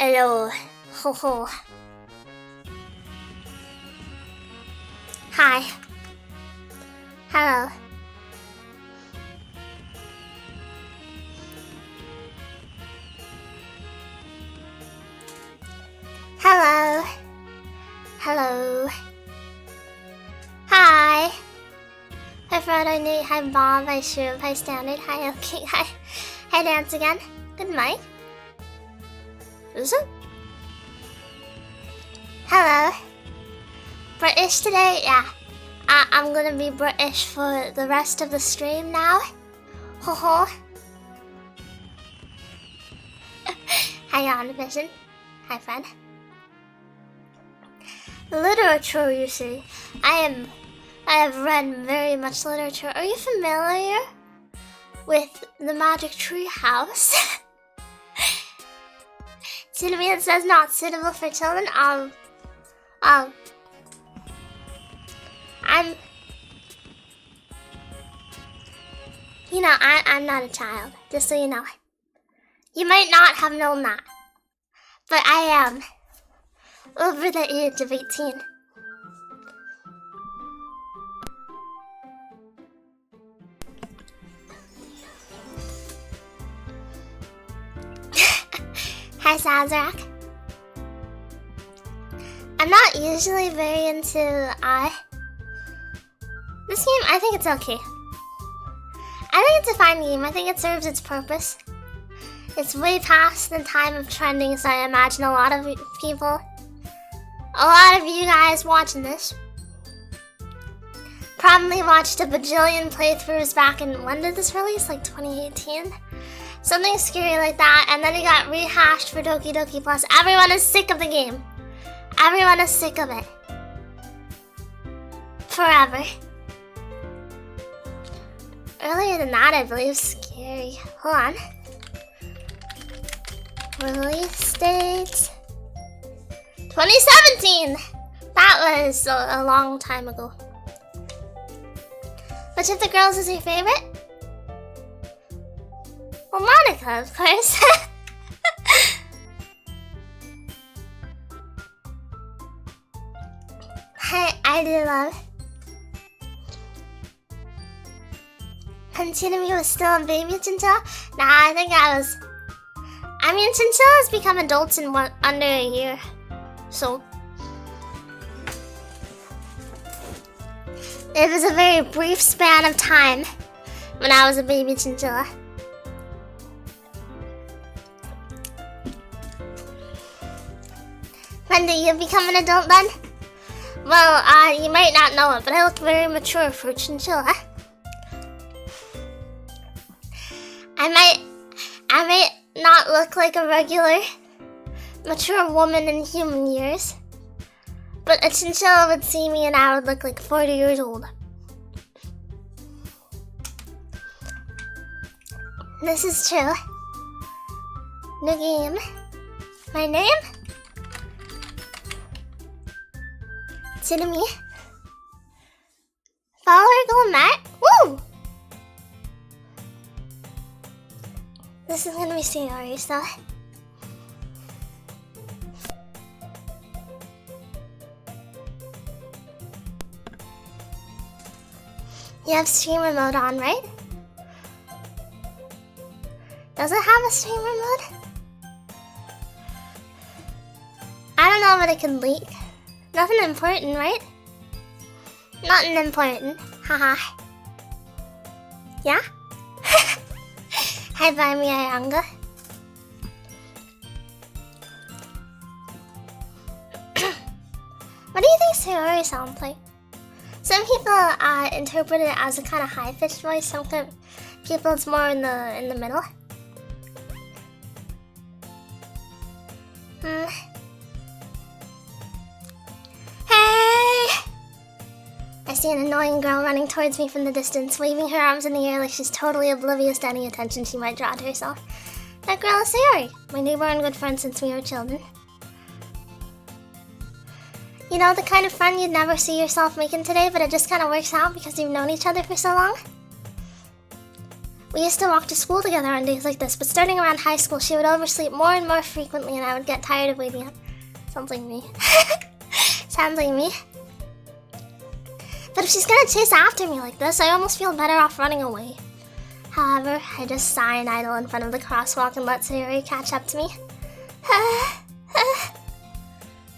Hello. Ho ho. Hi. Hello. Hello. Hello. Hi. Hi Frodo, Nate, hi Bob, hi Shroom, hi Standard, hi Okay, hi. Hi Dance again. Good night. Is it? Hello. British today? Yeah. I'm gonna be British for the rest of the stream now. Ho ho. Hi on Vision. Hi friend. Literature, you see. I have read very much literature. Are you familiar with the Magic Tree House? To me it says not suitable for children. I'm not a child, just so you know. You might not have known that, but I am over the age of 18. Hi Sazerac. I'm not usually very into this game. I think it's okay. I think it's a fine game. I think it serves its purpose. It's way past the time of trending, so I imagine a lot of people, a lot of you guys watching this, probably watched a bajillion playthroughs back in, when did this release? Like 2018? Something scary like that, and then it got rehashed for Doki Doki Plus. Everyone is sick of the game. Everyone is sick of it. Forever. Earlier than that, I believe. Scary. Hold on. Release date 2017. That was a long time ago. Which of the girls is your favorite? Well, Monica, of course. I do love. Chinchilla was still a baby chinchilla? Nah, I think I mean, chinchillas become adults in under a year. So. It was a very brief span of time when I was a baby chinchilla. When do you become an adult then? Well, you might not know it, but I look very mature for a chinchilla. I might not look like a regular mature woman in human years, but a chinchilla would see me and I would look like 40 years old. This is true. New game. My name? Tsunami. Follower Golden Matt? Woo! This is gonna be serious though. You have streamer mode on, right? Does it have a streamer mode? I don't know, but it can leak. Nothing important, right? Nothing important. Haha. Yeah? Hi, Buy Me Ayanga. What do you think Sayori sounds like? Some people interpret it as a kind of high-pitched voice. Some people it's more in the middle. I see an annoying girl running towards me from the distance, waving her arms in the air like she's totally oblivious to any attention she might draw to herself. That girl is Sayori, my neighbor and good friend since we were children. You know, the kind of friend you'd never see yourself making today, but it just kind of works out because you've known each other for so long? We used to walk to school together on days like this, but starting around high school, she would oversleep more and more frequently, and I would get tired of waiting up. Sounds like me. Sounds like me. But if she's gonna chase after me like this, I almost feel better off running away. However, I just sigh and idle in front of the crosswalk and let Sayori catch up to me.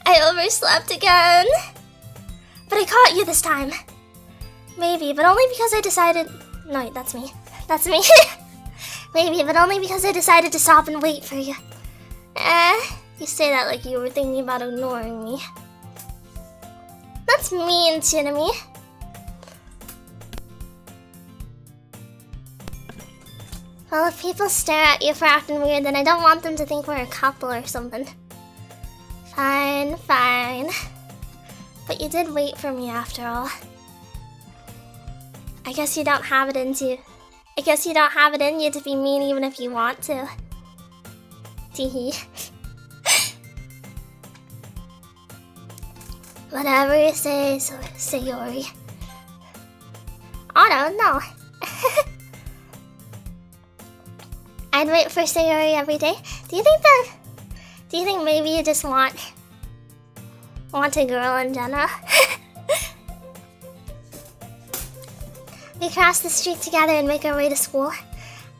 I overslept again. But I caught you this time. Maybe, but only because I decided... No, wait, that's me. That's me. Maybe, but only because I decided to stop and wait for you. You say that like you were thinking about ignoring me. That's mean, Tsunami. Well, if people stare at you for acting weird, then I don't want them to think we're a couple or something. Fine, fine. But you did wait for me after all. I guess you don't have it in you. I guess you don't have it in you to be mean even if you want to. Teehee. Whatever you say, Sayori. Oh no. I'd wait for Sayori every day. Do you think maybe you just want a girl in general? We cross the street together and make our way to school.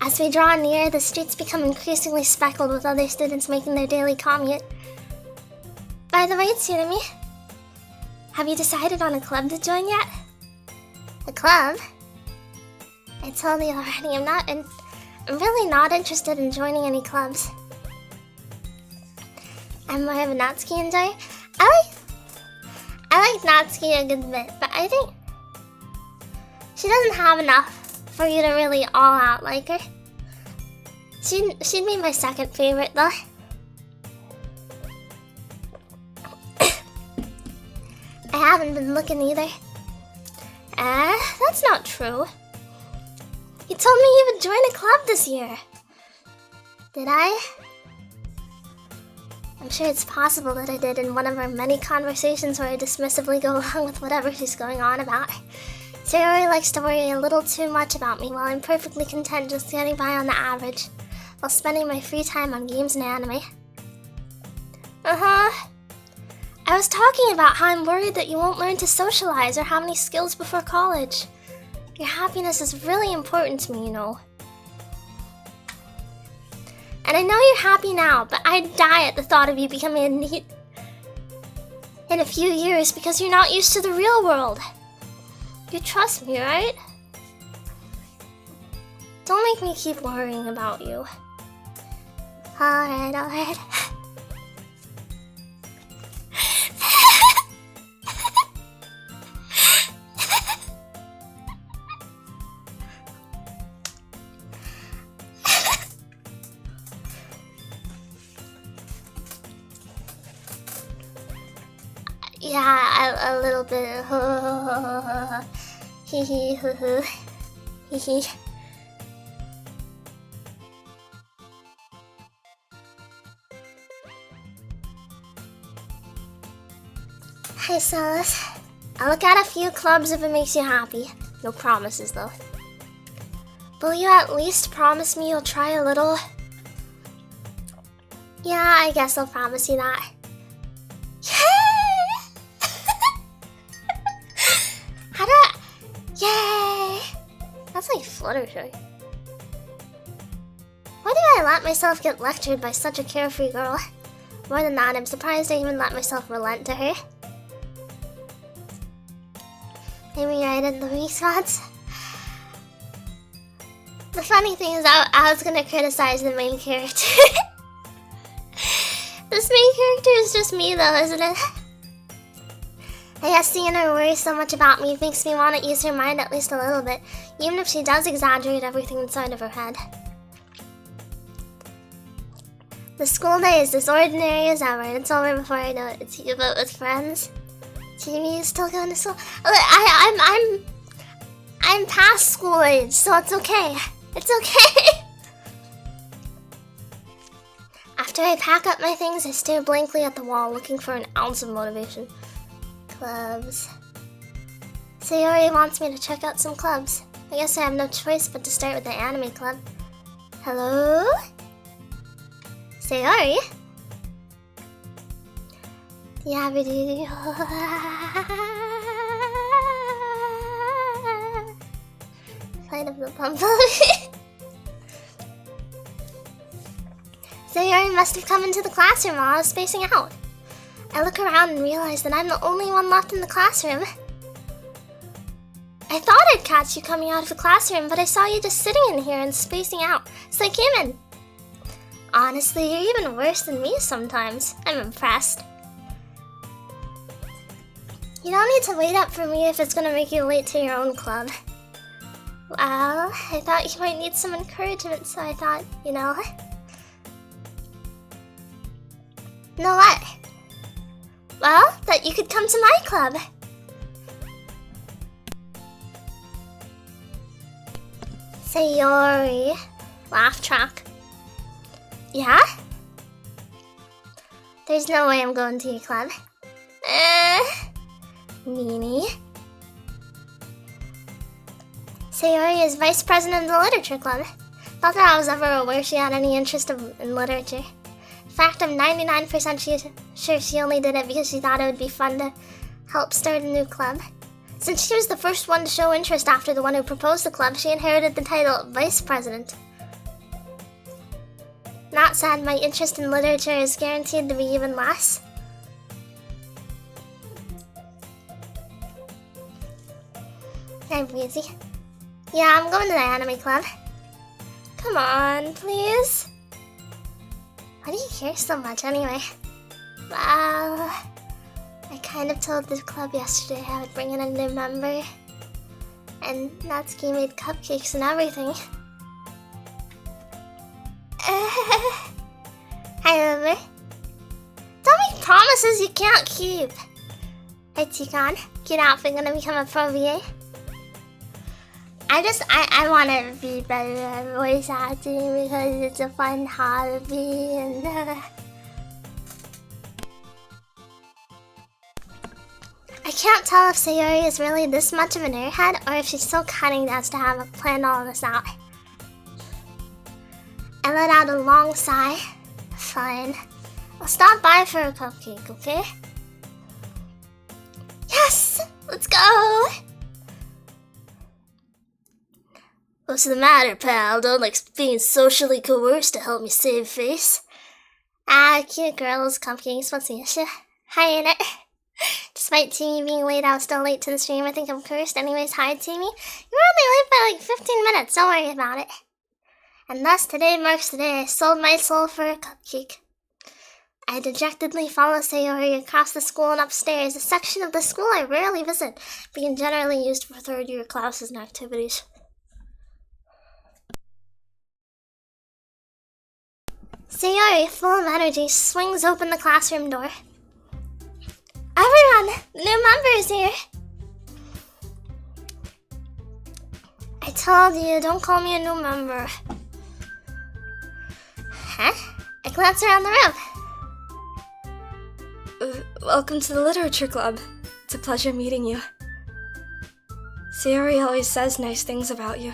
As we draw near, the streets become increasingly speckled with other students making their daily commute. By the way, Tsunami, have you decided on a club to join yet? A club? I told you already, I'm really not interested in joining any clubs. I'm more of a Natsuki enjoyer. I like Natsuki a good bit, but I think she doesn't have enough for you to really all out like her. She'd be my second favorite though. I haven't been looking either. That's not true. You told me you would join a club this year. Did I? I'm sure it's possible that I did in one of our many conversations where I dismissively go along with whatever she's going on about. Sayori likes to worry a little too much about me while I'm perfectly content just getting by on the average, while spending my free time on games and anime. I was talking about how I'm worried that you won't learn to socialize or have any skills before college. Your happiness is really important to me, you know. And I know you're happy now, but I'd die at the thought of you becoming a NEET in a few years because you're not used to the real world. You trust me, right? Don't make me keep worrying about you. Alright. Yeah, a little bit. Hee hee hoo hoo. Hee hee. Hi, Silas. I'll look at a few clubs if it makes you happy. No promises, though. Will you at least promise me you'll try a little? Yeah, I guess I'll promise you that. Yay! That's like Fluttershy. Why do I let myself get lectured by such a carefree girl? More than that, I'm surprised I even let myself relent to her. Maybe right in the weak spots. The funny thing is, I was gonna criticize the main character. This main character is just me though, isn't it? I guess seeing her worry so much about me makes me want to ease her mind at least a little bit, even if she does exaggerate everything inside of her head. The school day is as ordinary as ever, and it's over before I know it. It's you vote with friends. Jamie is still going to school. I'm past school age, so it's okay. It's okay. After I pack up my things, I stare blankly at the wall, looking for an ounce of motivation. Clubs. Sayori wants me to check out some clubs. I guess I have no choice but to start with the anime club. Hello? Sayori? Yabidi. Flight of the Bumblebee. Sayori must have come into the classroom while I was spacing out. I look around and realize that I'm the only one left in the classroom. I thought I'd catch you coming out of the classroom, but I saw you just sitting in here and spacing out, so I came in. Honestly, you're even worse than me sometimes. I'm impressed. You don't need to wait up for me if it's gonna make you late to your own club. Well, I thought you might need some encouragement, so I thought, you know. Know what? Well, that you could come to my club. Sayori. Laugh track. Yeah? There's no way I'm going to your club. Meanie. Sayori is vice president of the literature club. Not that I was ever aware she had any interest in literature. In fact, I'm 99% sure she only did it because she thought it would be fun to help start a new club. Since she was the first one to show interest after the one who proposed the club, she inherited the title vice president. Not sad, my interest in literature is guaranteed to be even less. I'm busy. Yeah, I'm going to the anime club. Come on, please. Why do you care so much anyway? Well, I kind of told the club yesterday I would bring in a new member. And Natsuki made cupcakes and everything. Hi, member. Don't make promises you can't keep. Hey, Tikon, cute outfit gonna become a pro VA? I want to be better at voice acting because it's a fun hobby and I can't tell if Sayori is really this much of an airhead or if she's so cunning as to have planned all this out. I let out a long sigh. Fine. I'll stop by for a cupcake, okay? Yes! Let's go! What's the matter, pal? Don't like being socially coerced to help me save face. Ah, cute girls, cupcakes, what's the issue? Hi, Annette. Despite Timmy being late, I was still late to the stream. I think I'm cursed. Anyways, hi, Timmy. You were only late by like 15 minutes. Don't worry about it. And thus, today marks the day I sold my soul for a cupcake. I dejectedly follow Sayori across the school and upstairs, a section of the school I rarely visit, being generally used for third-year classes and activities. Sayori, full of energy, swings open the classroom door. Everyone! The new member is here! I told you, don't call me a new member. Huh? I glance around the room. Welcome to the literature club. It's a pleasure meeting you. Sayori always says nice things about you.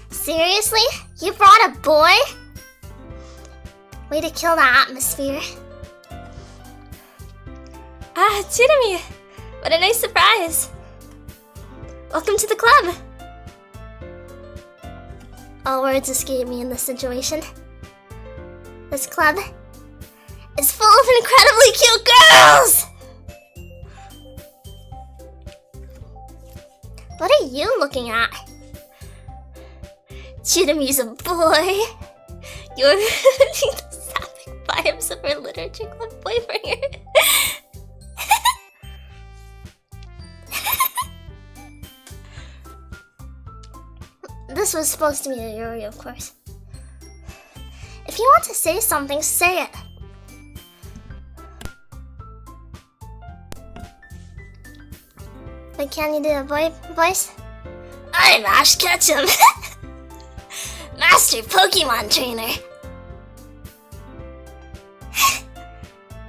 Seriously? You brought a boy? Way to kill the atmosphere. Ah, Tsunami! What a nice surprise! Welcome to the club! All words escape me in this situation. This club is full of incredibly cute girls! What are you looking at? Chidami's a boy. You're the sapphic vibes of our literature club boyfriend. This was supposed to be a Yuri, of course. If you want to say something, say it. But can you do a boy voice? I'm Ash Ketchum, Master Pokemon Trainer.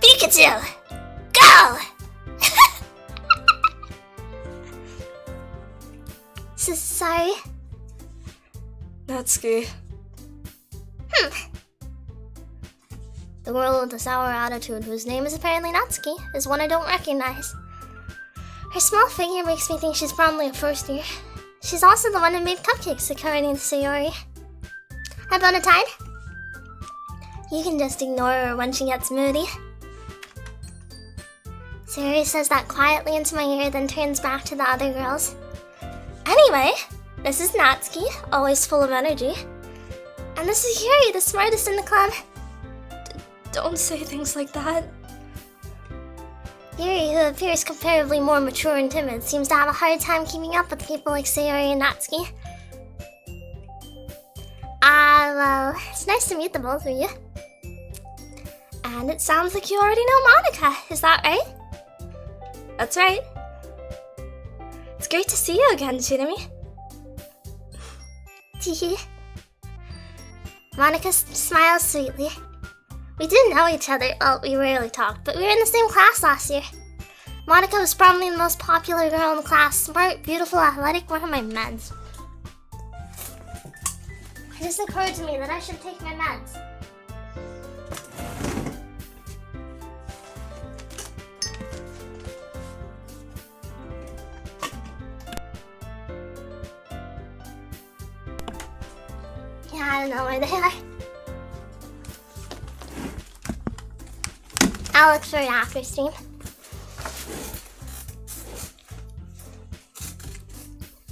Pikachu, go! Sorry. Natsuki. The girl with the sour attitude, whose name is apparently Natsuki, is one I don't recognize. Her small figure makes me think she's probably a first year. She's also the one who made cupcakes, according to Sayori. How about a tide? You can just ignore her when she gets moody. Sayori says that quietly into my ear, then turns back to the other girls. Anyway, this is Natsuki, always full of energy. And this is Yuri, the smartest in the club. Don't say things like that. Yuri, who appears comparably more mature and timid, seems to have a hard time keeping up with people like Sayori and Natsuki. Well, it's nice to meet the both of you. And it sounds like you already know Monica, is that right? That's right. It's great to see you again, Chirumi. Teehee. Monica smiles sweetly. We didn't know each other, well, we rarely talked, but we were in the same class last year. Monica was probably the most popular girl in the class, smart, beautiful, athletic, one of my meds. It just occurred to me that I should take my meds. Yeah, I don't know where they are. I'll look for it after stream.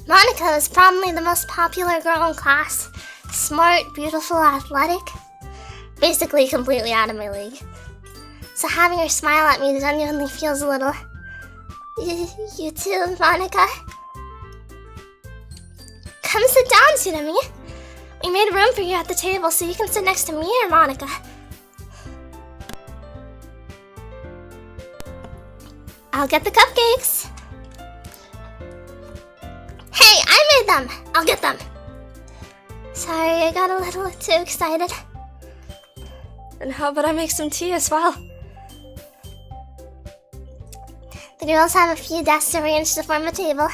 Monica was probably the most popular girl in class. Smart, beautiful, athletic. Basically completely out of my league. So having her smile at me genuinely feels a little... You too, Monica? Come sit down, Tsunami. We made room for you at the table so you can sit next to me or Monica. I'll get the cupcakes. Hey, I made them. I'll get them. Sorry, I got a little too excited. And how about I make some tea as well? The girls have a few desks arranged to form a table.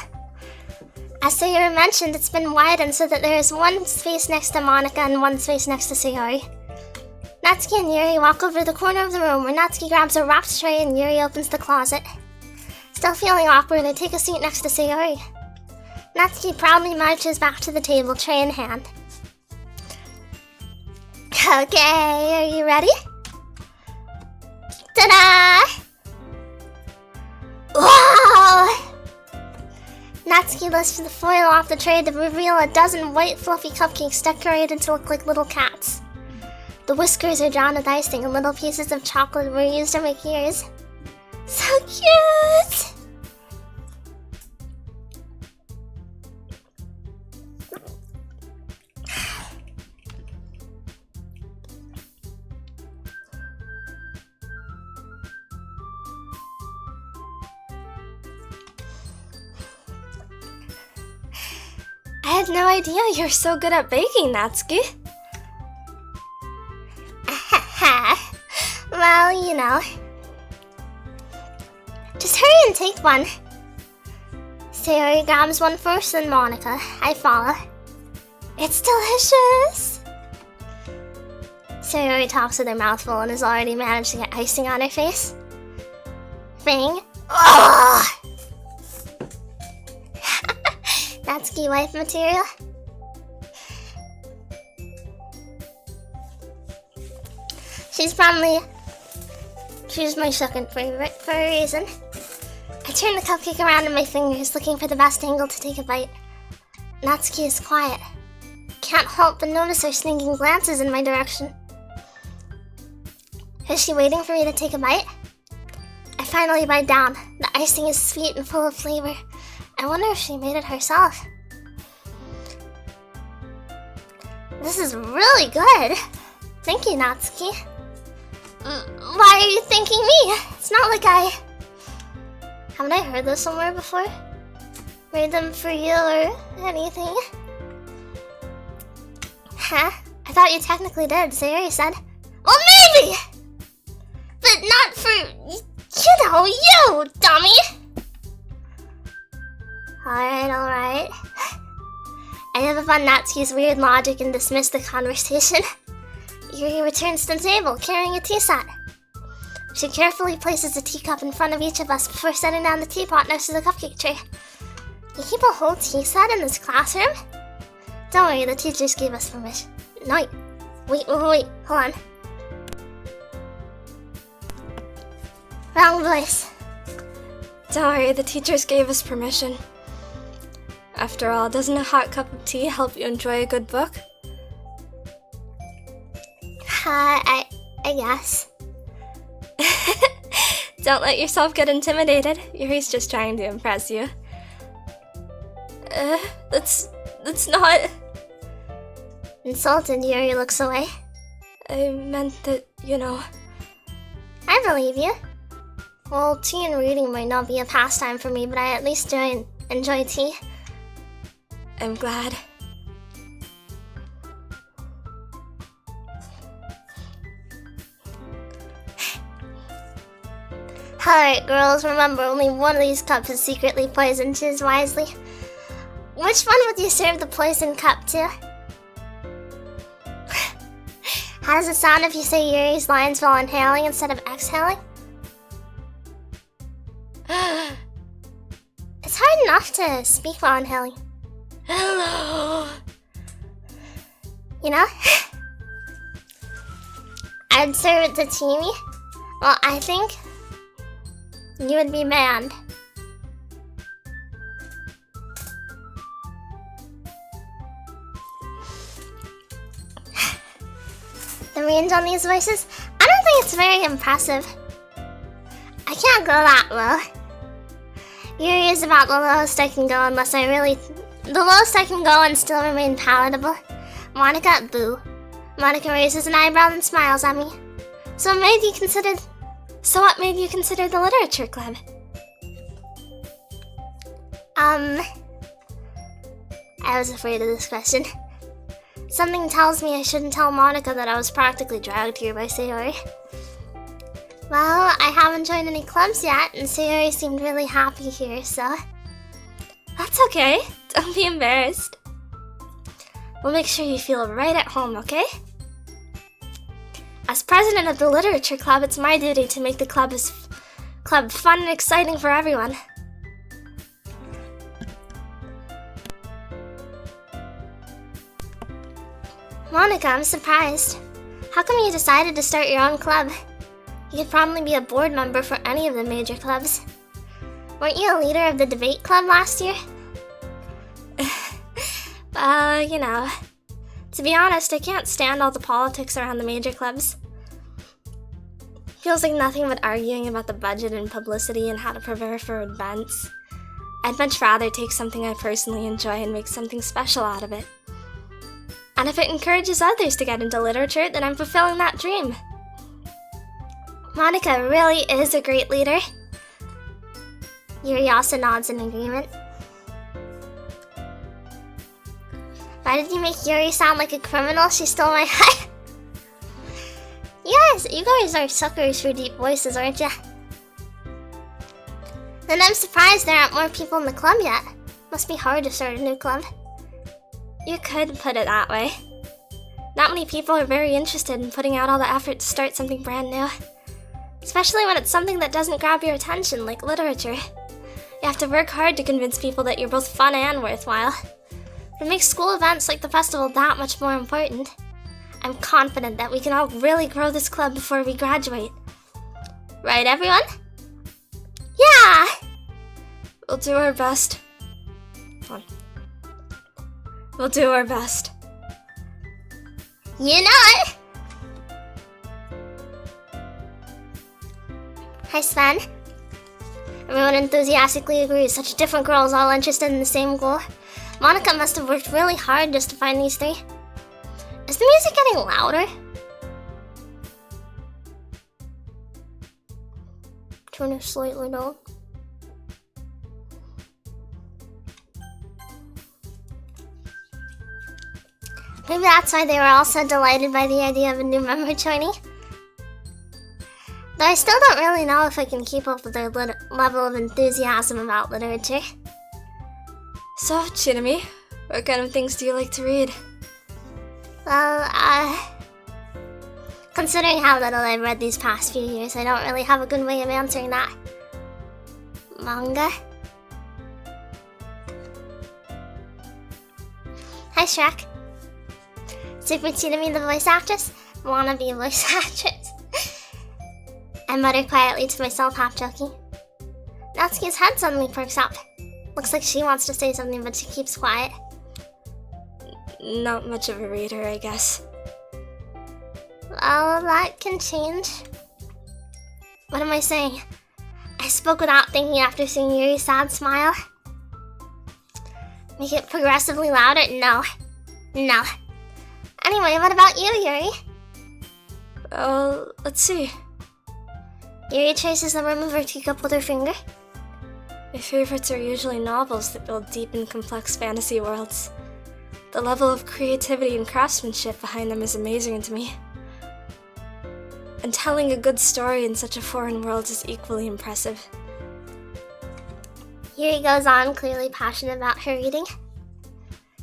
As Sayori mentioned, it's been widened so that there is one space next to Monica and one space next to Sayori. Natsuki and Yuri walk over to the corner of the room where Natsuki grabs a wrapped tray and Yuri opens the closet. Still feeling awkward, I take a seat next to Sayori. Natsuki proudly marches back to the table, tray in hand. Okay, are you ready? Ta-da! Wow! Natsuki lifts the foil off the tray to reveal a dozen white fluffy cupcakes decorated to look like little cats. The whiskers are drawn with icing and little pieces of chocolate were used to make ears. So cute! I had no idea you're so good at baking, Natsuki. Well, you know. Just hurry and take one. Sayori grabs one first, then Monica. I follow. It's delicious! Sayori talks with her mouth full and has already managed to get icing on her face. Bing. Ugh! Natsuki wife material. She's my second favorite for a reason. I turn the cupcake around in my fingers, looking for the best angle to take a bite. Natsuki is quiet. Can't help but notice her sneaking glances in my direction. Is she waiting for me to take a bite? I finally bite down. The icing is sweet and full of flavor. I wonder if she made it herself. This is really good. Thank you, Natsuki. Why are you thanking me? It's not like haven't I heard this somewhere before? Made them for you or anything? Huh? I thought you technically did, Sayori said. Well, maybe! But not for, you, dummy! Alright. I give up on Natsuki's weird logic and dismiss the conversation. Yuri returns to the table, carrying a tea set. She carefully places a teacup in front of each of us before setting down the teapot next to the cupcake tray. You keep a whole tea set in this classroom? Don't worry, the teachers gave us permission. No, wait, hold on. Wrong voice. Don't worry, the teachers gave us permission. After all, doesn't a hot cup of tea help you enjoy a good book? I guess. Don't let yourself get intimidated. Yuri's just trying to impress you. That's not... Insulted, Yuri looks away. I meant that, you know... I believe you. Well, tea and reading might not be a pastime for me, but I at least enjoy tea. I'm glad. Alright, girls, remember, only one of these cups is secretly poisoned. Choose wisely. Which one would you serve the poison cup to? How does it sound if you say Yuri's lines while inhaling instead of exhaling? It's hard enough to speak while inhaling. Hello! You know? I'd serve it to Teamy. Well, I think you would be banned. The range on these voices? I don't think it's very impressive. I can't go that low. Yuri is about the lowest I can go unless I really... The lowest I can go and still remain palatable. Monica, boo. Monica raises an eyebrow and smiles at me. So what made you consider the literature club? I was afraid of this question. Something tells me I shouldn't tell Monica that I was practically dragged here by Sayori. Well, I haven't joined any clubs yet, and Sayori seemed really happy here, so... That's okay. Don't be embarrassed. We'll make sure you feel right at home, okay? As president of the literature club, it's my duty to make the club fun and exciting for everyone. Monica, I'm surprised. How come you decided to start your own club? You could probably be a board member for any of the major clubs. Weren't you a leader of the debate club last year? Well, you know. To be honest, I can't stand all the politics around the major clubs. Feels like nothing but arguing about the budget and publicity and how to prepare for events. I'd much rather take something I personally enjoy and make something special out of it. And if it encourages others to get into literature, then I'm fulfilling that dream. Monica really is a great leader. Yuri also nods in agreement. Why did you make Yuri sound like a criminal? She stole my heart. You guys are suckers for deep voices, aren't ya? Then I'm surprised there aren't more people in the club yet. Must be hard to start a new club. You could put it that way. Not many people are very interested in putting out all the effort to start something brand new. Especially when it's something that doesn't grab your attention, like literature. You have to work hard to convince people that you're both fun and worthwhile. It makes school events like the festival that much more important. I'm confident that we can all really grow this club before we graduate. Right, everyone? Yeah! We'll do our best. We'll do our best. You know it! Hi, Sven. Everyone enthusiastically agrees. Such different girls all interested in the same goal. Monica must have worked really hard just to find these three. Is the music getting louder? Turn it slightly down. Maybe that's why they were all so delighted by the idea of a new member joining. Though I still don't really know if I can keep up with their level of enthusiasm about literature. So, Chinami, What kind of things do you like to read? Well, considering how little I've read these past few years, I don't really have a good way of answering that. Manga? Hi, Shrek. Super to me, the voice actress? Wanna be a voice actress. I mutter quietly to myself, half joking. Natsuki's head suddenly perks up. Looks like she wants to say something, but she keeps quiet. Not much of a reader, I guess. Well, that can change. What am I saying? I spoke without thinking after seeing Yuri's sad smile. Make it progressively louder? No. No. Anyway, what about you, Yuri? Let's see. Yuri traces the rim of her teacup with her finger. My favorites are usually novels that build deep and complex fantasy worlds. The level of creativity and craftsmanship behind them is amazing to me. And telling a good story in such a foreign world is equally impressive. Yuri goes on, clearly passionate about her reading.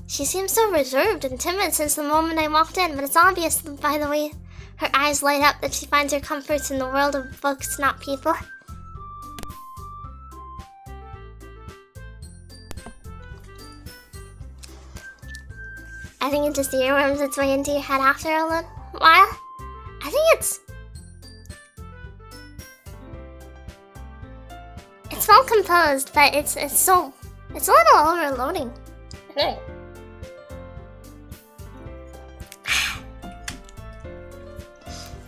She seems so reserved and timid since the moment I walked in, but it's obvious by the way her eyes light up that she finds her comforts in the world of books, not people. I think it just earworms its way into your head after a little while. I think it's well composed, but it's a little overloading. Okay.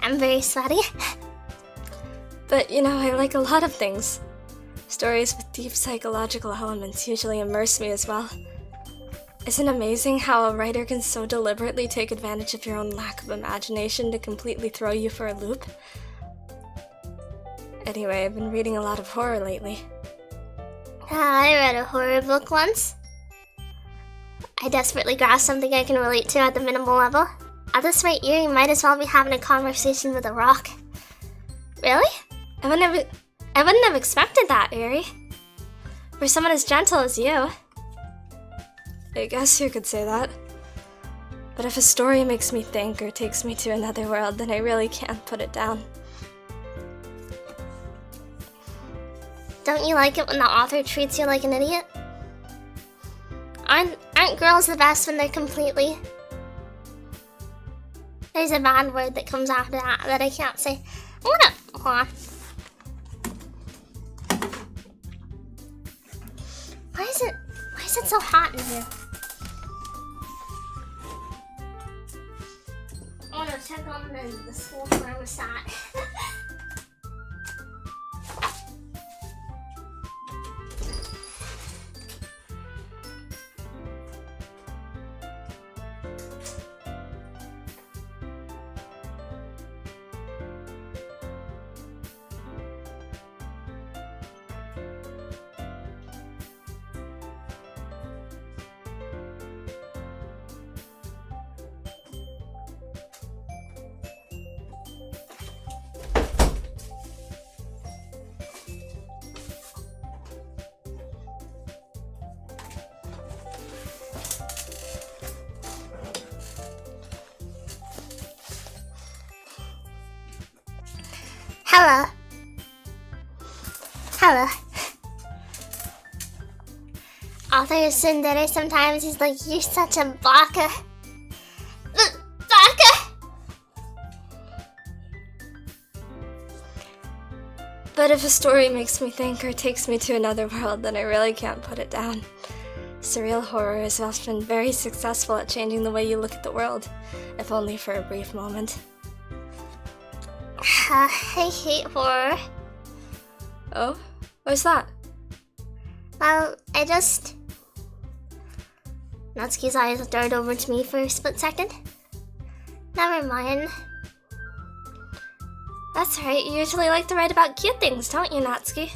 I'm very sweaty. But I like a lot of things. Stories with deep psychological elements usually immerse me as well. Isn't it amazing how a writer can so deliberately take advantage of your own lack of imagination to completely throw you for a loop? Anyway, I've been reading a lot of horror lately. I read a horror book once. I desperately grasped something I can relate to at the minimal level. At this rate, Yuri might as well be having a conversation with a rock. Really? I wouldn't have expected that, Yuri. For someone as gentle as you. I guess you could say that. But if a story makes me think or takes me to another world, then I really can't put it down. Don't you like it when the author treats you like an idiot? Aren't girls the best when they're completely... There's a bad word that comes after that I can't say. Hold on. Why is it so hot in here? I want to check on the school thermostat. Hello. Author is tsundere sometimes. He's like, you're such a baka. Baka! But if a story makes me think or takes me to another world, then I really can't put it down. Surreal horror is often very successful at changing the way you look at the world, if only for a brief moment. I hate horror. Oh? What's that? Well, Natsuki's eyes darted over to me for a split second. Never mind. That's right, you usually like to write about cute things, don't you, Natsuki?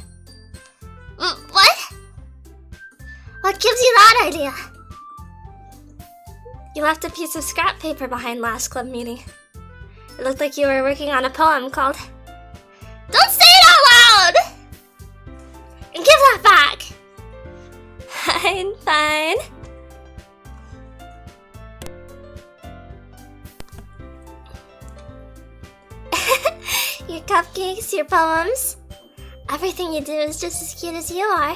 What? What gives you that idea? You left a piece of scrap paper behind last club meeting. It looked like you were working on a poem called... Don't say it out loud! And give that back! Fine. your cupcakes, your poems. Everything you do is just as cute as you are.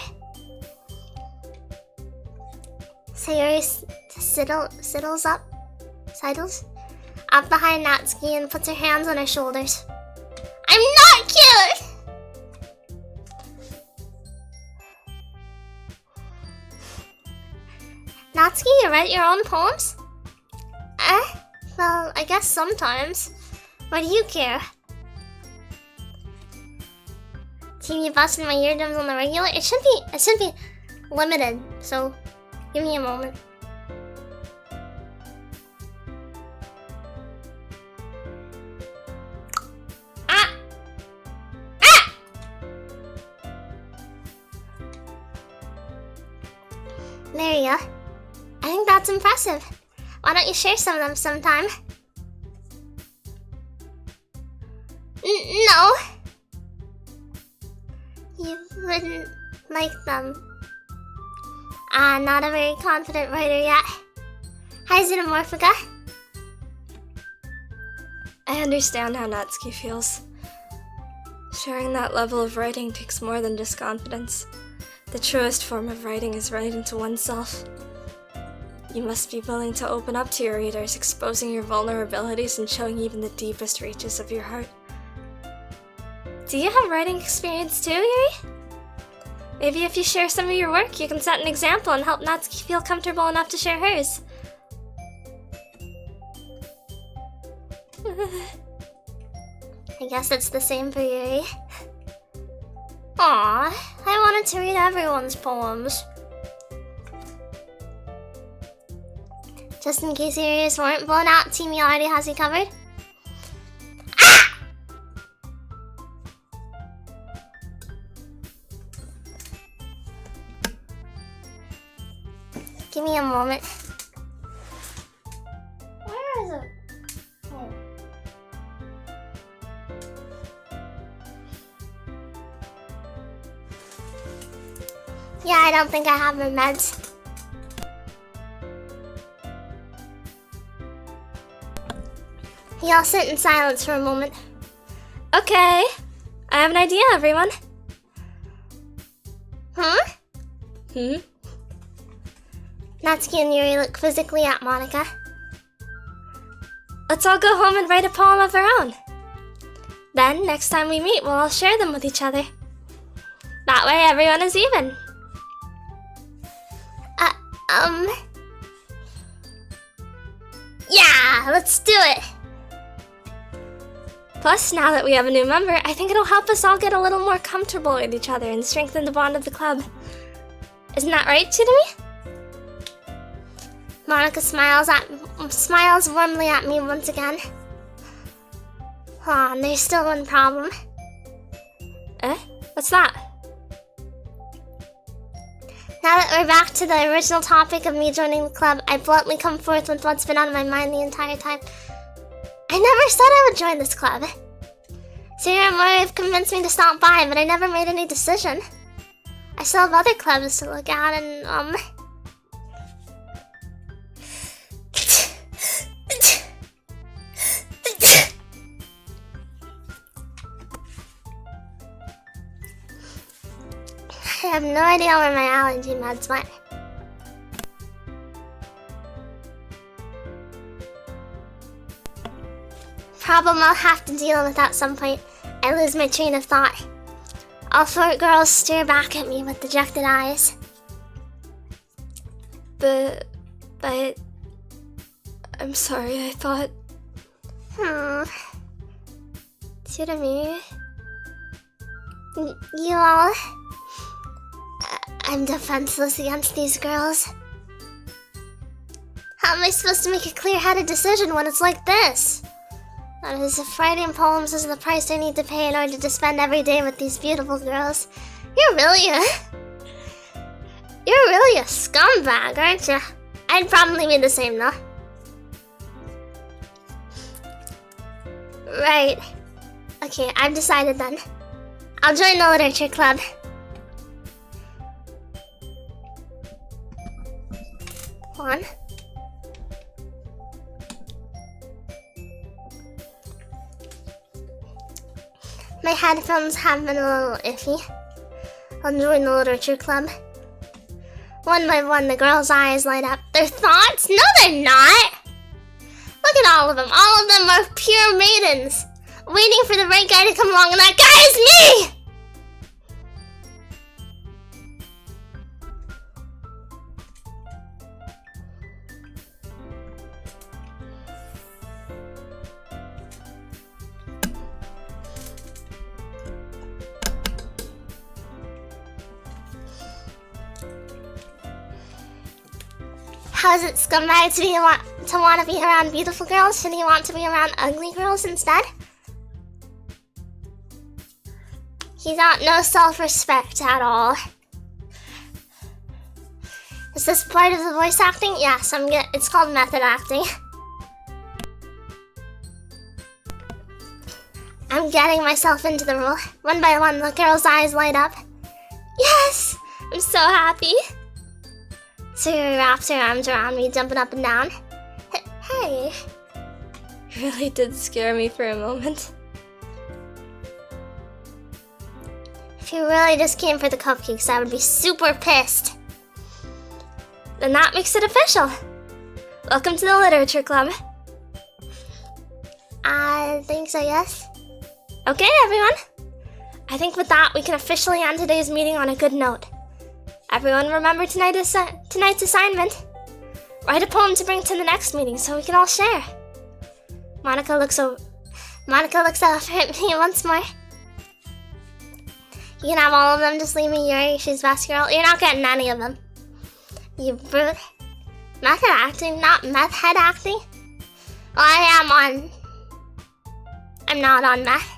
Sayuri sidles up behind Natsuki and puts her hands on her shoulders. I'm not cute! Natsuki, you write your own poems? Well, I guess sometimes. Why do you care? See me busting my eardrums on the regular? It should be limited, so give me a moment. There you go. I think that's impressive. Why don't you share some of them sometime? No. You wouldn't like them. Not a very confident writer yet. Hi, Xenomorphica. I understand how Natsuki feels. Sharing that level of writing takes more than just confidence. The truest form of writing is writing to oneself. You must be willing to open up to your readers, exposing your vulnerabilities and showing even the deepest reaches of your heart. Do you have writing experience too, Yuri? Maybe if you share some of your work, you can set an example and help Natsuki feel comfortable enough to share hers. I guess it's the same for Yuri. Aw, I wanted to read everyone's poems. Just in case your ears weren't blown out, Teamy already has you covered. Ah! Give me a moment. Where is it? Oh. Yeah, I don't think I have my meds. Y'all sit in silence for a moment. Okay, I have an idea, everyone. Huh? Natsuki and Yuri look quizzically at Monica. Let's all go home and write a poem of our own. Then, next time we meet, we'll all share them with each other. That way, everyone is even. Yeah, let's do it. Plus, now that we have a new member, I think it'll help us all get a little more comfortable with each other and strengthen the bond of the club. Isn't that right, Chidami? Monica smiles warmly at me once again. Aw, and there's still one problem. What's that? Now that we're back to the original topic of me joining the club, I bluntly come forth with what's been on my mind the entire time. I never said I would join this club. Sarah and Mori have convinced me to stop by, but I never made any decision. I still have other clubs to look at, and, I have no idea where my allergy meds went. Problem I'll have to deal with at some point. I lose my train of thought. All four girls stare back at me with dejected eyes. But... I'm sorry, I thought... Chidami... You all... I'm defenseless against these girls. How am I supposed to make a clear-headed decision when it's like this? That is, if writing poems is the price I need to pay in order to spend every day with these beautiful girls. You're really a scumbag, aren't you? I'd probably be the same, though. Right. Okay, I've decided then. I'll join the literature club. One. My headphones have been a little iffy. I'll join the literature club. One by one, the girls' eyes light up. Their thoughts? No, they're not! Look at all of them. All of them are pure maidens, waiting for the right guy to come along, and that guy is me! How is it scumbag to want to be around beautiful girls? Should he want to be around ugly girls instead? He's got no self-respect at all. Is this part of the voice acting? Yes, it's called method acting. I'm getting myself into the role. One by one, the girl's eyes light up. Yes! I'm so happy. Sayori wraps her arms around me, jumping up and down. Hey. Really did scare me for a moment. If you really just came for the cupcakes, I would be super pissed. Then that makes it official. Welcome to the literature club. I think so, yes. Okay, everyone. I think with that, we can officially end today's meeting on a good note. Everyone remember tonight's assignment. Write a poem to bring to the next meeting so we can all share. Monica looks over at me once more. You can have all of them, just leave me Yuri, she's best girl. You're not getting any of them. You brute. Method acting, not meth head acting? Well, I'm not on meth.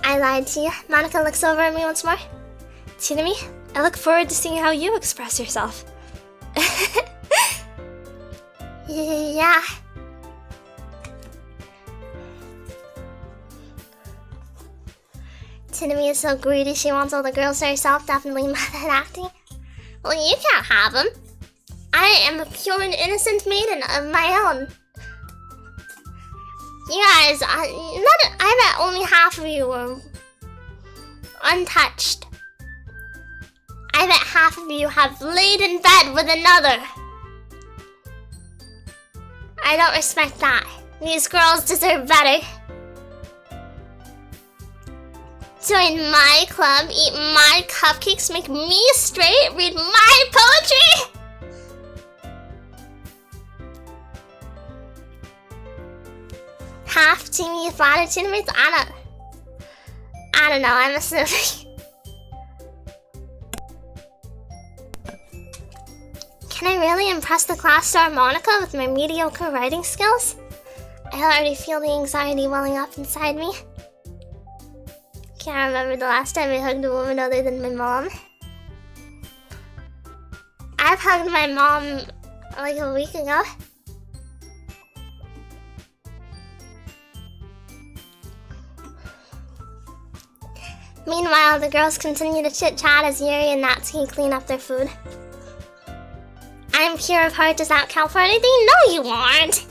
I lied to you. Monica looks over at me once more. Tsunami, I look forward to seeing how you express yourself. Yeah. Tsunami is so greedy, she wants all the girls to herself, definitely method acting. Well, you can't have them. I am a pure and innocent maiden of my own. You guys, I bet only half of you were untouched. I bet half of you have laid in bed with another. I don't respect that. These girls deserve better. Join my club, eat my cupcakes, make me straight, read my poetry. Half teamy flattered teammates? I don't know, I'm assuming. Can I really impress the class star Monica with my mediocre writing skills? I already feel the anxiety welling up inside me. Can't remember the last time I hugged a woman other than my mom. I've hugged my mom like a week ago. Meanwhile, the girls continue to chit-chat as Yuri and Natsuki clean up their food. I'm pure of heart, does that count for anything? No, you aren't!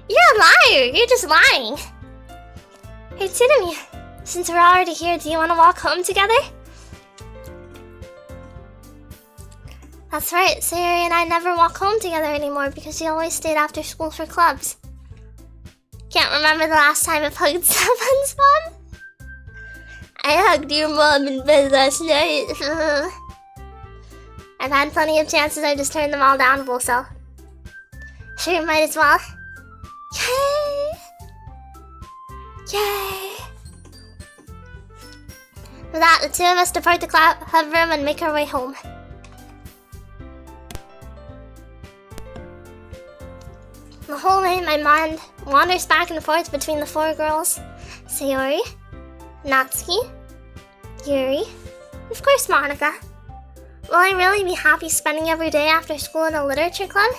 You're a liar! You're just lying! Hey, Tsunami, since we're already here, do you want to walk home together? That's right, Sayori and I never walk home together anymore because she always stayed after school for clubs. Can't remember the last time I've hugged someone's mom? I hugged your mom in bed last night. I've had plenty of chances, I just turned them all down, Bulso. Sure, might as well. Yay! Yay! With that, the two of us depart the club room and make our way home. The whole way, my mind wanders back and forth between the four girls. Sayori, Natsuki, Yuri, and of course Monica. Will I really be happy spending every day after school in a literature club?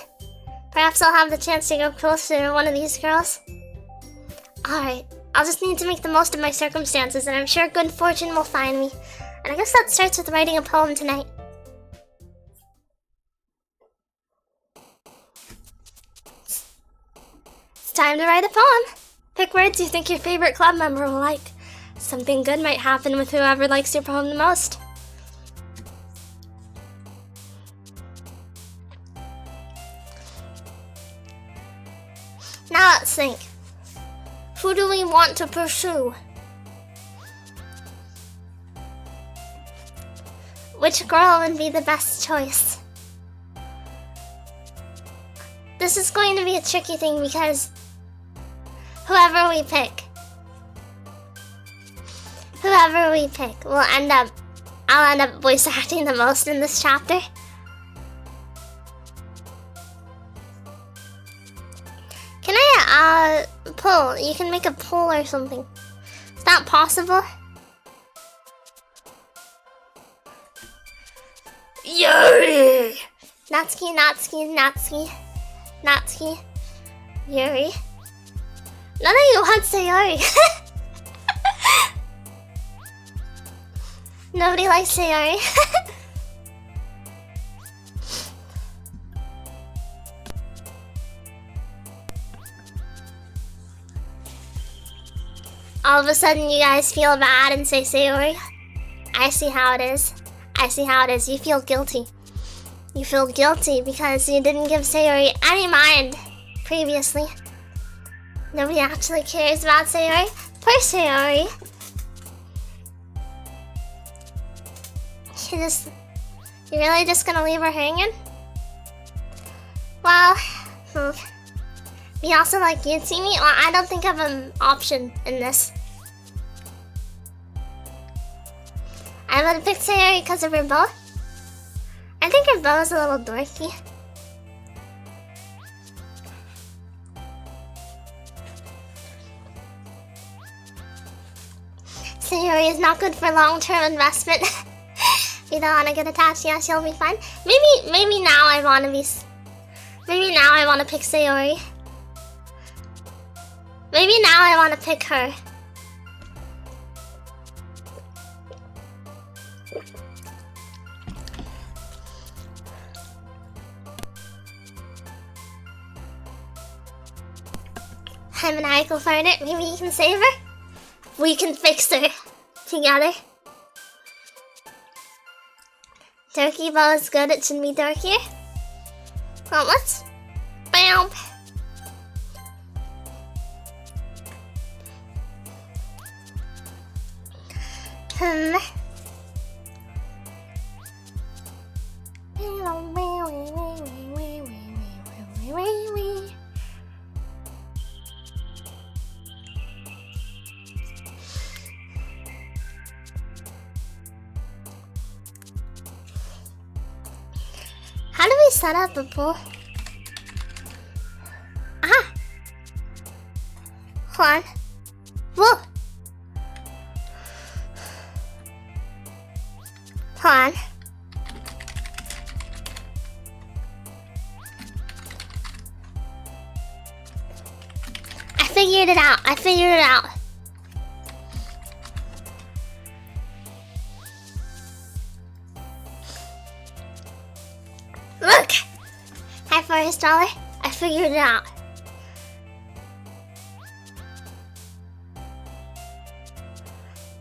Perhaps I'll have the chance to go closer to one of these girls. Alright, I'll just need to make the most of my circumstances, and I'm sure good fortune will find me. And I guess that starts with writing a poem tonight. It's time to write a poem. Pick words you think your favorite club member will like. Something good might happen with whoever likes your poem the most. Now let's think. Who do we want to pursue? Which girl would be the best choice? This is going to be a tricky thing because whoever we pick will I'll end up voice acting the most in this chapter. Can I pull? You can make a poll or something. Is that possible? Yuri! Natsuki. Yuri. None of you want Sayori. Nobody likes Sayori. All of a sudden you guys feel bad and say Sayori. I see how it is. You feel guilty. You feel guilty because you didn't give Sayori any mind previously. Nobody actually cares about Sayori. Poor Sayori. You're really just gonna leave her hanging? Well, we also like Yutsumi. Well, I don't think I have an option in this. I'm gonna pick Sayori because of her bow. I think her bow is a little dorky. Sayori is not good for long-term investment. You don't want to get attached. Yeah, she'll be fine. Maybe now I want to be. Maybe now I want to pick Sayori. Maybe now I want to pick her. I'm maniacal for it. Maybe you can save her. We can fix her together. Dorky bow is good. It should be dorkier. Well, let's. Bam. How do we set up a pool? Ah! Hold on. Whoa! Hold on. I figured it out. Look! Hi, Forest Dollar. I figured it out.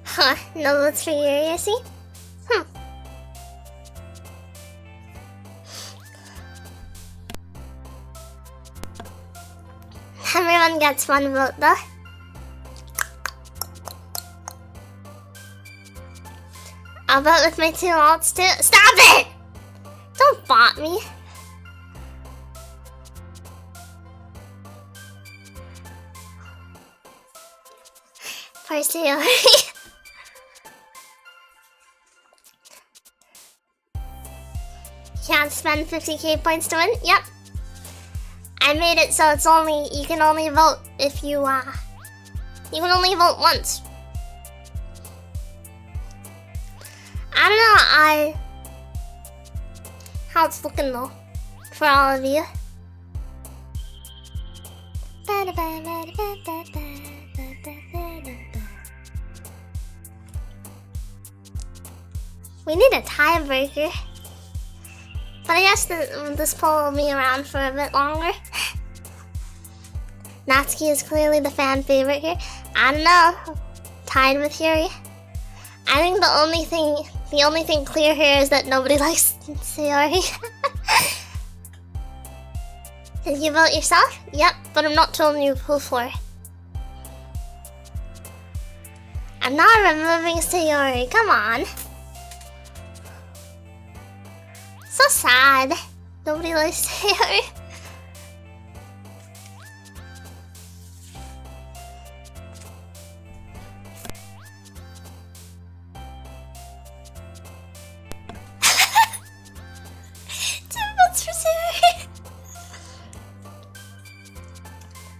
Huh, no votes for Yuri, I see? Everyone gets one vote, though. I'll vote with my 2 alts, too. Stop it! Don't bot me. Poor Sayori. Can't spend 50k points to win? Yep. I made it so it's only, you can only vote if you can only vote once. I don't know, how it's looking though, for all of you. We need a tiebreaker. But I guess this poll will be around for a bit longer. Natsuki is clearly the fan favorite here. I don't know. Tied with Yuri. I think the only thing clear here is that nobody likes Sayori. Did you vote yourself? Yep, but I'm not telling you who for. I'm not removing Sayori, come on. So sad. Nobody likes Sayori.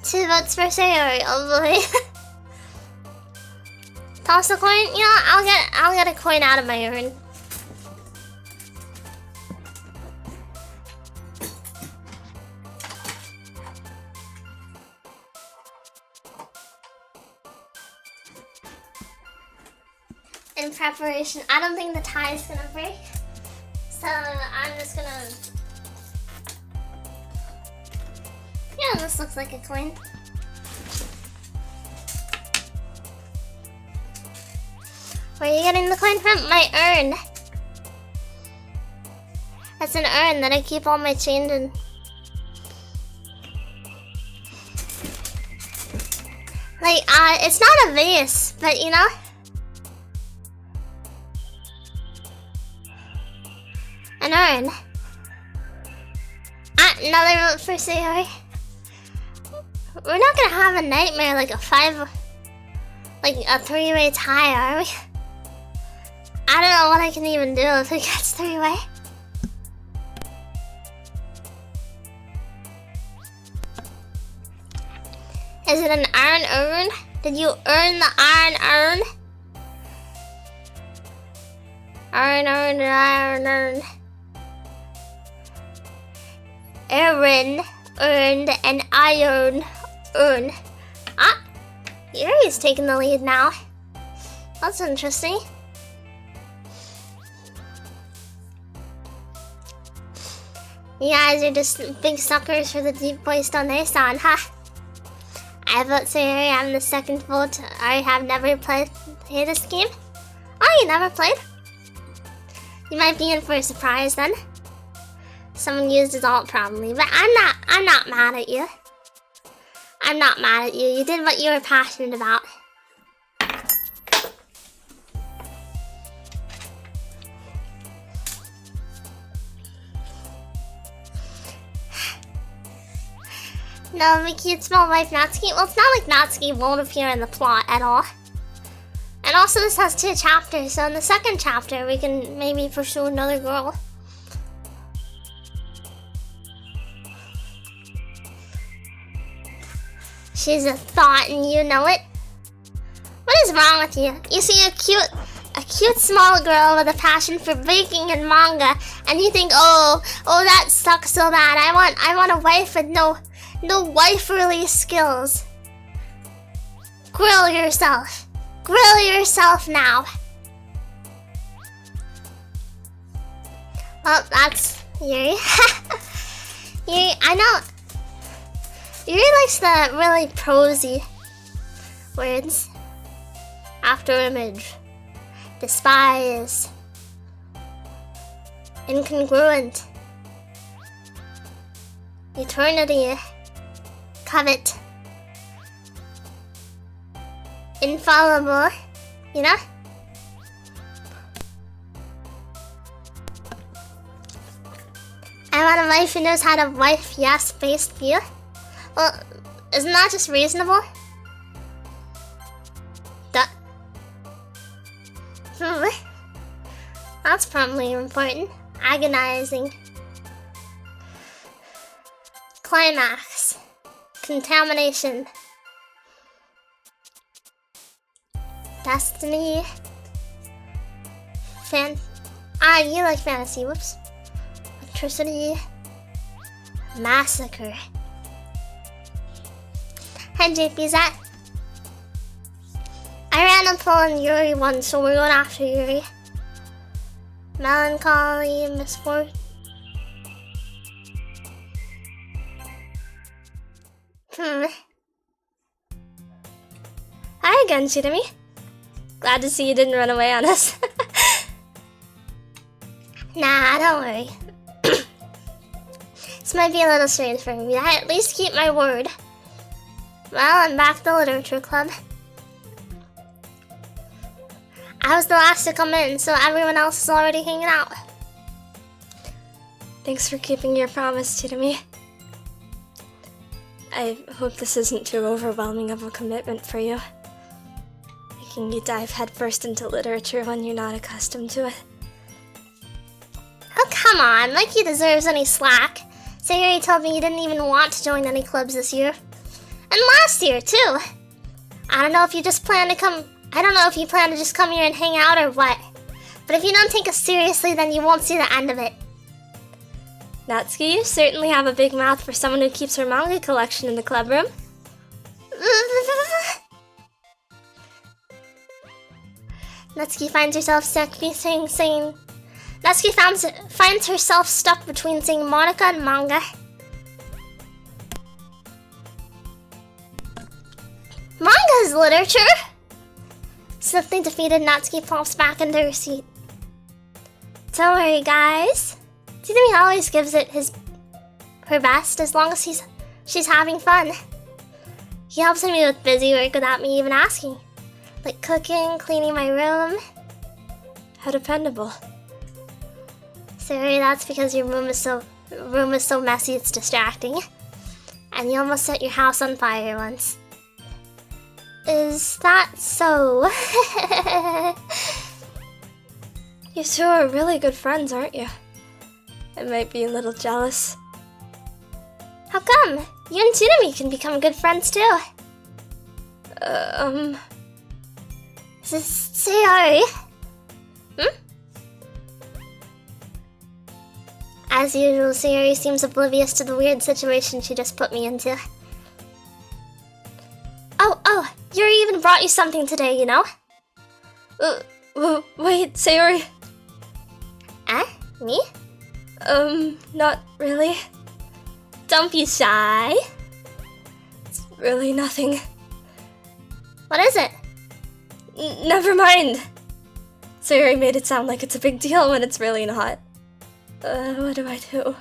Two votes for Sayori, oh boy. Toss a coin? You know, I'll get a coin out of my urn. In preparation, I don't think the tie is gonna break, so I'm just gonna. Yeah, this looks like a coin. Where are you getting the coin from? My urn. That's an urn that I keep all my change in. Like, it's not a vase, but you know? An urn. Another vote for Sayori. We're not gonna have a nightmare like a three-way tie, are we? I don't know what I can even do if it gets three-way. Is it an iron urn? Did you earn the iron urn? Iron urn, iron urn. Aaron earned an iron urn. Ah, Yuri's taking the lead now. That's interesting. You guys are just big suckers for the deep voice donation, huh? I vote Sayori. I'm the second vote. I have never played this game. Oh, you never played? You might be in for a surprise then. Someone used his alt probably, but I'm not mad at you. I'm not mad at you. You did what you were passionate about. No, my cute small wife Natsuki. Well, it's not like Natsuki won't appear in the plot at all. And also this has 2 chapters, so in the second chapter we can maybe pursue another girl. She's a thought and you know it. What is wrong with you? You see a cute small girl with a passion for baking and manga, and you think, oh, that sucks so bad. I want a wife with no wiferly skills. Grill yourself. Grill yourself now. Well, that's Yuri. Yuri, I know. Yuri likes the really prosy words. After image. Despise. Incongruent. Eternity. Covet. Infallible. You know? I want a wife who knows how to wife yes-based view. Well, isn't that just reasonable? That's probably important. Agonizing. Climax. Contamination. Destiny. You like fantasy, whoops. Electricity. Massacre. Hi JPZ. I ran a poll on Yuri once, so we're going after Yuri. Melancholy, misfortune. again, Chidami. Glad to see you didn't run away on us. Nah, don't worry. This might be a little strange for me, but I at least keep my word. Well, I'm back at the literature club. I was the last to come in, so everyone else is already hanging out. Thanks for keeping your promise, Chidami. I hope this isn't too overwhelming of a commitment for you. Making you dive headfirst into literature when you're not accustomed to it. Oh, come on, like he deserves any slack. Sayuri told me you didn't even want to join any clubs this year. And last year, too. I don't know if you plan to just come here and hang out or what. But if you don't take us seriously, then you won't see the end of it. Natsuki, you certainly have a big mouth for someone who keeps her manga collection in the club room. Natsuki finds herself finds herself stuck between saying Monica and manga. Manga is literature! Swiftly defeated, Natsuki plops back into her seat. Don't worry, guys. Chidami always gives it her best as long as she's having fun. He helps me with busy work without me even asking. Like cooking, cleaning my room. How dependable. Sorry, that's because your room is so messy it's distracting. And you almost set your house on fire once. Is that so? You two are really good friends, aren't you? I might be a little jealous. How come? You and Chidami can become good friends too. Sayori? As usual, Sayori seems oblivious to the weird situation she just put me into. Oh, Yuri even brought you something today, you know? Wait, Sayori. Me? Not really. Don't be shy. It's really nothing. What is it? Never mind. Sayori made it sound like it's a big deal when it's really not. What do I do?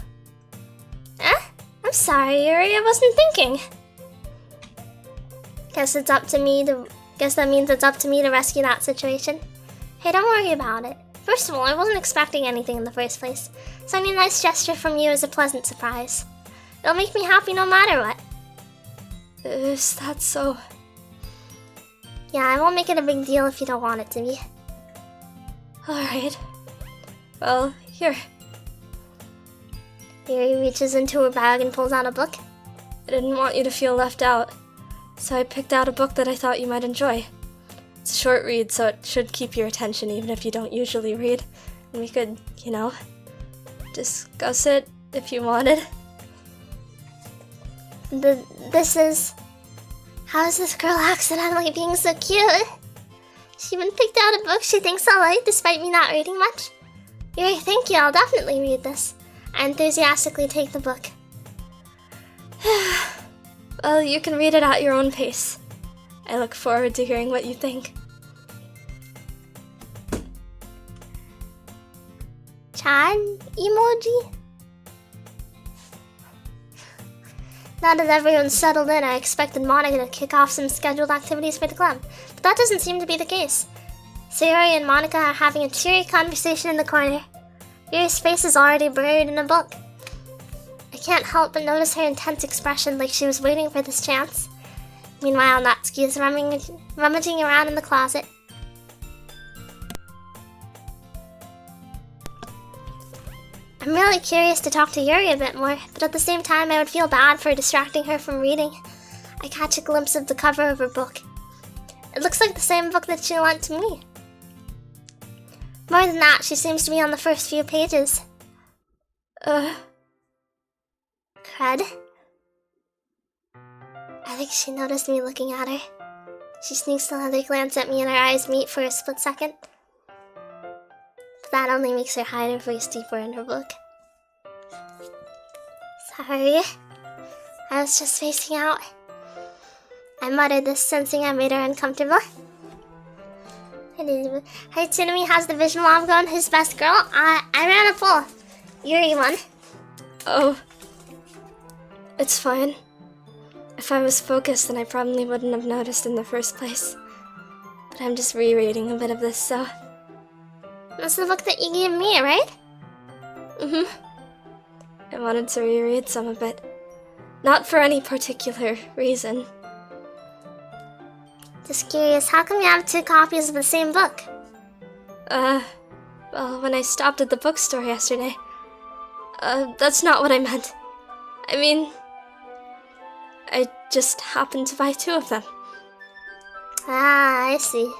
I'm sorry, Yuri, I wasn't thinking. Guess that means it's up to me to rescue that situation. Hey, don't worry about it. First of all, I wasn't expecting anything in the first place, so any nice gesture from you is a pleasant surprise. It'll make me happy no matter what. Is that so? Yeah, I won't make it a big deal if you don't want it to be. Alright. Well, here. Yuri reaches into her bag and pulls out a book. I didn't want you to feel left out, so I picked out a book that I thought you might enjoy. It's a short read, so it should keep your attention even if you don't usually read. And we could, discuss it if you wanted. How is this girl accidentally being so cute? She even picked out a book she thinks I'll like despite me not reading much. Yuri, thank you, I'll definitely read this. I enthusiastically take the book. Well, you can read it at your own pace. I look forward to hearing what you think. Chan emoji? Now that everyone's settled in, I expected Monica to kick off some scheduled activities for the club, but that doesn't seem to be the case. Sayori and Monica are having a cheery conversation in the corner. Yuri's face is already buried in a book. I can't help but notice her intense expression like she was waiting for this chance. Meanwhile, Natsuki is rummaging around in the closet. I'm really curious to talk to Yuri a bit more, but at the same time I would feel bad for distracting her from reading. I catch a glimpse of the cover of her book. It looks like the same book that she lent to me. More than that, she seems to be on the first few pages. Cred? I think she noticed me looking at her. She sneaks another glance at me and our eyes meet for a split second. But that only makes her hide her face deeper in her book. Sorry. I was just spacing out. I muttered this, sensing I made her uncomfortable. Hey, Tsunami, how's the vision lab going? Who's best girl? I ran a poll. Yuri won. Oh. It's fine. If I was focused, then I probably wouldn't have noticed in the first place. But I'm just rereading a bit of this, so... That's the book that you gave me, right? Mm-hmm. I wanted to reread some of it. Not for any particular reason. Just curious, how come you have 2 copies of the same book? Well, when I stopped at the bookstore yesterday... that's not what I meant. I mean... I just happened to buy 2 of them. Ah, I see.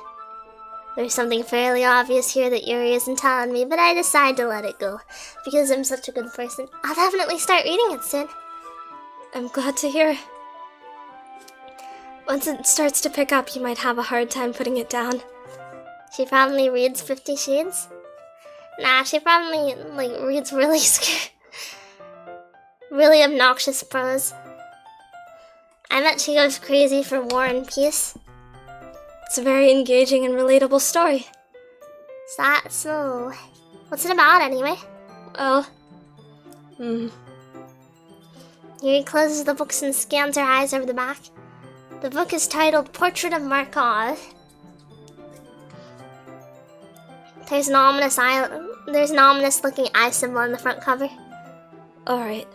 There's something fairly obvious here that Yuri isn't telling me, but I decide to let it go. Because I'm such a good person. I'll definitely start reading it soon. I'm glad to hear. Once it starts to pick up, you might have a hard time putting it down. She probably reads 50 Shades? Nah, she probably, reads really really obnoxious prose. I bet she goes crazy for War and Peace. It's a very engaging and relatable story. Is that so? What's it about, anyway? Well... Yuri closes the books and scans her eyes over the back. The book is titled Portrait of Markov. There's an ominous looking eye symbol on the front cover. Alright.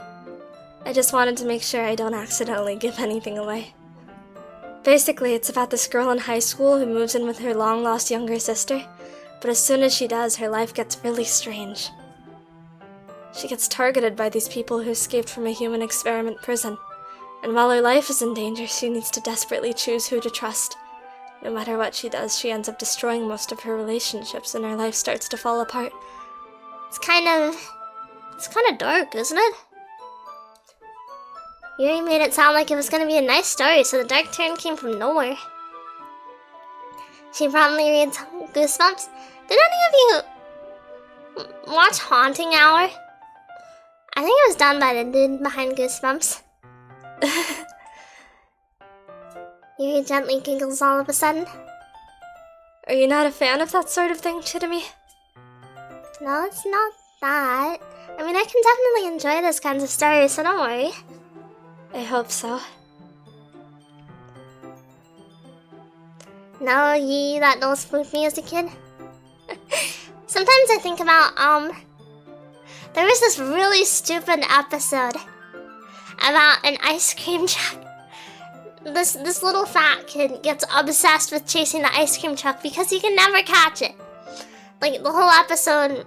I just wanted to make sure I don't accidentally give anything away. Basically, it's about this girl in high school who moves in with her long-lost younger sister, but as soon as she does, her life gets really strange. She gets targeted by these people who escaped from a human experiment prison, and while her life is in danger, she needs to desperately choose who to trust. No matter what she does, she ends up destroying most of her relationships, and her life starts to fall apart. It's kind of dark, isn't it? Yuri made it sound like it was gonna be a nice story, so the dark turn came from nowhere. She probably reads Goosebumps. Did any of you watch Haunting Hour? I think it was done by the dude behind Goosebumps. Yuri gently giggles all of a sudden. Are you not a fan of that sort of thing, Chitami? No, it's not that. I mean, I can definitely enjoy this kinds of stories, so don't worry. I hope so. No, ye that don't spook me as a kid. Sometimes I think about, there was this really stupid episode about an ice cream truck. This little fat kid gets obsessed with chasing the ice cream truck because he can never catch it. Like, the whole episode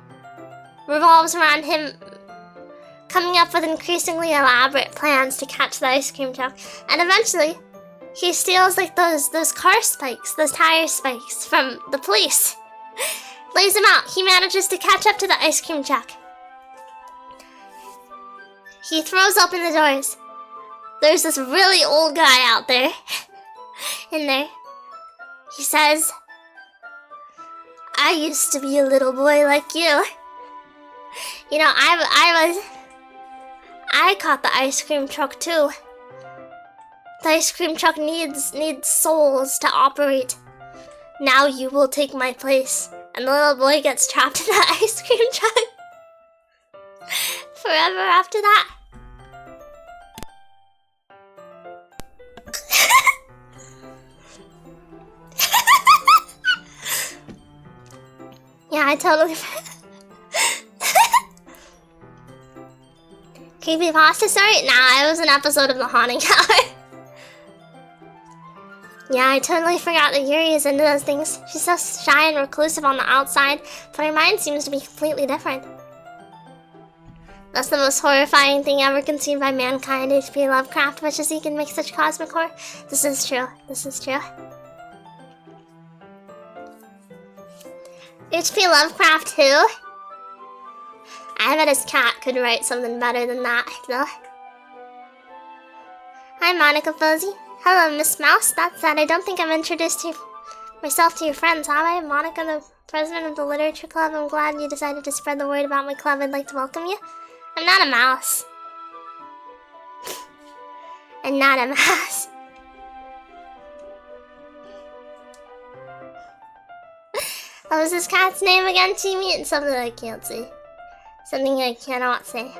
revolves around him coming up with increasingly elaborate plans to catch the ice cream truck. And eventually, he steals, like, those car spikes, those tire spikes from the police. Lays them out. He manages to catch up to the ice cream truck. He throws open the doors. There's this really old guy out there. In there. He says, I used to be a little boy like you. You know, I caught the ice cream truck too. The ice cream truck needs souls to operate. Now you will take my place. And the little boy gets trapped in the ice cream truck. Forever after that. Yeah, I totally... Creepypasta story? Nah, it was an episode of The Haunting Hour. Yeah, I totally forgot that Yuri is into those things. She's so shy and reclusive on the outside, but her mind seems to be completely different. That's the most horrifying thing ever conceived by mankind. H.P. Lovecraft wishes he can make such cosmic horror. This is true. This is true. H.P. Lovecraft who? I bet his cat could write something better than that, though. Hi, Monica Fuzzy. Hello, Miss Mouse. That said, I don't think I've introduced myself to your friends, have I? Monica, the president of the Literature Club. I'm glad you decided to spread the word about my club. I'd like to welcome you. I'm not a mouse. I'm not a mouse. What was this cat's name again, Timmy? It's something I can't say. Something I cannot say.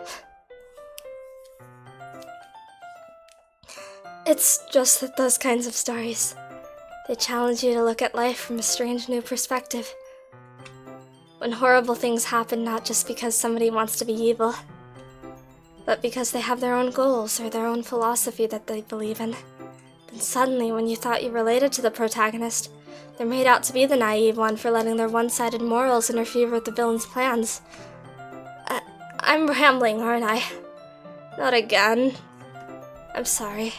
It's just that those kinds of stories, they challenge you to look at life from a strange new perspective. When horrible things happen not just because somebody wants to be evil, but because they have their own goals or their own philosophy that they believe in. Then suddenly, when you thought you related to the protagonist, they're made out to be the naive one for letting their one-sided morals interfere with the villain's plans. I'm rambling, aren't I? Not again. I'm sorry.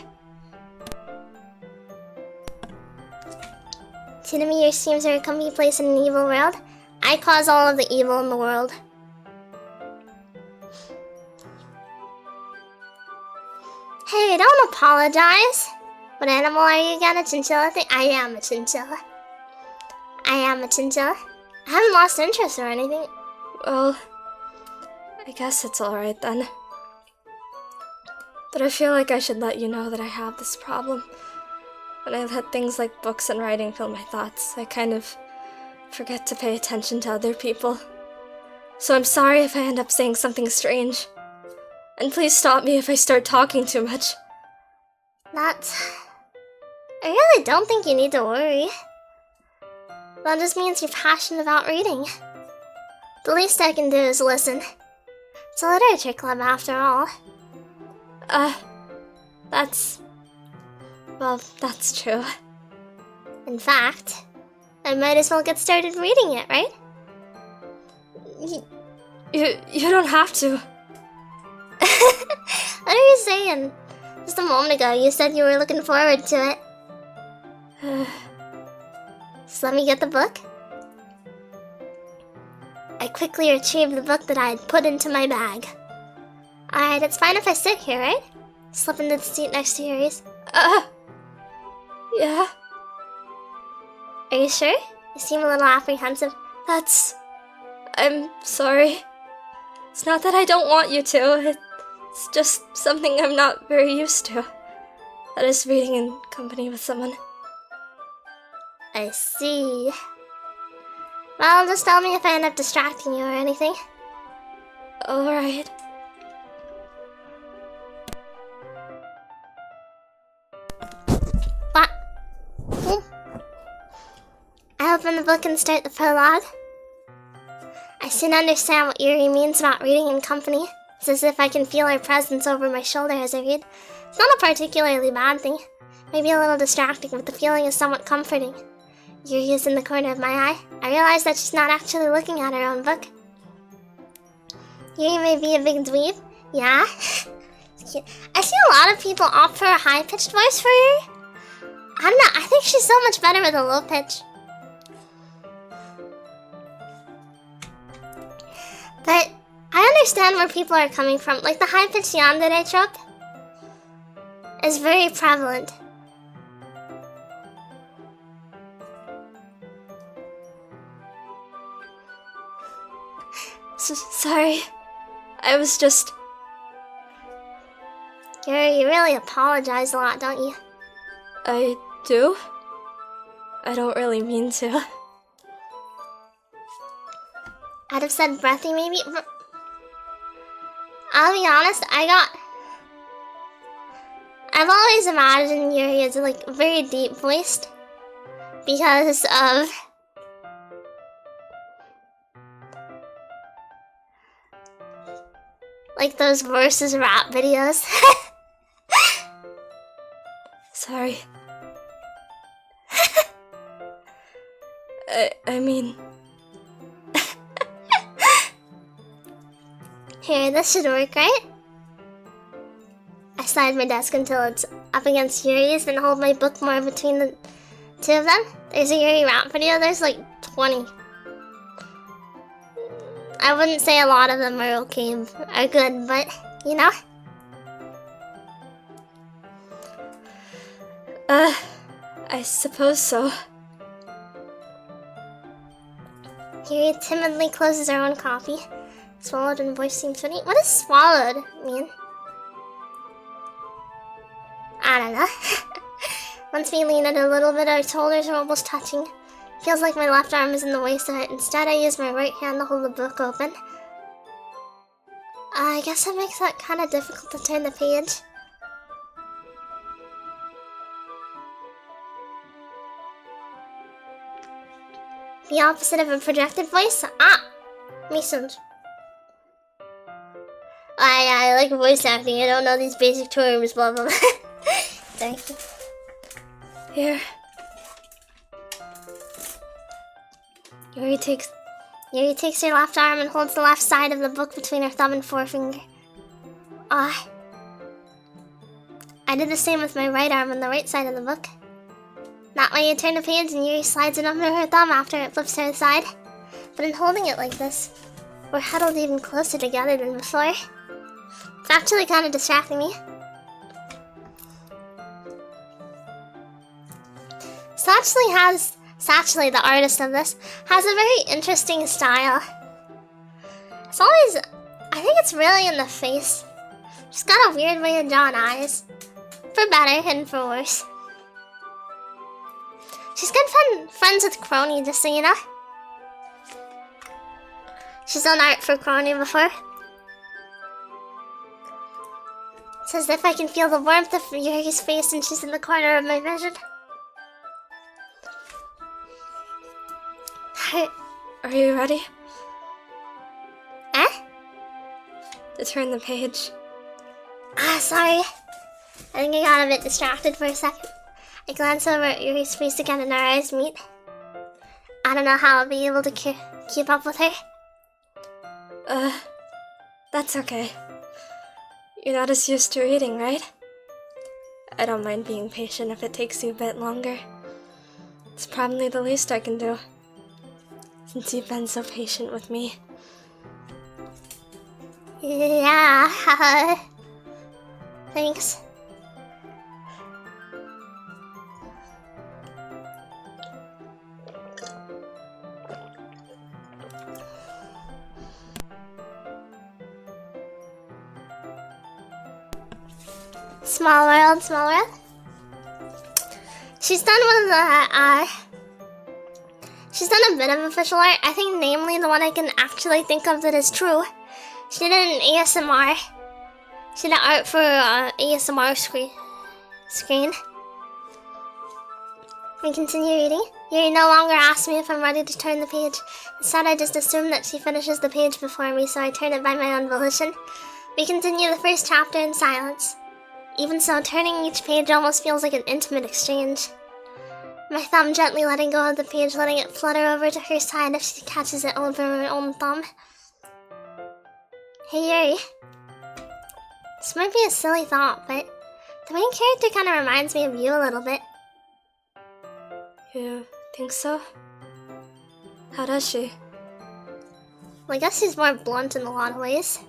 To me, your streams are a comfy place in an evil world. I cause all of the evil in the world. Hey, don't apologize. What animal are you again? A chinchilla thing? I am a chinchilla. I am a chinchilla. I haven't lost interest or anything. Well, I guess it's alright then. But I feel like I should let you know that I have this problem. When I let things like books and writing fill my thoughts, I kind of forget to pay attention to other people. So I'm sorry if I end up saying something strange. And please stop me if I start talking too much. I really don't think you need to worry. That just means you're passionate about reading. The least I can do is listen. It's a literature club after all. That's true. In fact, I might as well get started reading it, right? You don't have to. What are you saying? Just a moment ago, you said you were looking forward to it. Just let me get the book. I quickly retrieved the book that I had put into my bag. Alright, it's fine if I sit here, right? Slip into the seat next to Yuri's. Yeah. Are you sure? You seem a little apprehensive. I'm sorry. It's not that I don't want you to. It's just something I'm not very used to. That is reading in company with someone. I see. Well, just tell me if I end up distracting you or anything. Alright. What? I open the book and start the prologue. I soon understand what Yuri means about reading in company. It's as if I can feel her presence over my shoulder as I read. It's not a particularly bad thing. Maybe a little distracting, but the feeling is somewhat comforting. Yuri is in the corner of my eye. I realize that she's not actually looking at her own book. Yuri may be a big dweeb. Yeah. I see a lot of people opt for a high-pitched voice for Yuri. I don't know, I think she's so much better with a low pitch. But I understand where people are coming from. Like the high-pitched yandere trope is very prevalent. Sorry. I was just... You really apologize a lot, don't you? I do? I don't really mean to. I'd have said breathy maybe. I'll be honest, I've always imagined Yuri as like very deep voiced because of like those versus rap videos. Sorry. I mean... Here, this should work, right? I slide my desk until it's up against Yuri's, then hold my book more between the two of them. There's a Yuri rap video, there's like 20. I wouldn't say a lot of them are okay, are good, but, you know? I suppose so. Yuri timidly closes her own copy. Swallowed and voice seems funny. What does swallowed mean? I don't know. Once we lean in a little bit, our shoulders are almost touching. Feels like my left arm is in the way, so instead I use my right hand to hold the book open. I guess that makes it kind of difficult to turn the page. The opposite of a projected voice? Ah! Misund. I like voice acting, I don't know these basic terms, blah blah blah. Thank you. Here. Yuri takes her left arm and holds the left side of the book between her thumb and forefinger. I did the same with my right arm on the right side of the book. That way you turn the page and Yuri slides it under her thumb after it flips to the side. But in holding it like this, we're huddled even closer together than before. It's actually kind of distracting me. Satchley, the artist of this, has a very interesting style. It's always, I think it's really in the face. She's got a weird way of drawing eyes. For better and for worse. She's good friends with Crony, just so you know. She's done art for Crony before. It's as if I can feel the warmth of Yuri's face and she's in the corner of my vision. Are you ready? Eh? To turn the page. Sorry. I think I got a bit distracted for a second. I glance over at Yuri's face again and our eyes meet. I don't know how I'll be able to keep up with her. That's okay. You're not as used to reading, right? I don't mind being patient if it takes you a bit longer. It's probably the least I can do, since you've been so patient with me. Yeah, thanks. Small world, small world. She's done one of the, she's done a bit of official art, I think namely the one I can actually think of that is true. She did an ASMR. She did art for ASMR screen. We continue reading. Yuri no longer asks me if I'm ready to turn the page. Instead, I just assume that she finishes the page before me, so I turn it by my own volition. We continue the first chapter in silence. Even so, turning each page almost feels like an intimate exchange. My thumb gently letting go of the page, letting it flutter over to her side if she catches it over her own thumb. Hey Yuri. This might be a silly thought, but the main character kind of reminds me of you a little bit. You think so? How does she? Well, I guess she's more blunt in a lot of ways.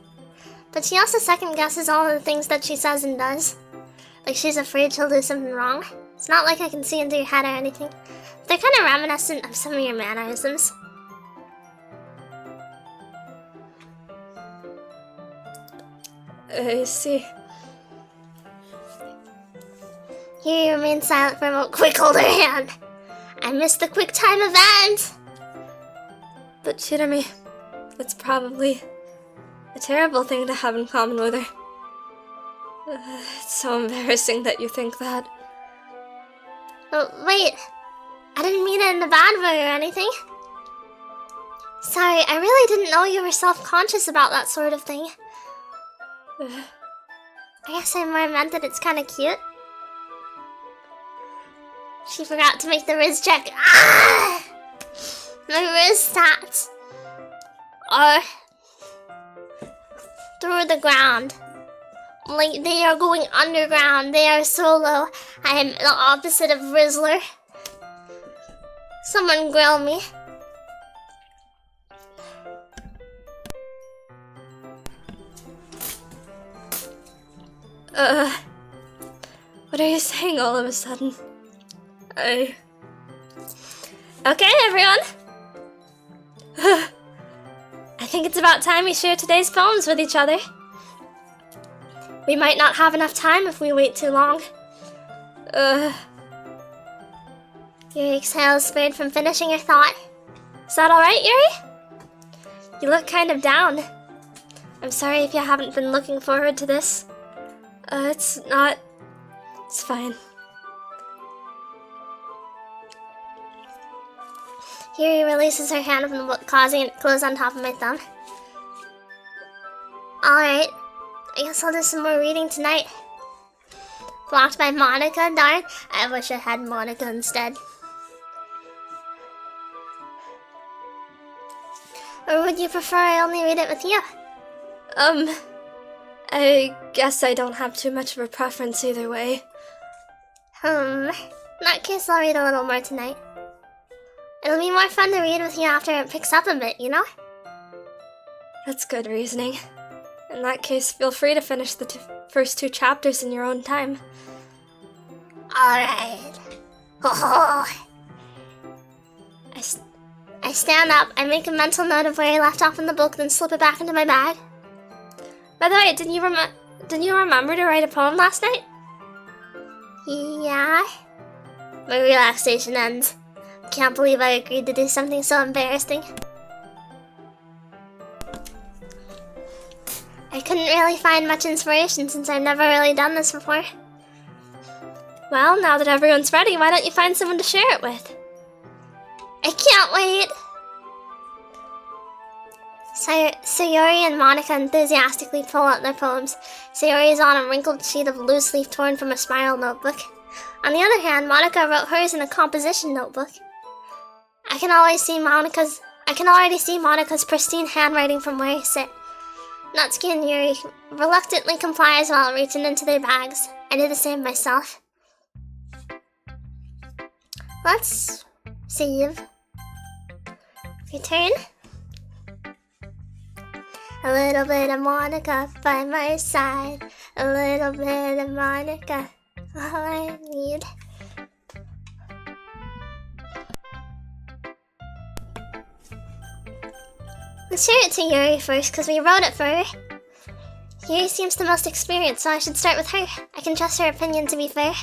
But she also second guesses all of the things that she says and does. Like she's afraid she'll do something wrong. It's not like I can see into your head or anything. But they're kind of reminiscent of some of your mannerisms. I see. Here you remain silent for a moment. Quick, hold her hand. I missed the quick time event. But Chidami, it's probably a terrible thing to have in common with her. It's so embarrassing that you think that. Oh, wait. I didn't mean it in a bad way or anything. Sorry, I really didn't know you were self-conscious about that sort of thing. I guess I more meant that it's kind of cute. She forgot to make the Riz check. Ah! My Riz stats are through the ground. Like, they are going underground. They are so low. I am the opposite of Rizzler. Someone grill me. What are you saying all of a sudden? Okay, everyone. I think it's about time we share today's poems with each other. We might not have enough time if we wait too long. Yuri exhales, spurred from finishing her thought. Is that alright, Yuri? You look kind of down. I'm sorry if you haven't been looking forward to this. It's not... It's fine. Yuri releases her hand from the book, causing it to close on top of my thumb. Alright, I guess I'll do some more reading tonight. Blocked by Monica, darn. I wish I had Monica instead. Or would you prefer I only read it with you? I guess I don't have too much of a preference either way. In that case, I'll read a little more tonight. It'll be more fun to read with you after it picks up a bit, you know? That's good reasoning. In that case, feel free to finish the first 2 chapters in your own time. Alright. I stand up, I make a mental note of where I left off in the book, then slip it back into my bag. By the way, didn't you remember to write a poem last night? Yeah. My relaxation ends. Can't believe I agreed to do something so embarrassing. I couldn't really find much inspiration since I've never really done this before. Well, now that everyone's ready, why don't you find someone to share it with? I can't wait! Sayori and Monica enthusiastically pull out their poems. Sayori is on a wrinkled sheet of loose leaf torn from a spiral notebook. On the other hand, Monica wrote hers in a composition notebook. I can already see Monica's pristine handwriting from where I sit. Natsuki and Yuri reluctantly complies while reaching into their bags. I do the same myself. Let's save. Return. A little bit of Monica by my side. A little bit of Monica, all I need. Let's share it to Yuri first, because we wrote it for her. Yuri seems the most experienced, so I should start with her. I can trust her opinion to be fair.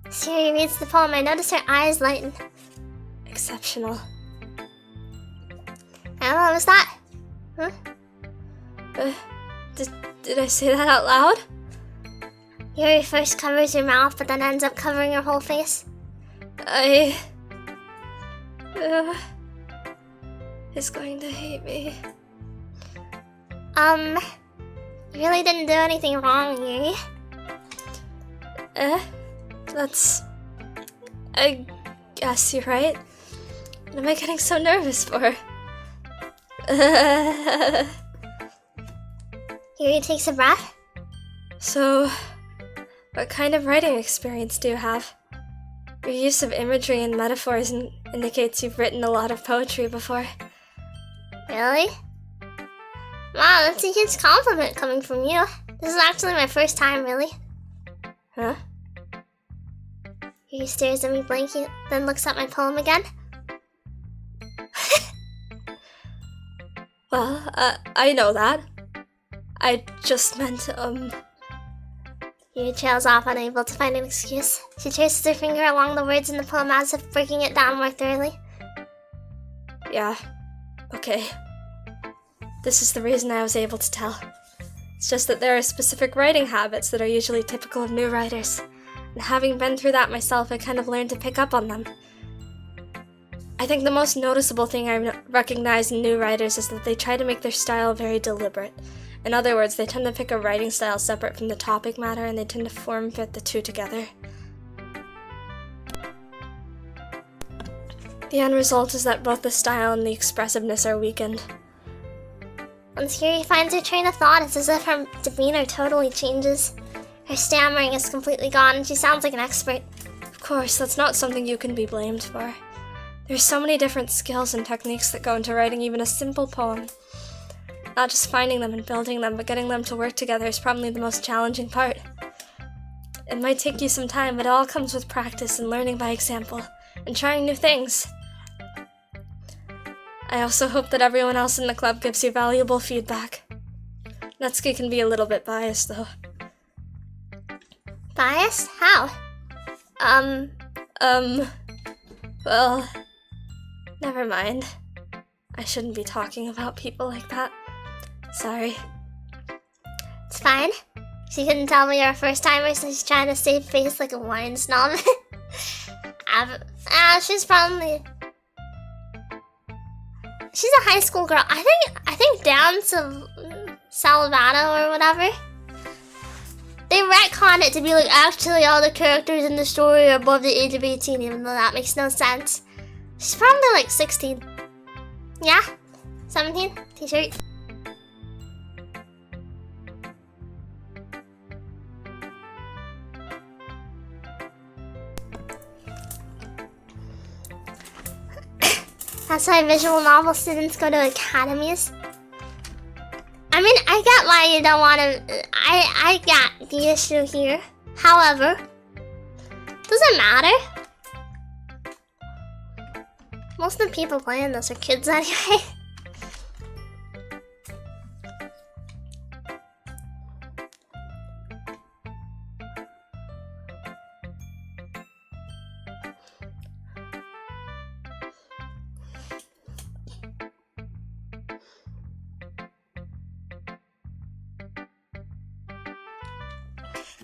As Yuri reads the poem, I notice her eyes lighten. Exceptional. What was that? Huh? Did I say that out loud? Yuri first covers her mouth, but then ends up covering her whole face. He's going to hate me. You really didn't do anything wrong, Yuri. I guess you're right. What am I getting so nervous for? Yuri takes a breath. So, what kind of writing experience do you have? Your use of imagery and metaphors indicates you've written a lot of poetry before. Really? Wow, that's a huge compliment coming from you. This is actually my first time, really. Huh? Yuri stares at me blankly, then looks at my poem again. Well, I know that. I just meant, Yuri trails off, unable to find an excuse. She traces her finger along the words in the poem as if breaking it down more thoroughly. Yeah. Okay. This is the reason I was able to tell. It's just that there are specific writing habits that are usually typical of new writers. And having been through that myself, I kind of learned to pick up on them. I think the most noticeable thing I recognize in new writers is that they try to make their style very deliberate. In other words, they tend to pick a writing style separate from the topic matter, and they tend to form fit the two together. The end result is that both the style and the expressiveness are weakened. Once Yuri finds her train of thought, it's as if her demeanor totally changes. Her stammering is completely gone, and she sounds like an expert. Of course, that's not something you can be blamed for. There's so many different skills and techniques that go into writing even a simple poem. Not just finding them and building them, but getting them to work together is probably the most challenging part. It might take you some time, but it all comes with practice and learning by example, and trying new things. I also hope that everyone else in the club gives you valuable feedback. Natsuki can be a little bit biased, though. Biased? How? Well, never mind. I shouldn't be talking about people like that. Sorry. It's fine. She couldn't tell me you're a first timer, so she's trying to save face like a wine snob. She's probably... She's a high school girl. I think down to Salvado or whatever. They retcon it to be like, actually all the characters in the story are above the age of 18, even though that makes no sense. She's probably like 16. Yeah? 17? T-shirt. That's why visual novel students go to academies. I mean, I get why you don't want to... I get the issue here. However, doesn't matter. Most of the people playing this are kids anyway.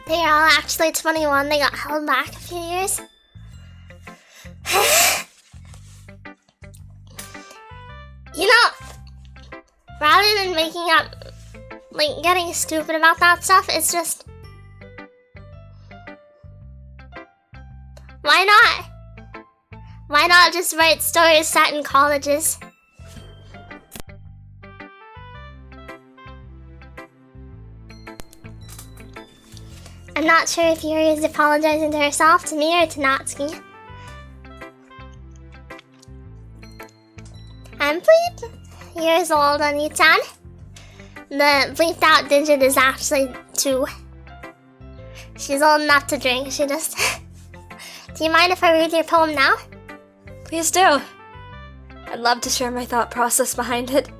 They are all actually 21. They got held back a few years. You know, rather than making up, like, getting stupid about that stuff, it's just... Why not? Why not just write stories set in colleges? I'm not sure if Yuri is apologizing to herself, to me, or to Natsuki. I'm bleep years old on Ichan. The bleeped out digit is actually 2. She's old enough to drink, she just... Do you mind if I read your poem now? Please do. I'd love to share my thought process behind it.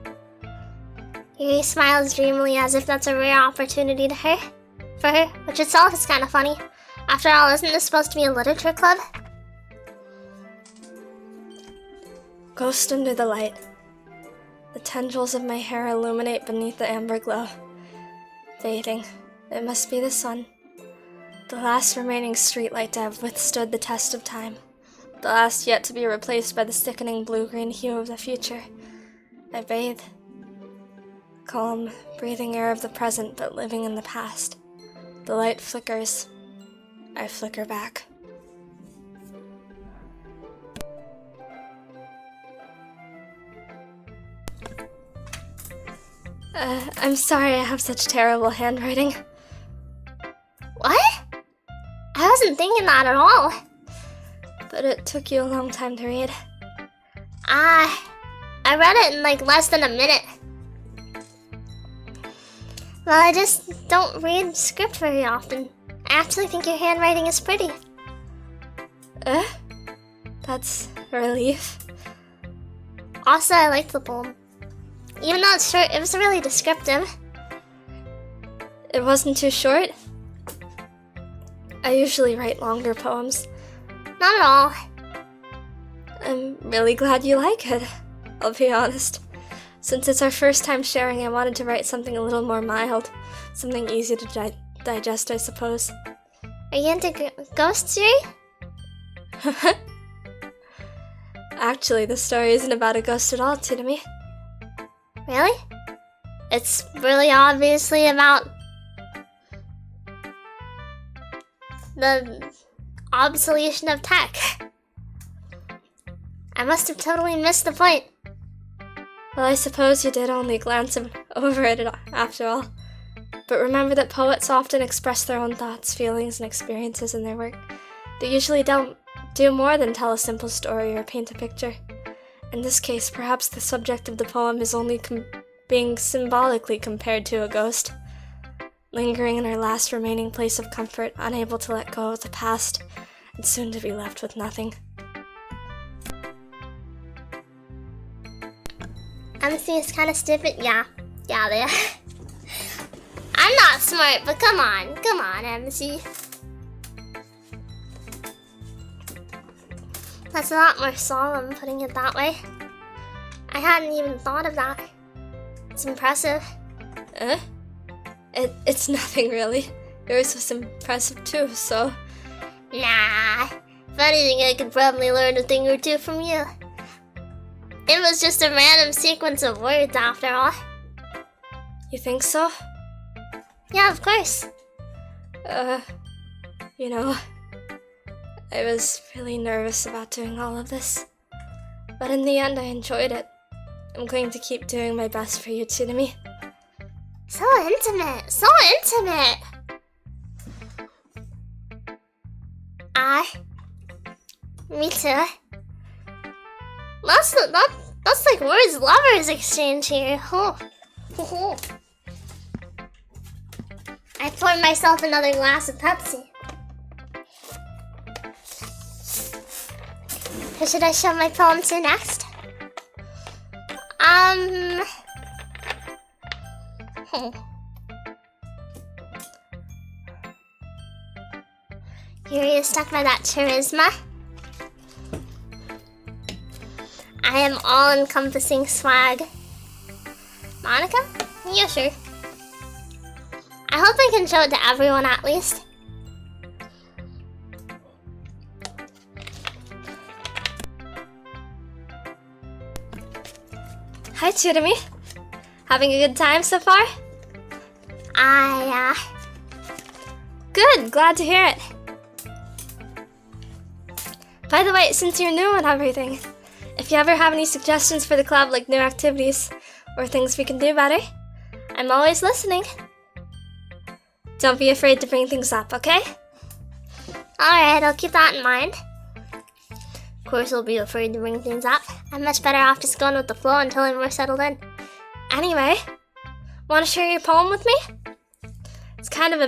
Yuri smiles dreamily as if that's a rare opportunity for her, which itself is kind of funny. After all, isn't this supposed to be a literature club? Ghost under the light. The tendrils of my hair illuminate beneath the amber glow. Fading. It must be the sun. The last remaining streetlight to have withstood the test of time. The last yet to be replaced by the sickening blue-green hue of the future. I bathe. Calm, breathing air of the present, but living in the past. The light flickers. I flicker back. I'm sorry I have such terrible handwriting. What? I wasn't thinking that at all. But it took you a long time to read. I read it in like less than a minute. Well, I just don't read script very often. I actually think your handwriting is pretty. That's a relief. Also, I liked the poem. Even though it's short, it was really descriptive. It wasn't too short? I usually write longer poems. Not at all. I'm really glad you like it, I'll be honest. Since it's our first time sharing, I wanted to write something a little more mild. Something easy to digest, I suppose. Are you into ghosts, Yuri? Actually, the story isn't about a ghost at all, to me. Really? It's really obviously about the obsolescence of tech. I must have totally missed the point. Well, I suppose you did only glance over it after all. But remember that poets often express their own thoughts, feelings, and experiences in their work. They usually don't do more than tell a simple story or paint a picture. In this case, perhaps the subject of the poem is only being symbolically compared to a ghost, lingering in our last remaining place of comfort, unable to let go of the past, and soon to be left with nothing. MC is kind of stupid. Yeah, they are. I'm not smart, but come on, MC. That's a lot more solemn putting it that way. I hadn't even thought of that. It's impressive. It's nothing really. Yours was impressive too, so... Nah, if anything, I could probably learn a thing or two from you. It was just a random sequence of words after all. You think so? Yeah, of course. You know, I was really nervous about doing all of this. But in the end, I enjoyed it. I'm going to keep doing my best for you, Tsunami. So intimate, so intimate. Me too. That's like words lovers exchange here. Oh. I poured myself another glass of Pepsi. Who should I show my poem to next? Yuri is stuck by that charisma. I am all-encompassing swag. Monica? Yeah, sure. I hope I can show it to everyone at least. Hi, Tsunami. Having a good time so far? Good, glad to hear it. By the way, since you're new and everything, if you ever have any suggestions for the club, like new activities or things we can do better, I'm always listening. Don't be afraid to bring things up, okay? Alright, I'll keep that in mind. Of course, I'll be afraid to bring things up. I'm much better off just going with the flow until I'm more settled in. Anyway, want to share your poem with me? It's kind of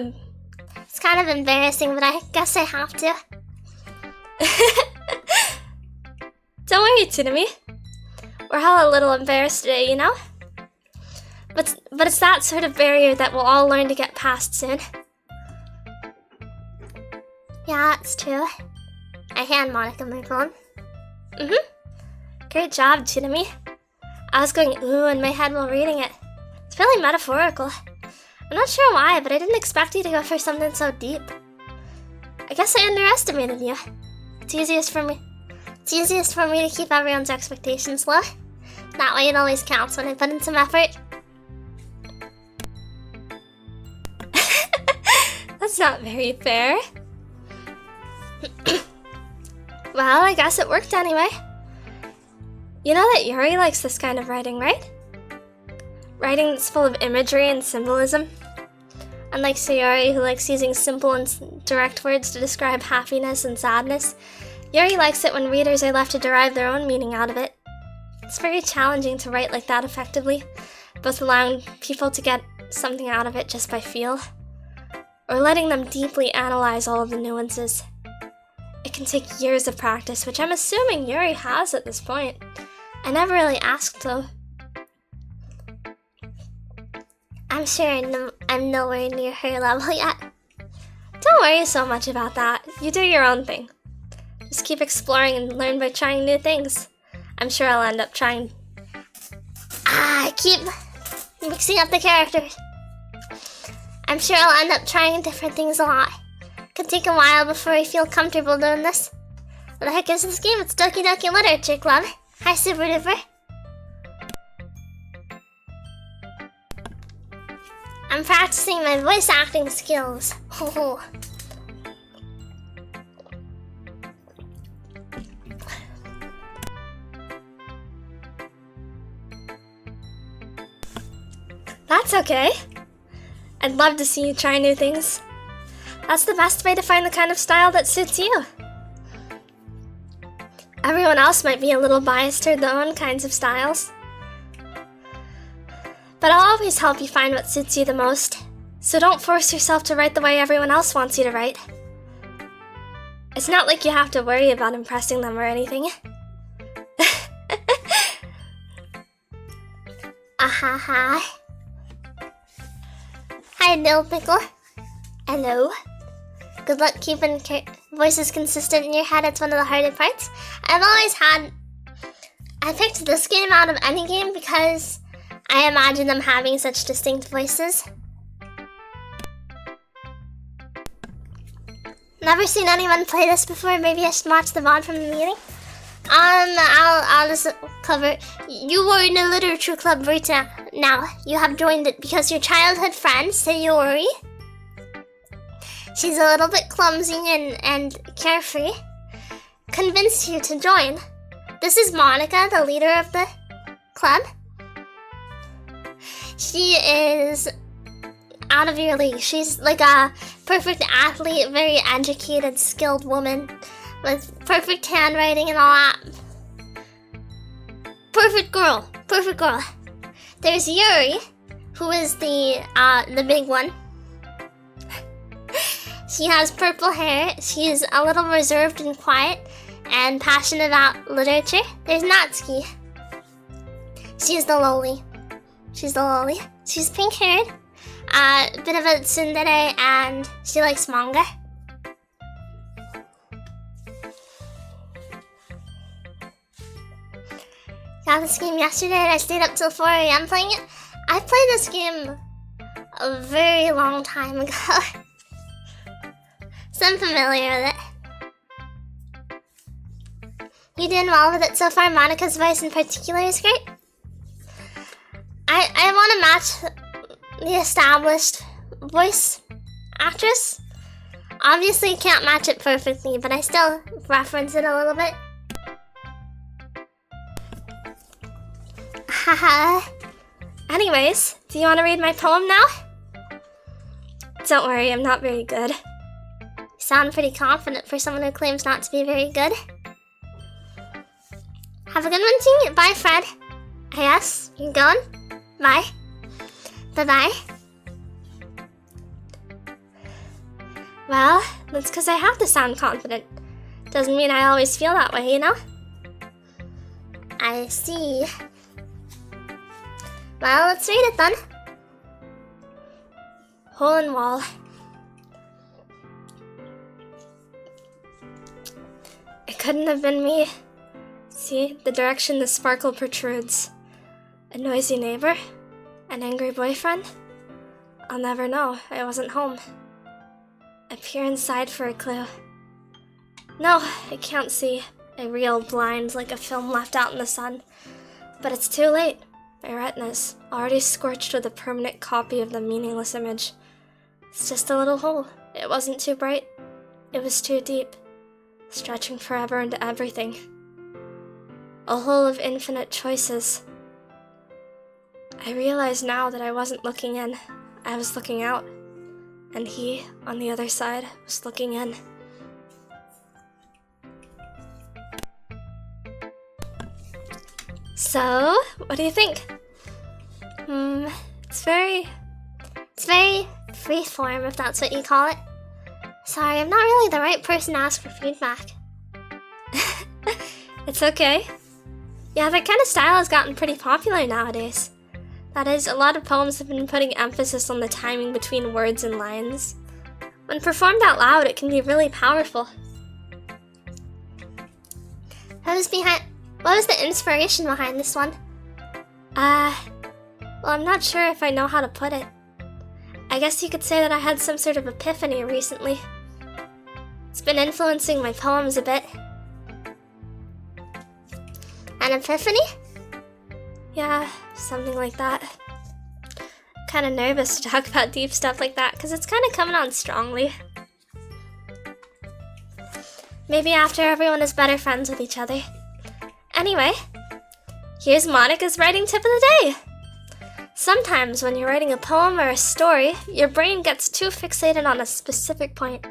embarrassing, but I guess I have to. Don't worry, Tsunami. We're all a little embarrassed today, you know? But it's that sort of barrier that we'll all learn to get past soon. Yeah, it's true. I hand Monica my poem. Great job, Tsunami. I was going ooh in my head while reading it. It's really metaphorical. I'm not sure why, but I didn't expect you to go for something so deep. I guess I underestimated you. It's easiest for me to keep everyone's expectations low. That way it always counts when I put in some effort. That's not very fair. Well, I guess it worked anyway. You know that Yuri likes this kind of writing, right? Writing that's full of imagery and symbolism. Unlike Sayori, who likes using simple and direct words to describe happiness and sadness, Yuri likes it when readers are left to derive their own meaning out of it. It's very challenging to write like that effectively, both allowing people to get something out of it just by feel, or letting them deeply analyze all of the nuances. It can take years of practice, which I'm assuming Yuri has at this point. I never really asked though. I'm sure I'm nowhere near her level yet. Don't worry so much about that. You do your own thing. Just keep exploring and learn by trying new things. I'm sure I'll end up trying. I keep mixing up the characters. I'm sure I'll end up trying different things a lot. Could take a while before I feel comfortable doing this. What the heck is this game? It's Doki Doki Literature Club. Hi, Super Duper. I'm practicing my voice acting skills. That's okay. I'd love to see you try new things. That's the best way to find the kind of style that suits you. Everyone else might be a little biased toward their own kinds of styles. But I'll always help you find what suits you the most. So don't force yourself to write the way everyone else wants you to write. It's not like you have to worry about impressing them or anything. Ahaha. Hi, Dill Pickle. Hello. Good luck keeping voice is consistent in your head, it's one of the harder parts. I picked this game out of any game because I imagine them having such distinct voices. Never seen anyone play this before. Maybe I should watch the VOD from the beginning. I'll just cover. You were in a literature club right now. You have joined it because your childhood friend, Sayori, she's a little bit clumsy and carefree, convinced you to join. This is Monica, the leader of the club. She is out of your league. She's like a perfect athlete, very educated, skilled woman with perfect handwriting and all that. Perfect girl. Perfect girl. There's Yuri, who is the big one. She has purple hair. She's a little reserved and quiet and passionate about literature. There's Natsuki. She's the lowly. She's pink haired, bit of a tsundere, and she likes manga. Got this game yesterday and I stayed up till 4 AM playing it. I played this game a very long time ago. So I'm familiar with it. You doing well with it so far? Monica's voice in particular is great. I want to match the established voice actress. Obviously can't match it perfectly, but I still reference it a little bit. Haha. Anyways, do you want to read my poem now? Don't worry, I'm not very good. You sound pretty confident for someone who claims not to be very good. Have a good one, team. Bye, Fred. Yes, you're going? Bye. Bye-bye. Well, that's because I have to sound confident. Doesn't mean I always feel that way, you know? I see. Well, let's read it then. Hole in wall. It couldn't have been me. See, the direction the sparkle protrudes. A noisy neighbor? An angry boyfriend? I'll never know. I wasn't home. I peer inside for a clue. No, I can't see. I reel blind like a film left out in the sun. But it's too late. My retina's already scorched with a permanent copy of the meaningless image. It's just a little hole. It wasn't too bright. It was too deep, stretching forever into everything. A hole of infinite choices. I realize now that I wasn't looking in. I was looking out. And he, on the other side, was looking in. So, what do you think? It's very freeform, if that's what you call it. Sorry, I'm not really the right person to ask for feedback. It's okay. Yeah, that kind of style has gotten pretty popular nowadays. That is, a lot of poems have been putting emphasis on the timing between words and lines. When performed out loud, it can be really powerful. What was the inspiration behind this one? Well, I'm not sure if I know how to put it. I guess you could say that I had some sort of epiphany recently. It's been influencing my poems a bit. An epiphany? Yeah, something like that. Kinda nervous to talk about deep stuff like that, because it's kinda coming on strongly. Maybe after everyone is better friends with each other. Anyway, here's Monica's writing tip of the day. Sometimes when you're writing a poem or a story, your brain gets too fixated on a specific point.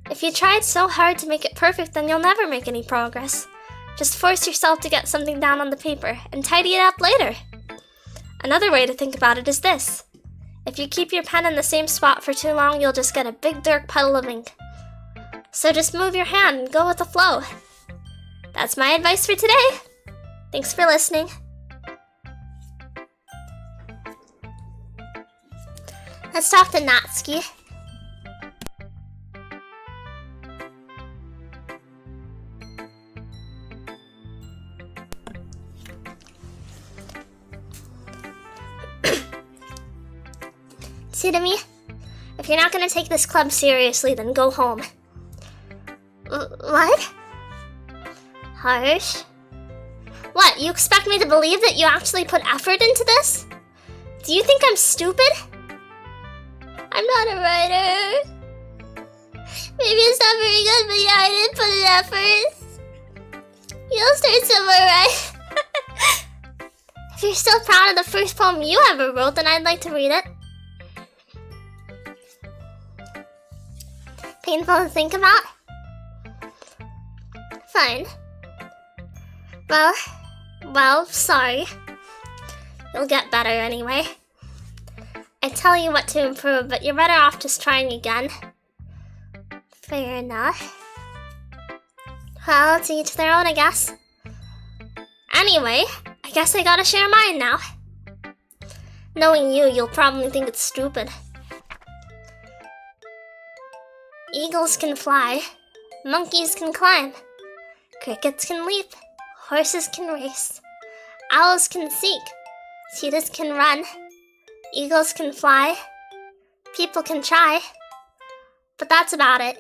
If you tried so hard to make it perfect, then you'll never make any progress. Just force yourself to get something down on the paper and tidy it up later. Another way to think about it is this. If you keep your pen in the same spot for too long, you'll just get a big dark puddle of ink. So just move your hand and go with the flow. That's my advice for today. Thanks for listening. Let's talk to Natsuki. See to me? If you're not gonna take this club seriously, then go home. What? Harsh? What, you expect me to believe that you actually put effort into this? Do you think I'm stupid? I'm not a writer. Maybe it's not very good, but yeah, I did put in effort. You'll start somewhere, right? If you're still proud of the first poem you ever wrote, then I'd like to read it. Painful to think about? Fine. Well, sorry. You'll get better anyway. I tell you what to improve, but you're better off just trying again. Fair enough. Well, to each their own, I guess. Anyway, I guess I gotta share mine now. Knowing you, you'll probably think it's stupid. Eagles can fly, monkeys can climb, crickets can leap, horses can race, owls can seek, cheetahs can run, eagles can fly, people can try, but that's about it.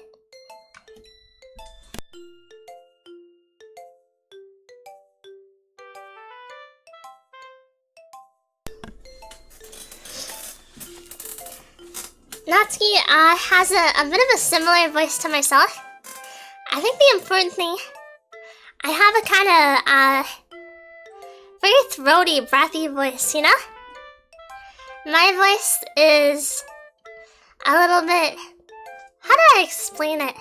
Natsuki has a bit of a similar voice to myself. I think the important thing, I have a kind of very throaty, breathy voice, you know? My voice is a little bit, how do I explain it?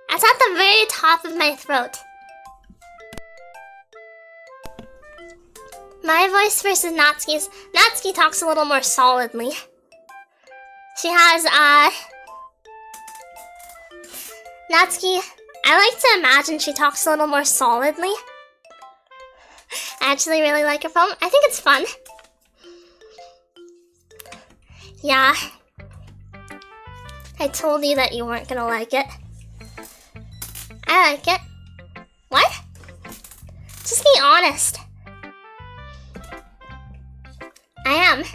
It's at the very top of my throat. My voice versus Natsuki's. Natsuki talks a little more solidly. She has, Natsuki, I like to imagine she talks a little more solidly. I actually really like her poem. I think it's fun. Yeah. I told you that you weren't gonna like it. I like it. What? Just be honest. I am.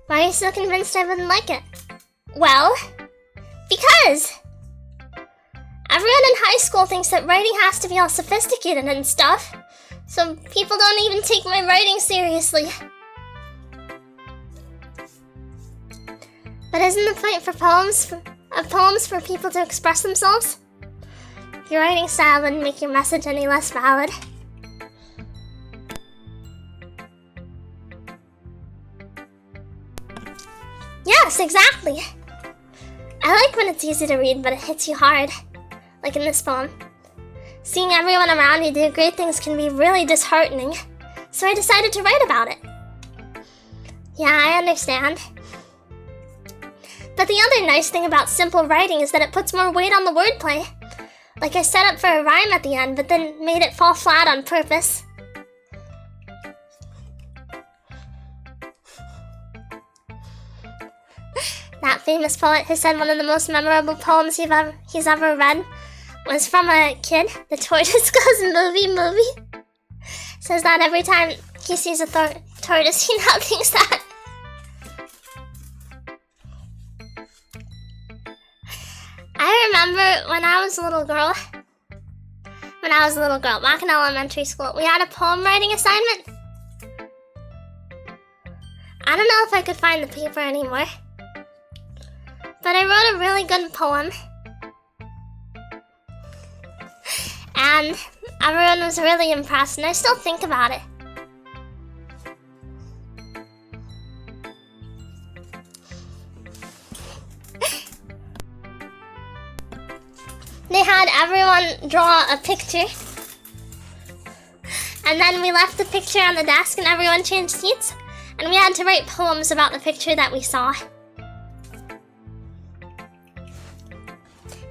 Why are you so convinced I wouldn't like it? Well, because everyone in high school thinks that writing has to be all sophisticated and stuff, so people don't even take my writing seriously. But isn't the point for poems for people to express themselves? Your writing style wouldn't make your message any less valid. Yes, exactly. I like when it's easy to read, but it hits you hard. Like in this poem. Seeing everyone around you do great things can be really disheartening, so I decided to write about it. Yeah, I understand. But the other nice thing about simple writing is that it puts more weight on the wordplay. Like I set up for a rhyme at the end, but then made it fall flat on purpose. That famous poet who said one of the most memorable poems he's ever read was from a kid, the tortoise goes movie. Says that every time he sees a tortoise, he now thinks that. I remember when I was a little girl, back in elementary school, we had a poem writing assignment. I don't know if I could find the paper anymore, but I wrote a really good poem. And everyone was really impressed, and I still think about it. They had everyone draw a picture, and then we left the picture on the desk and everyone changed seats, and we had to write poems about the picture that we saw.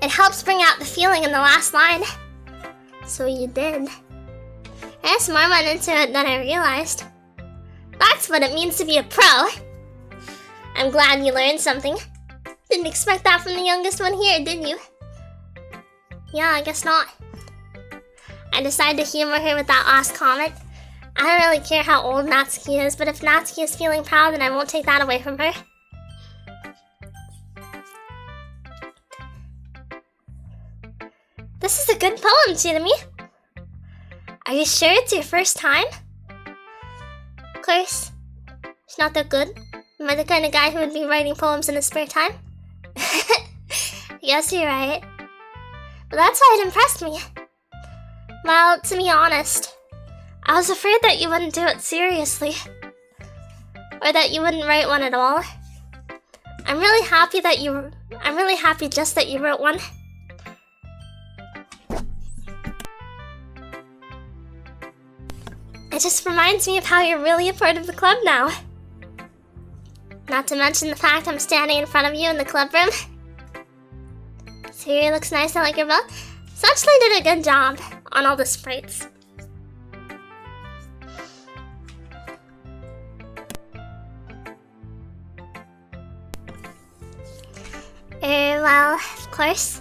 It helps bring out the feeling in the last line. So you did. I guess more went into it than I realized. That's what it means to be a pro. I'm glad you learned something. Didn't expect that from the youngest one here, did you? Yeah, I guess not. I decided to humor her with that last comment. I don't really care how old Natsuki is, but if Natsuki is feeling proud, then I won't take that away from her. This is a good poem, Tsunami. Are you sure it's your first time? Of course. It's not that good. Am I the kind of guy who would be writing poems in his spare time? Yes, you're right. But that's why it impressed me. Well, to be honest, I was afraid that you wouldn't do it seriously. or that you wouldn't write one at all. I'm really happy just that you wrote one. It just reminds me of how you're really a part of the club now. Not to mention the fact I'm standing in front of you in the club room. Sayori looks nice, I like your bow. Suchley did a good job on all the sprites. Well, of course.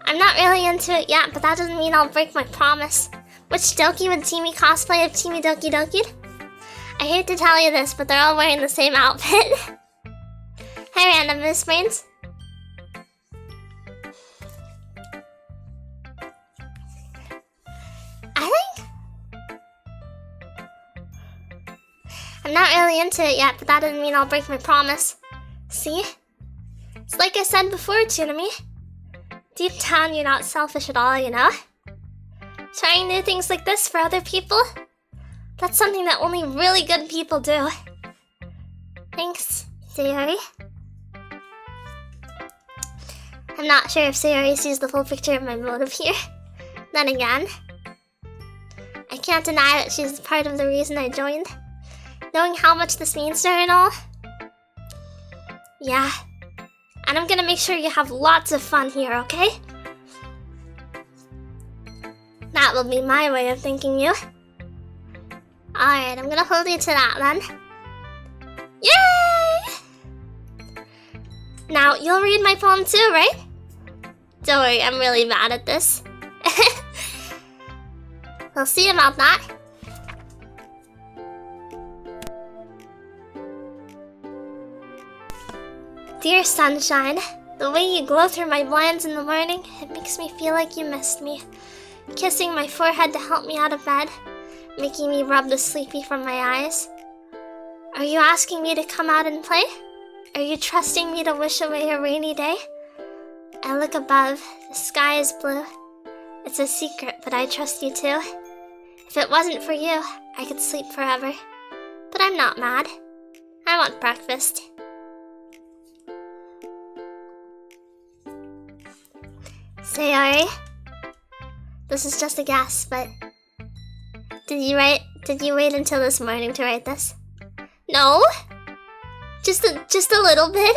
I'm not really into it yet, but that doesn't mean I'll break my promise. Which Doki would see me cosplay of Teamy Doki Doki? I hate to tell you this, but they're all wearing the same outfit. Hey, random Miss Brains. I'm not really into it yet, but that doesn't mean I'll break my promise. See? It's like I said before, Tsunami. Deep down, you're not selfish at all, you know? Trying new things like this for other people? That's something that only really good people do. Thanks, Sayori. I'm not sure if Sayori sees the full picture of my motive here. Then again, I can't deny that she's part of the reason I joined. Knowing how much this means to her and all. Yeah. And I'm gonna make sure you have lots of fun here, okay? That will be my way of thanking you. Alright, I'm gonna hold you to that then. Yay! Now, you'll read my poem too, right? Don't worry, I'm really bad at this. We'll see about that. Dear sunshine, the way you glow through my blinds in the morning, it makes me feel like you missed me. Kissing my forehead to help me out of bed, making me rub the sleepy from my eyes. Are you asking me to come out and play? Are you trusting me to wish away a rainy day? I look above, the sky is blue. It's a secret, but I trust you too. If it wasn't for you, I could sleep forever. But I'm not mad. I want breakfast. Sayori, this is just a guess, but did you wait until this morning to write this? No? Just a little bit?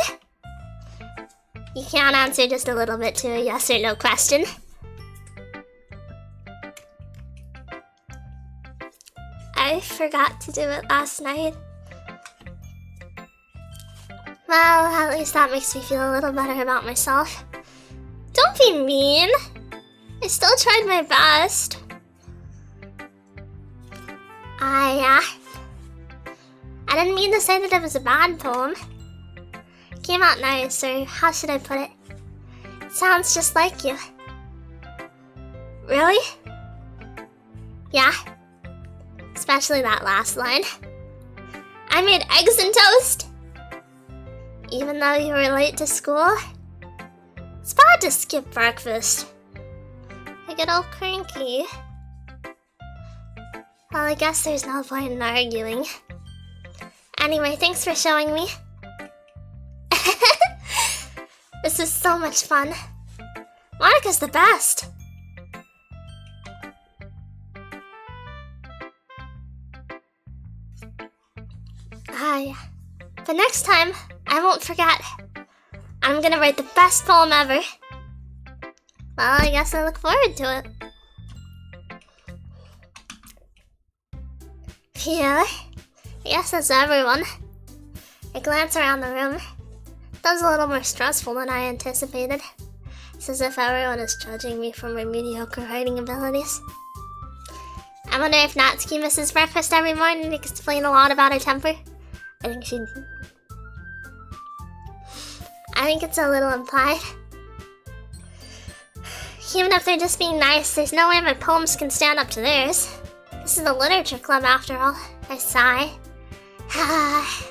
You can't answer just a little bit to a yes or no question. I forgot to do it last night. Well, at least that makes me feel a little better about myself. Don't be mean. I still tried my best. I didn't mean to say that it was a bad poem. It came out nice, or how should I put it? It sounds just like you. Really? Yeah. Especially that last line. I made eggs and toast. Even though you were late to school. It's bad to skip breakfast. I get all cranky. Well, I guess there's no point in arguing. Anyway, thanks for showing me. This is so much fun. Monika's the best. But next time, I won't forget. I'm gonna write the best poem ever. Well, I guess I look forward to it. Yeah, I guess that's everyone. I glance around the room. That was a little more stressful than I anticipated. It's as if everyone is judging me for my mediocre writing abilities. I wonder if Natsuki misses breakfast every morning to explain a lot about her temper. I think it's a little implied. Even if they're just being nice, there's no way my poems can stand up to theirs. This is a literature club after all. I sigh. I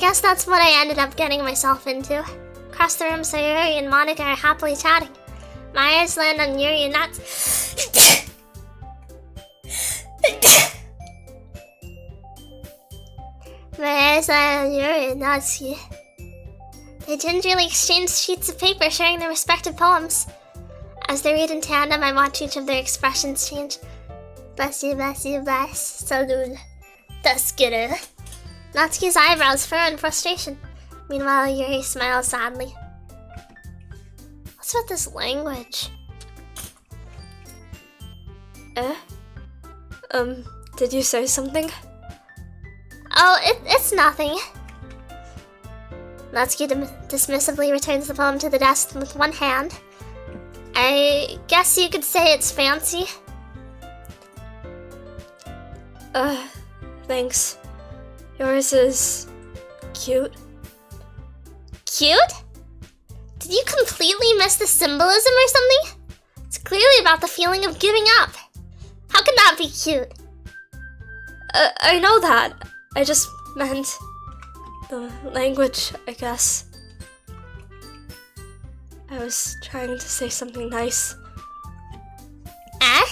guess that's what I ended up getting myself into. Across the room, Sayuri and Monica are happily chatting. My eyes land on Yuri and Natsuki. My eyes land on Yuri and Natsuki. They gingerly exchange sheets of paper sharing their respective poems. As they read in tandem, I watch each of their expressions change. Bless you, salud. Taskeru. Natsuki's eyebrows furrow in frustration. Meanwhile, Yuri smiles sadly. What's with this language? Did you say something? Oh, it's nothing. Natsuki dismissively returns the poem to the desk with one hand. I guess you could say it's fancy. Thanks. Yours is cute. Cute? Did you completely miss the symbolism or something? It's clearly about the feeling of giving up. How can that be cute? I know that. I just meant the language, I guess. I was trying to say something nice. Eh?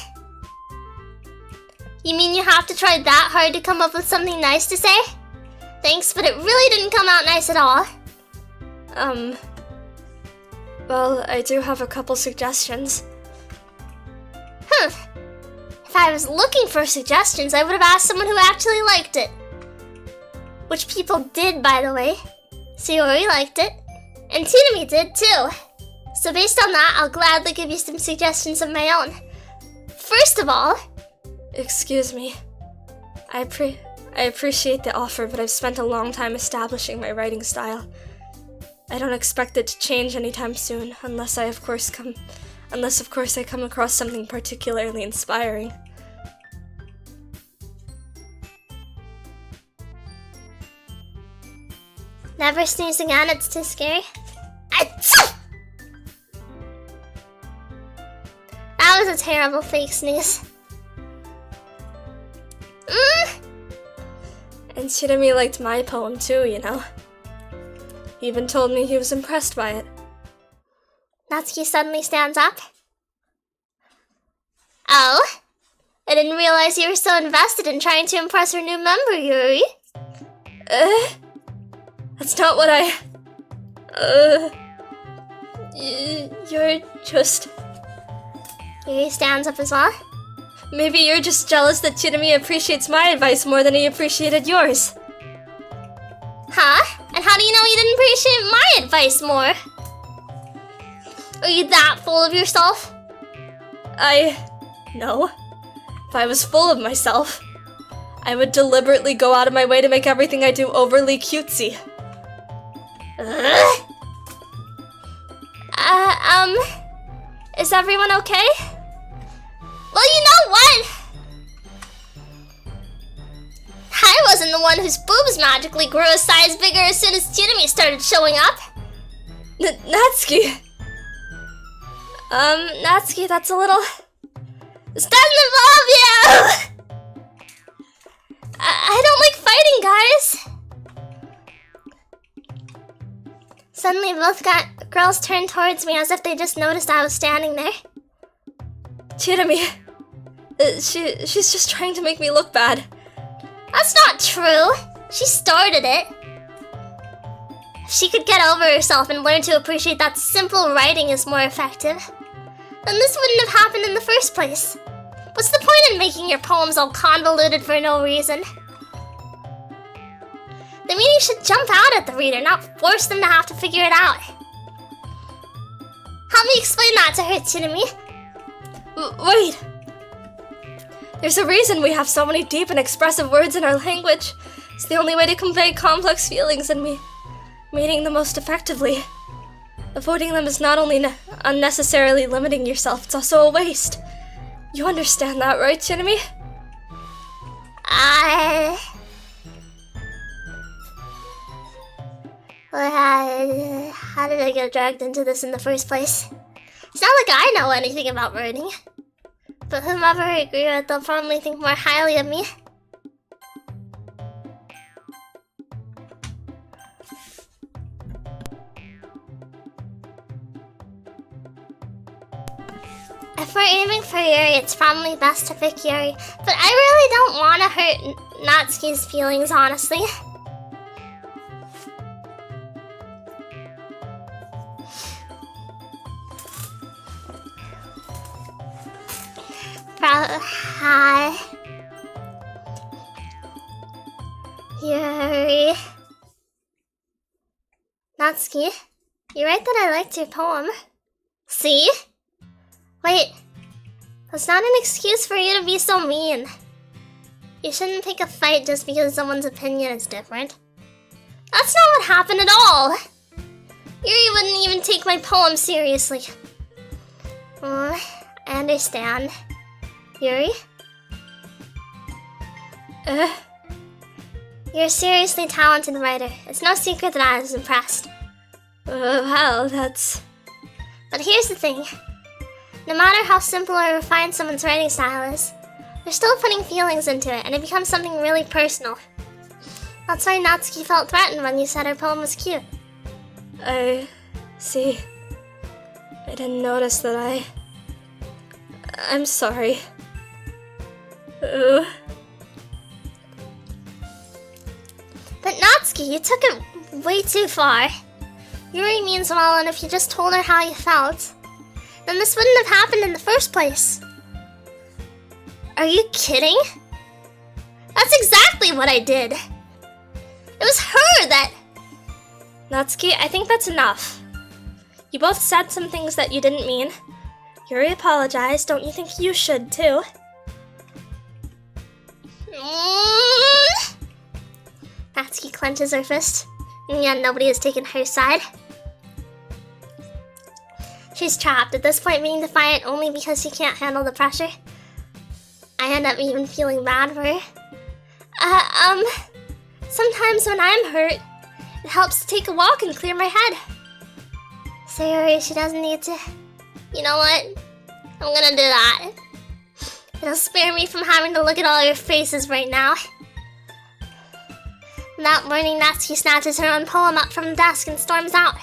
You mean you have to try that hard to come up with something nice to say? Thanks, but it really didn't come out nice at all. Well, I do have a couple suggestions. If I was looking for suggestions, I would have asked someone who actually liked it. Which people did, by the way. Sayori liked it, and Tsunami did too. So based on that, I'll gladly give you some suggestions of my own. First of all... Excuse me. I appreciate the offer, but I've spent a long time establishing my writing style. I don't expect it to change anytime soon, unless of course I come across something particularly inspiring. Never sneeze again, it's too scary. That was a terrible fake sneeze. And Shirami liked my poem too, you know. He even told me he was impressed by it. Natsuki suddenly stands up. Oh? I didn't realize you were so invested in trying to impress her new member, Yuri. That's not what I... You're just... Yuri stands up as well. Maybe you're just jealous that Chidami appreciates my advice more than he appreciated yours. Huh? And how do you know you didn't appreciate my advice more? Are you that full of yourself? No. If I was full of myself, I would deliberately go out of my way to make everything I do overly cutesy. Is everyone okay? Well, you know what? I wasn't the one whose boobs magically grew a size bigger as soon as Tsunami started showing up. Natsuki! Natsuki, that's a little... This doesn't involve you! I don't like fighting, guys. Suddenly, both girls turned towards me as if they just noticed I was standing there. Chidami, she's just trying to make me look bad. That's not true. She started it. If she could get over herself and learn to appreciate that simple writing is more effective, then this wouldn't have happened in the first place. What's the point in making your poems all convoluted for no reason? The meaning should jump out at the reader, not force them to have to figure it out. Help me explain that to her, Tsunami. Wait! There's a reason we have so many deep and expressive words in our language. It's the only way to convey complex feelings and meaning them most effectively. Avoiding them is not only unnecessarily limiting yourself, it's also a waste. You understand that, right, Chinami? How did I get dragged into this in the first place? It's not like I know anything about writing. But whomever I agree with, they'll probably think more highly of me. If we're aiming for Yuri, it's probably best to pick Yuri. But I really don't want to hurt Natsuki's feelings, honestly. Hi. Yuri. Natsuki, you write that I liked your poem. See? Wait, that's not an excuse for you to be so mean. You shouldn't pick a fight just because someone's opinion is different. That's not what happened at all. Yuri wouldn't even take my poem seriously. I understand. Yuri? You're a seriously talented writer. It's no secret that I was impressed. Well, that's... But here's the thing. No matter how simple or refined someone's writing style is, they're still putting feelings into it, and it becomes something really personal. That's why Natsuki felt threatened when you said her poem was cute. I see. I didn't notice that I'm sorry. But Natsuki, you took it way too far. Yuri means well, and if you just told her how you felt, then this wouldn't have happened in the first place. Are you kidding? That's exactly what I did. It was her that... Natsuki, I think that's enough. You both said some things that you didn't mean. Yuri apologized. Don't you think you should, too? Natsuki clenches her fist, and yet nobody has taken her side. She's trapped, at this point being defiant only because she can't handle the pressure. I end up even feeling bad for her. Sometimes when I'm hurt, it helps to take a walk and clear my head. So Yuri, she doesn't need to... You know what? I'm gonna do that. It'll spare me from having to look at all your faces right now. That morning, Natsuki snatches her own poem up from the desk and storms out.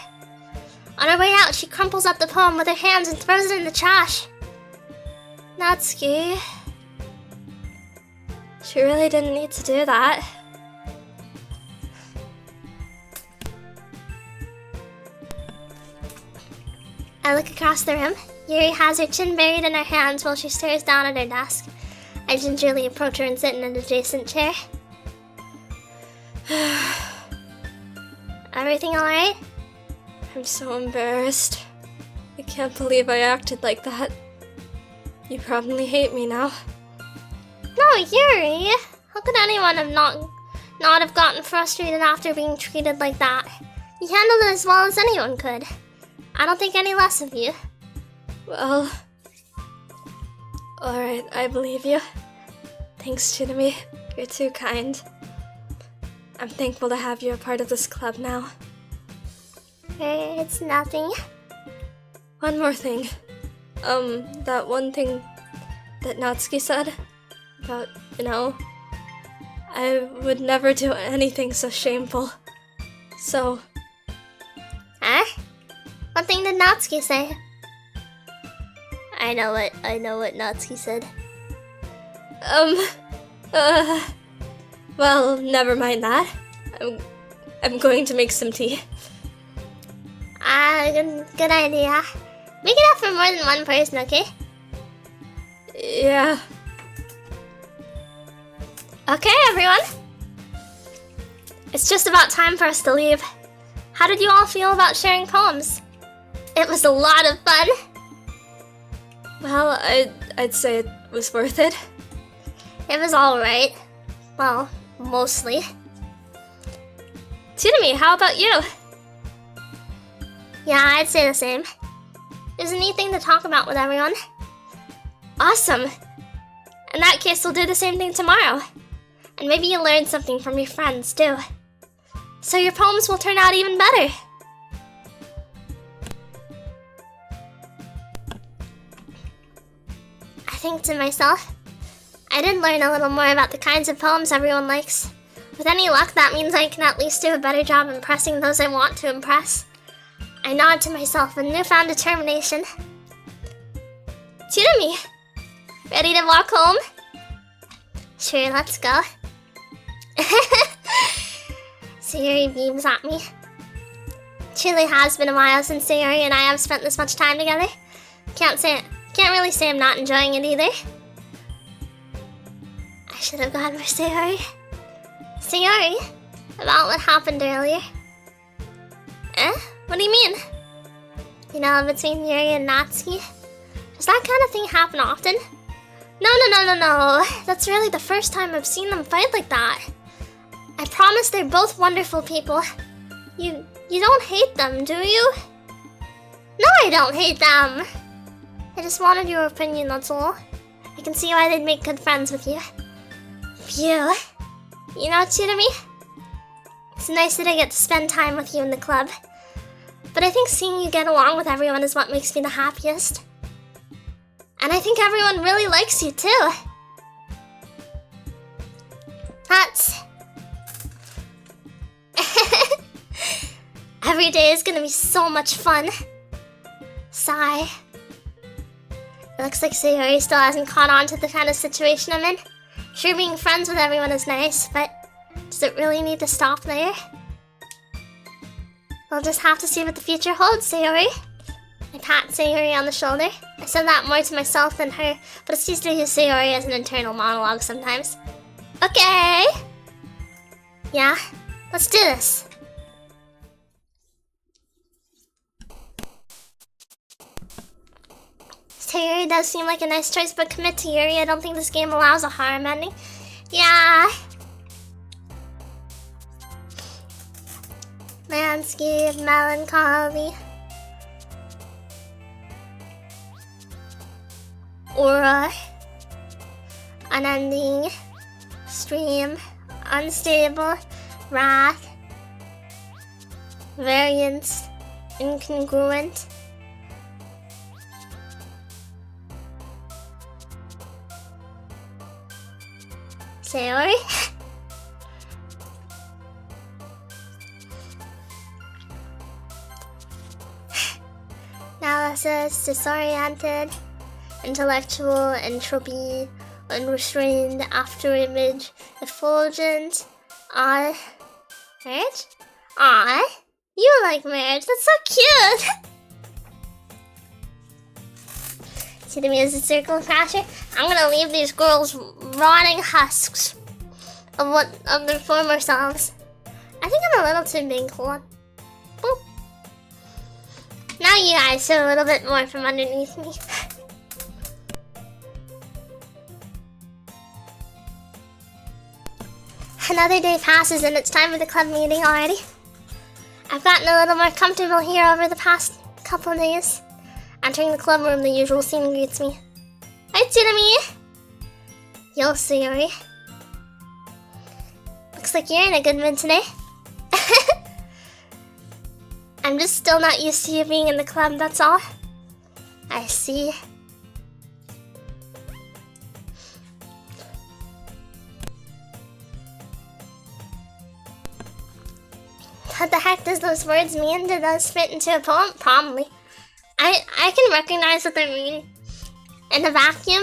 On her way out, she crumples up the poem with her hands and throws it in the trash. Natsuki... She really didn't need to do that. I look across the room. Yuri has her chin buried in her hands while she stares down at her desk. I gingerly approach her and sit in an adjacent chair. Everything alright? I'm so embarrassed. I can't believe I acted like that. You probably hate me now. No, Yuri! How could anyone have not have gotten frustrated after being treated like that? You handled it as well as anyone could. I don't think any less of you. Well... Alright, I believe you. Thanks, Chinami. You're too kind. I'm thankful to have you a part of this club now. It's nothing. One more thing. That one thing that Natsuki said about, I would never do anything so shameful. So... Huh? What thing did Natsuki say? I know what Natsuki said. Well, never mind that. I'm going to make some tea. Good idea. Make it up for more than one person, okay? Yeah. Okay, everyone. It's just about time for us to leave. How did you all feel about sharing poems? It was a lot of fun. Well, I'd say it was worth it. It was alright. Well, mostly. Tsunami, how about you? Yeah, I'd say the same. It was a neat thing to talk about with everyone. Awesome. In that case, we'll do the same thing tomorrow. And maybe you'll learn something from your friends, too. So your poems will turn out even better. I think to myself, I did learn a little more about the kinds of poems everyone likes. With any luck, that means I can at least do a better job impressing those I want to impress. I nod to myself with newfound determination. Chirumi, ready to walk home? Sure, let's go. Sayuri beams at me. Truly has been a while since Sayuri and I have spent this much time together. Can't really say I'm not enjoying it either. I should have gone for Sayuri. Sayuri, about what happened earlier. What do you mean? You know, between Yuri and Natsuki. Does that kind of thing happen often? No. That's really the first time I've seen them fight like that. I promise they're both wonderful people. You don't hate them, do you? No, I don't hate them. I just wanted your opinion, that's all. I can see why they'd make good friends with you. Phew. You know, Chirumi, it's nice that I get to spend time with you in the club. But I think seeing you get along with everyone is what makes me the happiest. And I think everyone really likes you, too. That's... Every day is gonna be so much fun. Sigh. It looks like Sayuri still hasn't caught on to the kind of situation I'm in. Sure, being friends with everyone is nice, but does it really need to stop there? We'll just have to see what the future holds, Sayuri. I pat Sayuri on the shoulder. I said that more to myself than her, but it's easy to use Sayuri as an internal monologue sometimes. Okay! Yeah, let's do this. Sayuri does seem like a nice choice, but commit to Yuri. I don't think this game allows a harem ending. Yeah. Landscape, melancholy. Aura. Unending. Stream. Unstable. Wrath. Variance. Incongruent. Sayori? Analysis, disoriented, intellectual, entropy, unrestrained, afterimage, effulgent, marriage? Aw, you like marriage, that's so cute! See me as a circle crasher? I'm gonna leave these girls rotting husks of their former selves. I think I'm a little too big for one. Boop. Now you guys see a little bit more from underneath me. Another day passes and it's time for the club meeting already. I've gotten a little more comfortable here over the past couple of days. Entering the club room, the usual scene greets me. Hi, Tsunami! Yo, Sayori. Looks like you're in a good mood today. I'm just still not used to you being in the club, that's all. I see. What the heck does those words mean? Do those fit into a poem? Probably. I can recognize what they mean in a vacuum,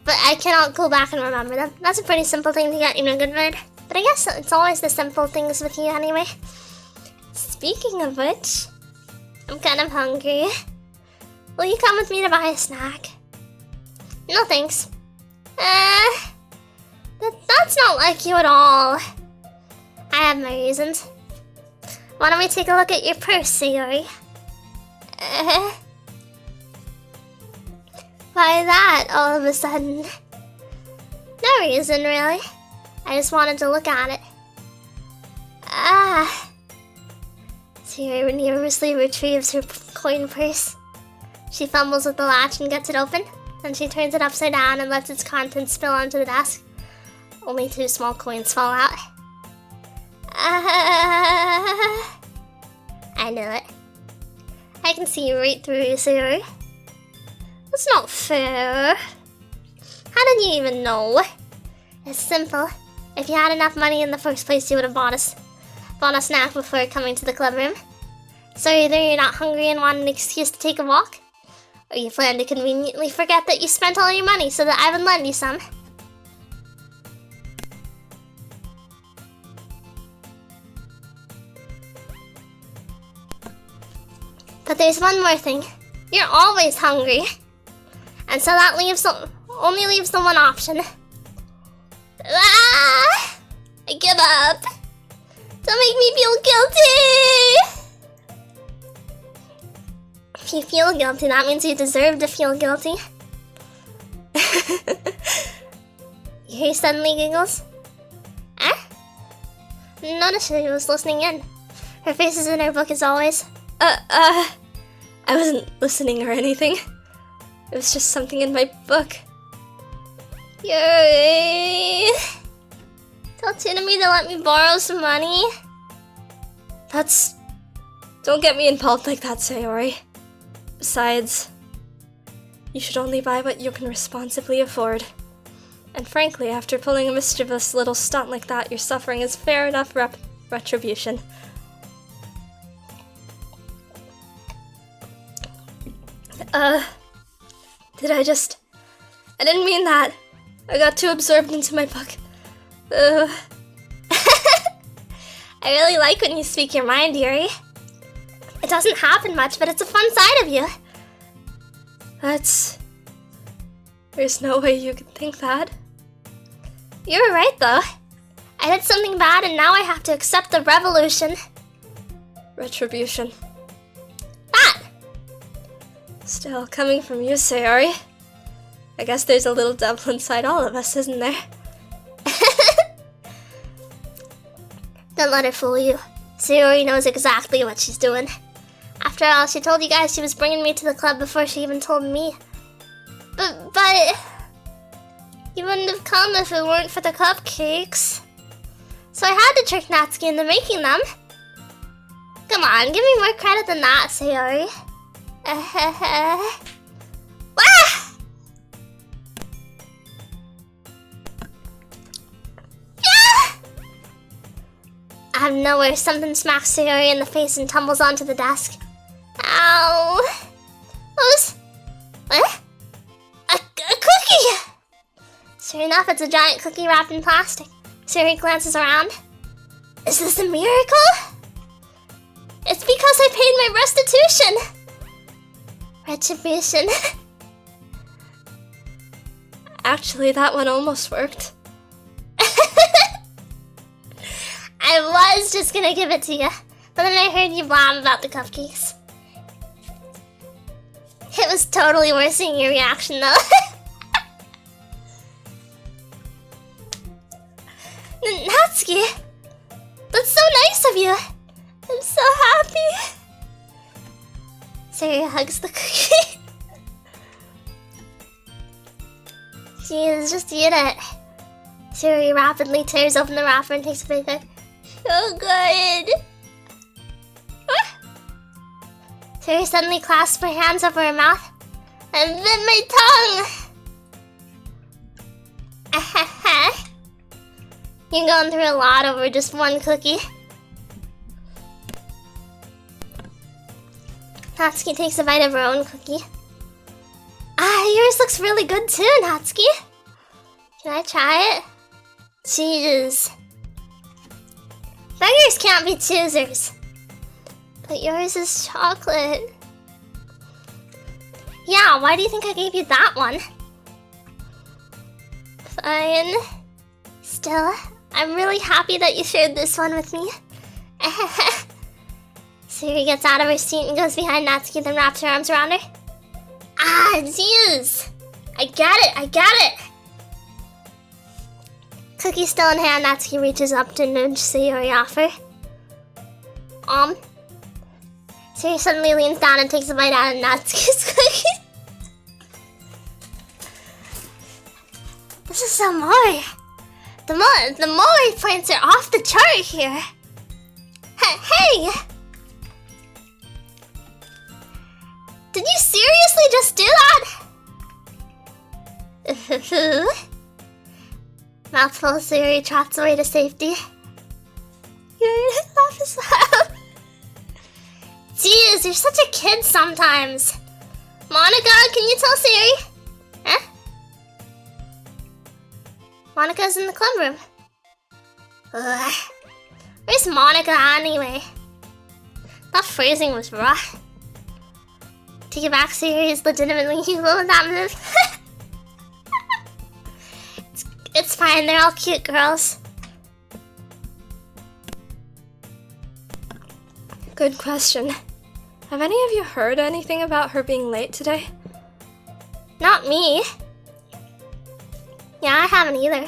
but I cannot go back and remember them. That's a pretty simple thing to get in a good mood. But I guess it's always the simple things with you anyway. Speaking of which, I'm kind of hungry. Will you come with me to buy a snack? No thanks. That's not like you at all. I have my reasons. Why don't we take a look at your purse, Sayori? Why that, all of a sudden? No reason, really. I just wanted to look at it. Sayori nervously retrieves her coin purse. She fumbles with the latch and gets it open. Then she turns it upside down and lets its contents spill onto the desk. Only 2 small coins fall out. I knew it. I can see right through you, Sayori. That's not fair. How did you even know? It's simple. If you had enough money in the first place, you would have bought a snack before coming to the club room. So either you're not hungry and want an excuse to take a walk, or you plan to conveniently forget that you spent all your money so that I would lend you some. But there's one more thing. You're always hungry. And so that only leaves the one option. Ah! I give up. Don't make me feel guilty! If you feel guilty, that means you deserve to feel guilty. He suddenly giggles. Eh? Notice she was listening in. Her face is in her book as always. I wasn't listening or anything. It was just something in my book. Yuri! Tell Tsunami to let me borrow some money. Don't get me involved like that, Sayori. Besides, you should only buy what you can responsibly afford. And frankly, after pulling a mischievous little stunt like that, your suffering is fair enough retribution. I didn't mean that. I got too absorbed into my book. I really like when you speak your mind, Yuri. It doesn't happen much, but it's a fun side of you. There's no way you could think that. You were right, though. I did something bad, and now I have to accept the revolution. Retribution. That! Still, coming from you, Sayori. I guess there's a little devil inside all of us, isn't there? Don't let her fool you. Sayori knows exactly what she's doing. After all, she told you guys she was bringing me to the club before she even told me. But... you wouldn't have come if it weren't for the cupcakes. So I had to trick Natsuki into making them. Come on, give me more credit than that, Sayori. Wah! Out of nowhere, something smacks Sayori in the face and tumbles onto the desk. Ow! What? A cookie! Sure enough, it's a giant cookie wrapped in plastic. Sayori glances around. Is this a miracle? It's because I paid my restitution! Retribution. Actually, that one almost worked. I was just gonna give it to you, but then I heard you blab about the cupcakes. It was totally worth seeing your reaction, though. Natsuki! That's so nice of you! I'm so happy! Sayori hugs the cookie. Jeez, just eat it. Sayori rapidly tears open the wrapper and takes a big hug. So good! Sayori suddenly clasps her hands over her mouth and bit my tongue! You're going through a lot over just one cookie. Natsuki takes a bite of her own cookie. Yours looks really good too, Natsuki. Can I try it? Cheese. Beggars can't be choosers. But yours is chocolate. Yeah, why do you think I gave you that one? Fine. Still, I'm really happy that you shared this one with me. Sayori gets out of her seat and goes behind Natsuki, then wraps her arms around her. Jeez! I get it! Cookie still in hand, Natsuki reaches up to nudge Sayori off her. Sayori suddenly leans down and takes a bite out of Natsuki's cookie. some more. The moly plants are off the chart here. Hey! Did you seriously just do that? Mouthful of Siri trots away to safety. You're laugh as well. Jeez, you're such a kid sometimes. Monica, can you tell Siri? Huh? Monica's in the club room. Ugh. Where's Monica anyway? That phrasing was rough. Take it back, Siri is legitimately evil with that move. It's fine, they're all cute girls. Good question. Have any of you heard anything about her being late today? Not me. Yeah, I haven't either.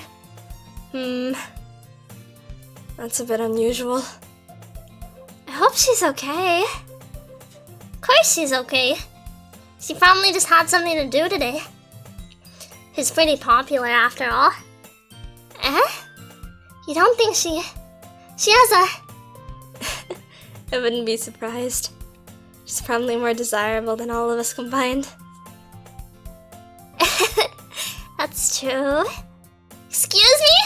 That's a bit unusual. I hope she's okay. Of course she's okay. She probably just had something to do today. She's pretty popular after all. You don't think she has a... I wouldn't be surprised. She's probably more desirable than all of us combined. That's true. Excuse me?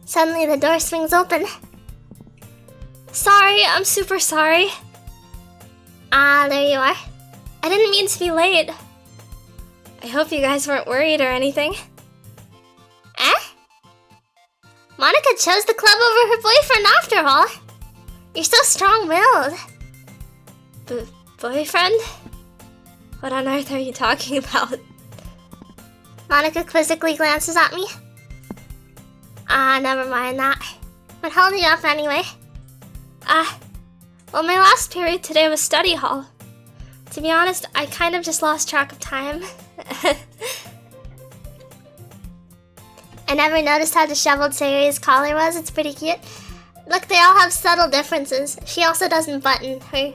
Suddenly the door swings open. Sorry, I'm super sorry. Ah, there you are. I didn't mean to be late. I hope you guys weren't worried or anything. Monica chose the club over her boyfriend after all. You're so strong-willed. Boyfriend? What on earth are you talking about? Monica quizzically glances at me. Ah, never mind that. What held you up anyway? Well, my last period today was study hall. To be honest, I kind of just lost track of time. I never noticed how disheveled Sayori's collar was. It's pretty cute. Look, they all have subtle differences. She also doesn't button her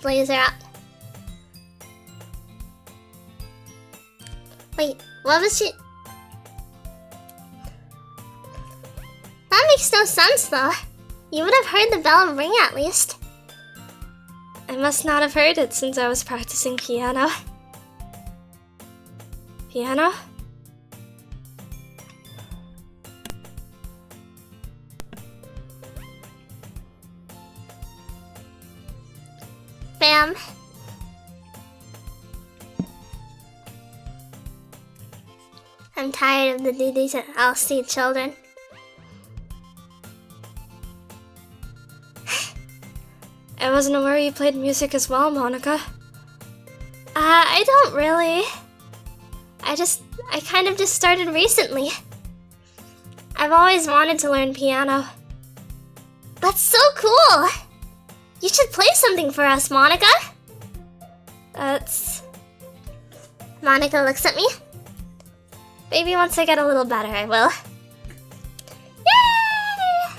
blazer up. Wait, what was she? That makes no sense, though. You would have heard the bell ring at least. I must not have heard it since I was practicing piano. Piano? Bam. I'm tired of the duties at LC children. I wasn't aware you played music as well, Monica. I don't really. I kind of just started recently. I've always wanted to learn piano. That's so cool! You should play something for us, Monica. Monica looks at me. Maybe once I get a little better, I will. Yay!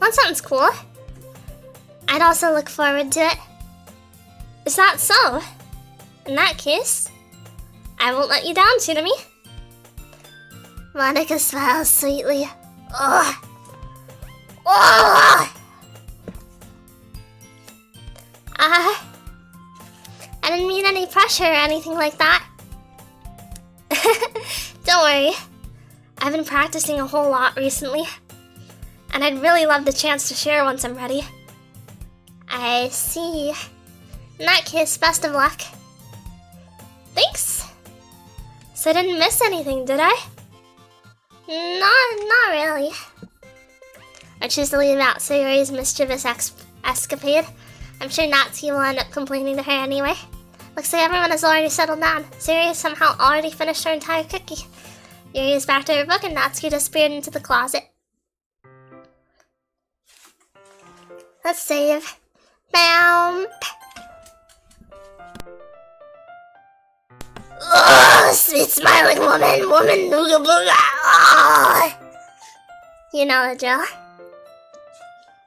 That sounds cool. I'd also look forward to it. Is that so? In that case, I won't let you down, Tsunami. Monica smiles sweetly. Ugh. Ugh. I didn't mean any pressure or anything like that. Don't worry. I've been practicing a whole lot recently, and I'd really love the chance to share once I'm ready. I see. In that case, best of luck. Thanks. So I didn't miss anything, did I? Not really. I choose to leave out Sayori's mischievous escapade. I'm sure Natsuki will end up complaining to her anyway. Looks like everyone has already settled down. Sayori has somehow already finished her entire cookie. Yuri is back to her book and Natsuki disappeared into the closet. Let's save. Bam! Oh, sweet smiling woman, booga booga. Oh. You know the drill.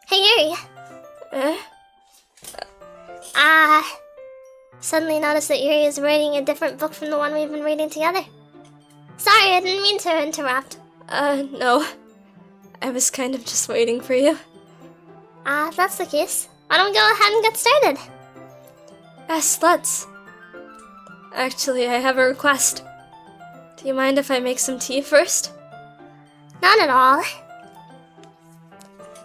Hey Yuri. Suddenly noticed that Yuri is reading a different book from the one we've been reading together. Sorry, I didn't mean to interrupt. No. I was kind of just waiting for you. If that's the case, why don't we go ahead and get started? Yes, let's. Actually, I have a request. Do you mind if I make some tea first? Not at all.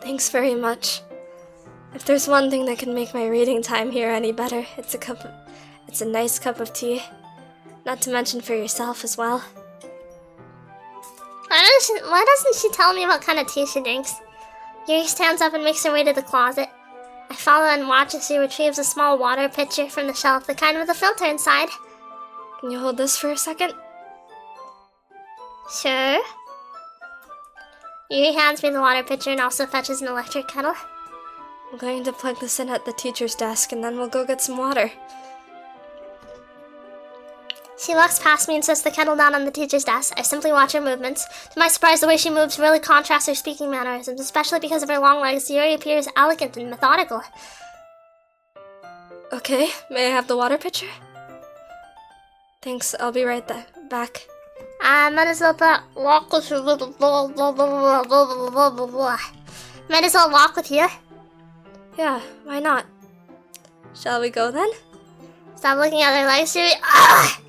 Thanks very much. If there's one thing that can make my reading time here any better, it's a nice cup of tea. Not to mention for yourself as well. Why doesn't she tell me what kind of tea she drinks? Yuri stands up and makes her way to the closet. I follow and watch as she retrieves a small water pitcher from the shelf, the kind with a filter inside. Can you hold this for a second? Sure. Yuri hands me the water pitcher and also fetches an electric kettle. I'm going to plug this in at the teacher's desk and then we'll go get some water. She walks past me and sets the kettle down on the teacher's desk. I simply watch her movements. To my surprise, the way she moves really contrasts her speaking mannerisms, especially because of her long legs. Yuri appears elegant and methodical. Okay, may I have the water pitcher? Thanks, I'll be right back. Might as well walk with you. Might as well walk with you. Yeah, why not? Shall we go then? Stop looking at her legs, Yuri. Ah!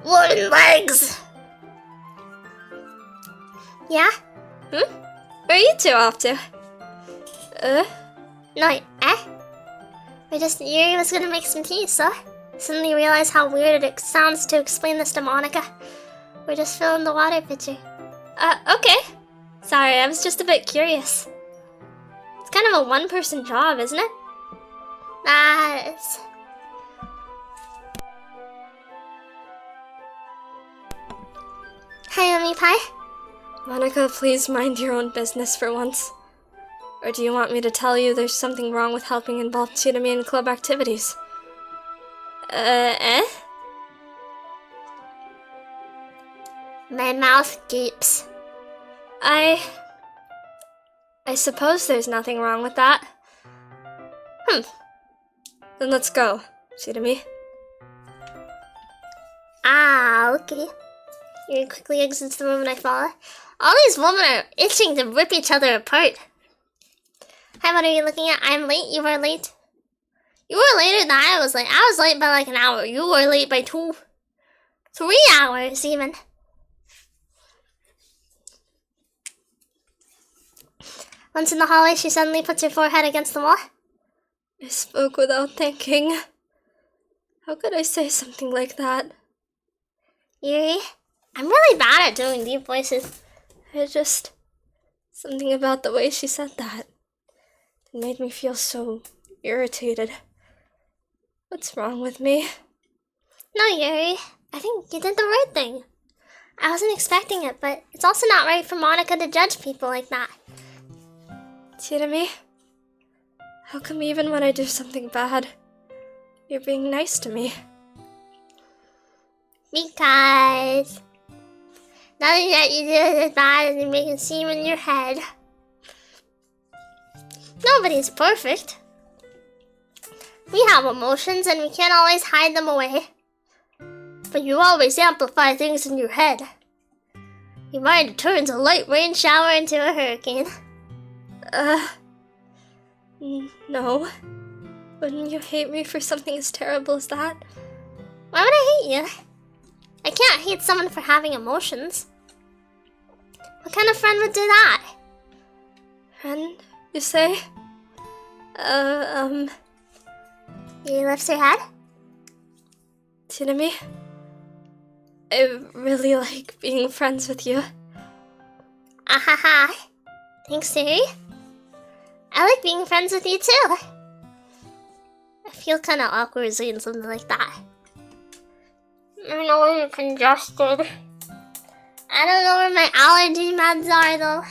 Wooden legs! Yeah? Where are you two off to? No, Yuri was gonna make some tea, so suddenly realized how weird it sounds to explain this to Monica. We're just filling the water pitcher. Okay. Sorry, I was just a bit curious. It's kind of a one-person job, isn't it? It's... Hi, Yummy Pie. Monica, please mind your own business for once. Or do you want me to tell you there's something wrong with helping involve Chidami in club activities? My mouth gapes. I suppose there's nothing wrong with that. Then let's go, Chidami. Okay. Yuri quickly exits the room and I follow. All these women are itching to rip each other apart. Hi, what are you looking at? I'm late. You were late. You were later than I was late. I was late by like an hour. You were late by 3 hours even. Once in the hallway, she suddenly puts her forehead against the wall. I spoke without thinking. How could I say something like that? Yuri, I'm really bad at doing deep voices. Something about the way she said that. It made me feel so irritated. What's wrong with me? No, Yuri, I think you did the right thing. I wasn't expecting it, but it's also not right for Monica to judge people like that. Chidami, how come even when I do something bad, you're being nice to me? Because nothing that you do is bad and you make it seem in your head. Nobody's perfect. We have emotions and we can't always hide them away. But you always amplify things in your head. Your mind turns a light rain shower into a hurricane. No. Wouldn't you hate me for something as terrible as that? Why would I hate you? I can't hate someone for having emotions. What kind of friend would do that? Friend, you say? He lifts her head. Chidami, I really like being friends with you. Ahaha. Thanks, Yuri. I like being friends with you too. I feel kind of awkward saying something like that. I know you're congested. I don't know where my allergy meds are though.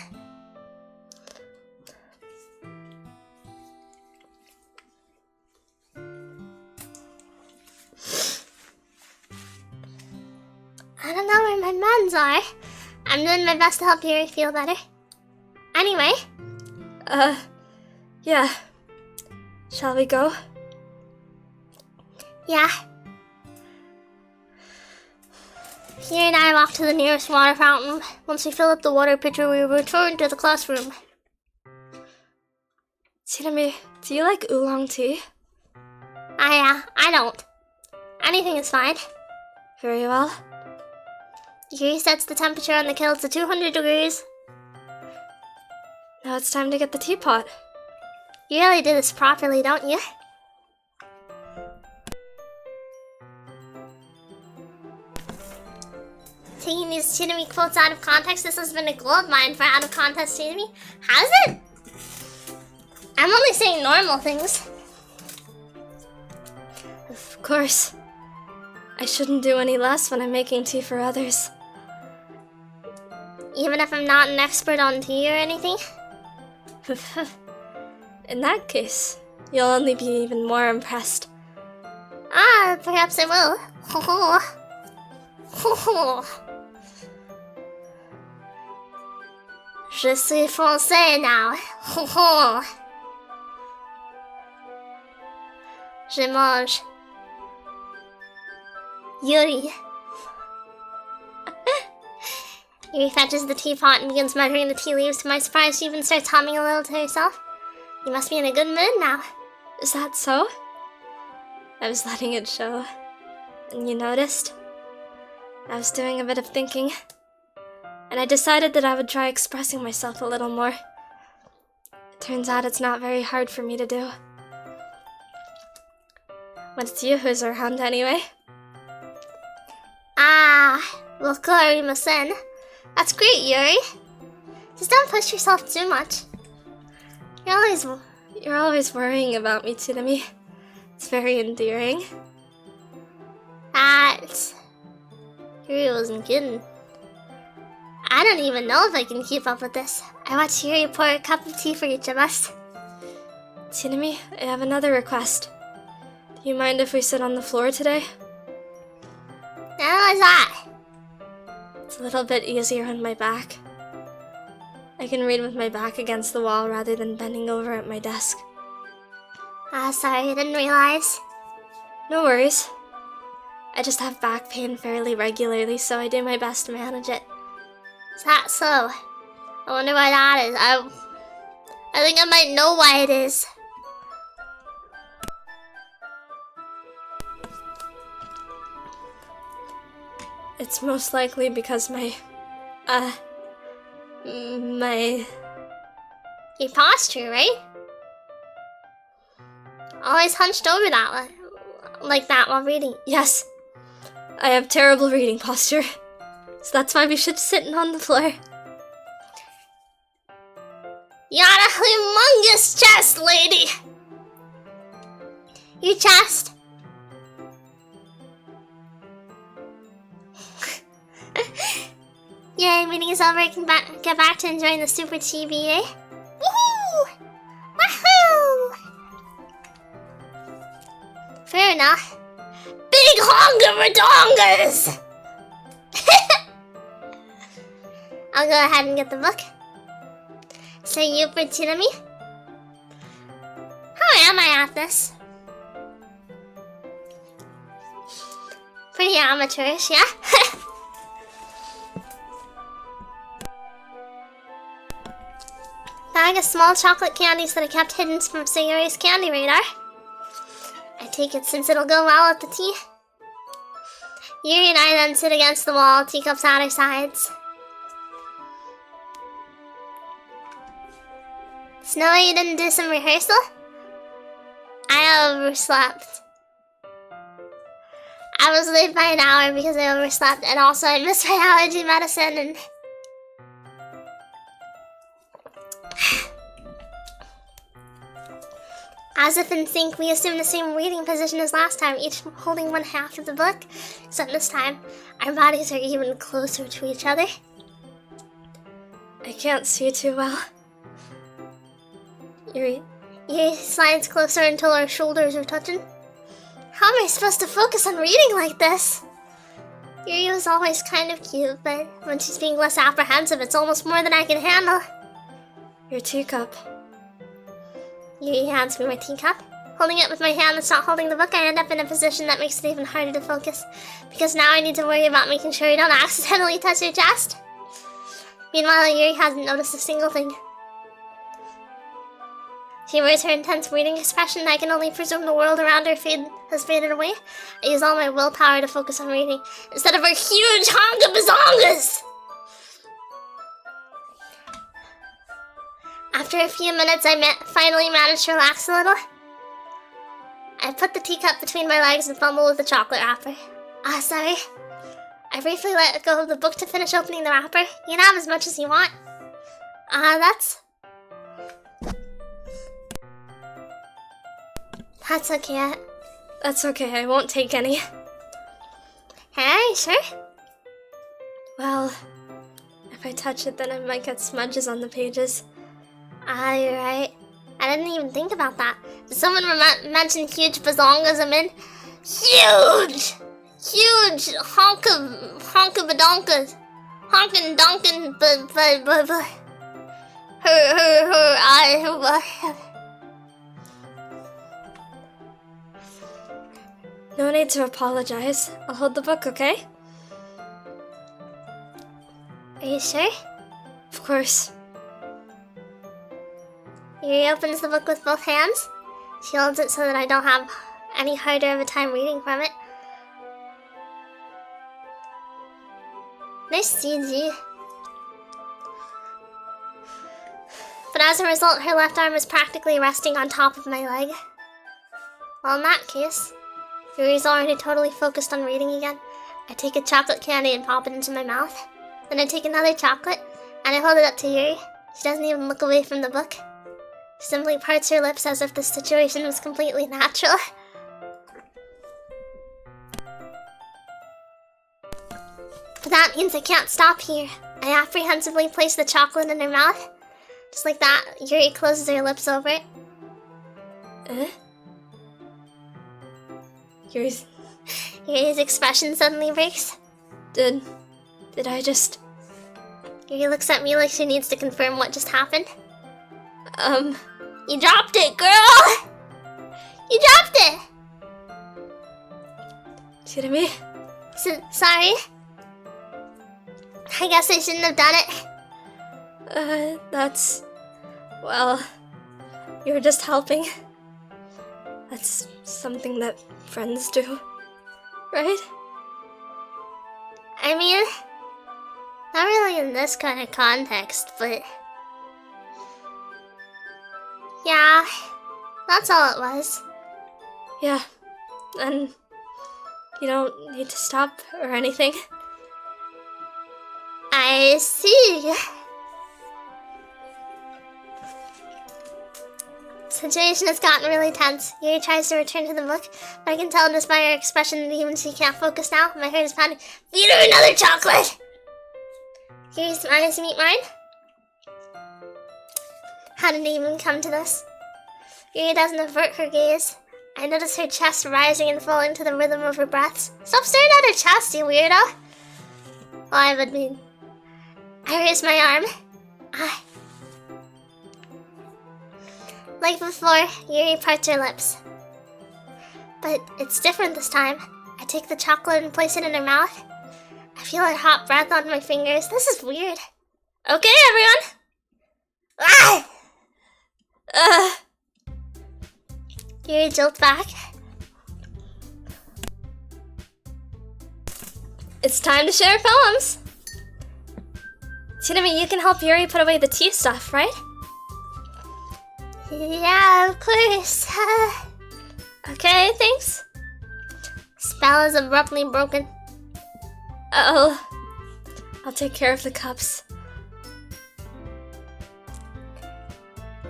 I don't know where my meds are. I'm doing my best to help Yuri feel better. Anyway. Yeah. Shall we go? Yeah. Yuri and I walk to the nearest water fountain. Once we fill up the water pitcher, we return to the classroom. Tsunami, do you like oolong tea? I don't. Anything is fine. Very well. Yuri sets the temperature on the kettle to 200 degrees. Now it's time to get the teapot. You really do this properly, don't you? Taking these Tsunami quotes out of context, this has been a gold mine for out of context Tsunami. Has it? I'm only saying normal things. Of course. I shouldn't do any less when I'm making tea for others. Even if I'm not an expert on tea or anything? In that case, you'll only be even more impressed. Perhaps I will. Ho ho. Ho ho. Je suis français now. Ho ho. Je mange. Yuri. Yuri fetches the teapot and begins measuring the tea leaves. To my surprise, she even starts humming a little to herself. You must be in a good mood now. Is that so? I was letting it show. And you noticed? I was doing a bit of thinking. And I decided that I would try expressing myself a little more. It turns out it's not very hard for me to do. But it's you who's around anyway. Wakarimasen. That's great, Yuri. Just don't push yourself too much. You're always worrying about me, Tsunami. It's very endearing. Yuri wasn't kidding. I don't even know if I can keep up with this. I watched Yuri pour a cup of tea for each of us. Tsunami, I have another request. Do you mind if we sit on the floor today? How is that? It's a little bit easier on my back. I can read with my back against the wall rather than bending over at my desk. Sorry, I didn't realize. No worries. I just have back pain fairly regularly, so I do my best to manage it. Is that so? I wonder why that is. I think I might know why it is. It's most likely because my Your posture, right? Always hunched over that one, like that while reading. Yes, I have terrible reading posture. So that's why we should sit on the floor. You got a humongous chest, lady! Your chest. Yay, meeting is over. I can get back to enjoying the super TV, eh? Woohoo! Wahoo! Fair enough. Big honga redongas! I'll go ahead and get the book. So you for Tsunami? How am I at this? Pretty amateurish, yeah? Bag of small chocolate candies that I kept hidden from Sayuri's candy radar. I take it since it'll go well at the tea. Yuri and I then sit against the wall, teacups at our sides. Snowy, you didn't do some rehearsal? I overslept. I was late by an hour because I overslept, and also I missed my allergy medicine and... As if in sync, we assumed the same reading position as last time, each holding one half of the book, except this time, our bodies are even closer to each other. I can't see too well. Yuri slides closer until our shoulders are touching. How am I supposed to focus on reading like this? Yuri was always kind of cute, but when she's being less apprehensive, it's almost more than I can handle. Your teacup. Yuri hands me my teacup. Holding it with my hand that's not holding the book, I end up in a position that makes it even harder to focus, because now I need to worry about making sure I don't accidentally touch her chest. Meanwhile, Yuri hasn't noticed a single thing. She wears her intense waiting expression, and I can only presume the world around her has faded away. I use all my willpower to focus on reading, instead of her huge honka bazongas! After a few minutes, I finally managed to relax a little. I put the teacup between my legs and fumble with the chocolate wrapper. Sorry. I briefly let go of the book to finish opening the wrapper. You can have as much as you want. That's okay. That's okay, I won't take any. Hey, sure? Well, if I touch it, then I might get smudges on the pages. You're right. I didn't even think about that. Did someone mention huge bazongas I'm in? Huge! Huge honka-badonkas. Honkin' No need to apologize. I'll hold the book, okay? Are you sure? Of course. Yuri opens the book with both hands. She holds it so that I don't have any harder of a time reading from it. Nice CG. But as a result, her left arm is practically resting on top of my leg. Well, in that case, Yuri's already totally focused on reading again. I take a chocolate candy and pop it into my mouth. Then I take another chocolate, and I hold it up to Yuri. She doesn't even look away from the book. She simply parts her lips as if the situation was completely natural. But that means I can't stop here. I apprehensively place the chocolate in her mouth. Just like that, Yuri closes her lips over it. Yuri's expression suddenly breaks. Did I just... Yuri looks at me like she needs to confirm what just happened. You dropped it, girl! You dropped it! Chirumi? Sorry. I guess I shouldn't have done it. Well, you were just helping. That's something that friends do, right? I mean, not really in this kind of context, but... yeah, that's all it was. Yeah, and you don't need to stop or anything. I see. The situation has gotten really tense. Yuri tries to return to the book, but I can tell just by her expression that even she can't focus now. My heart is pounding. Feed her another chocolate! Yuri's eyes meet mine. How did it even come to this? Yuri doesn't avert her gaze. I notice her chest rising and falling to the rhythm of her breaths. Stop staring at her chest, you weirdo! Well, I would mean. I raise my arm. Like before, Yuri parts her lips. But it's different this time. I take the chocolate and place it in her mouth. I feel her hot breath on my fingers. This is weird. Okay, everyone! Yuri jolts back. It's time to share poems! Chirumi, you can help Yuri put away the tea stuff, right? Yeah, of course. Okay, thanks. Spell is abruptly broken. I'll take care of the cups.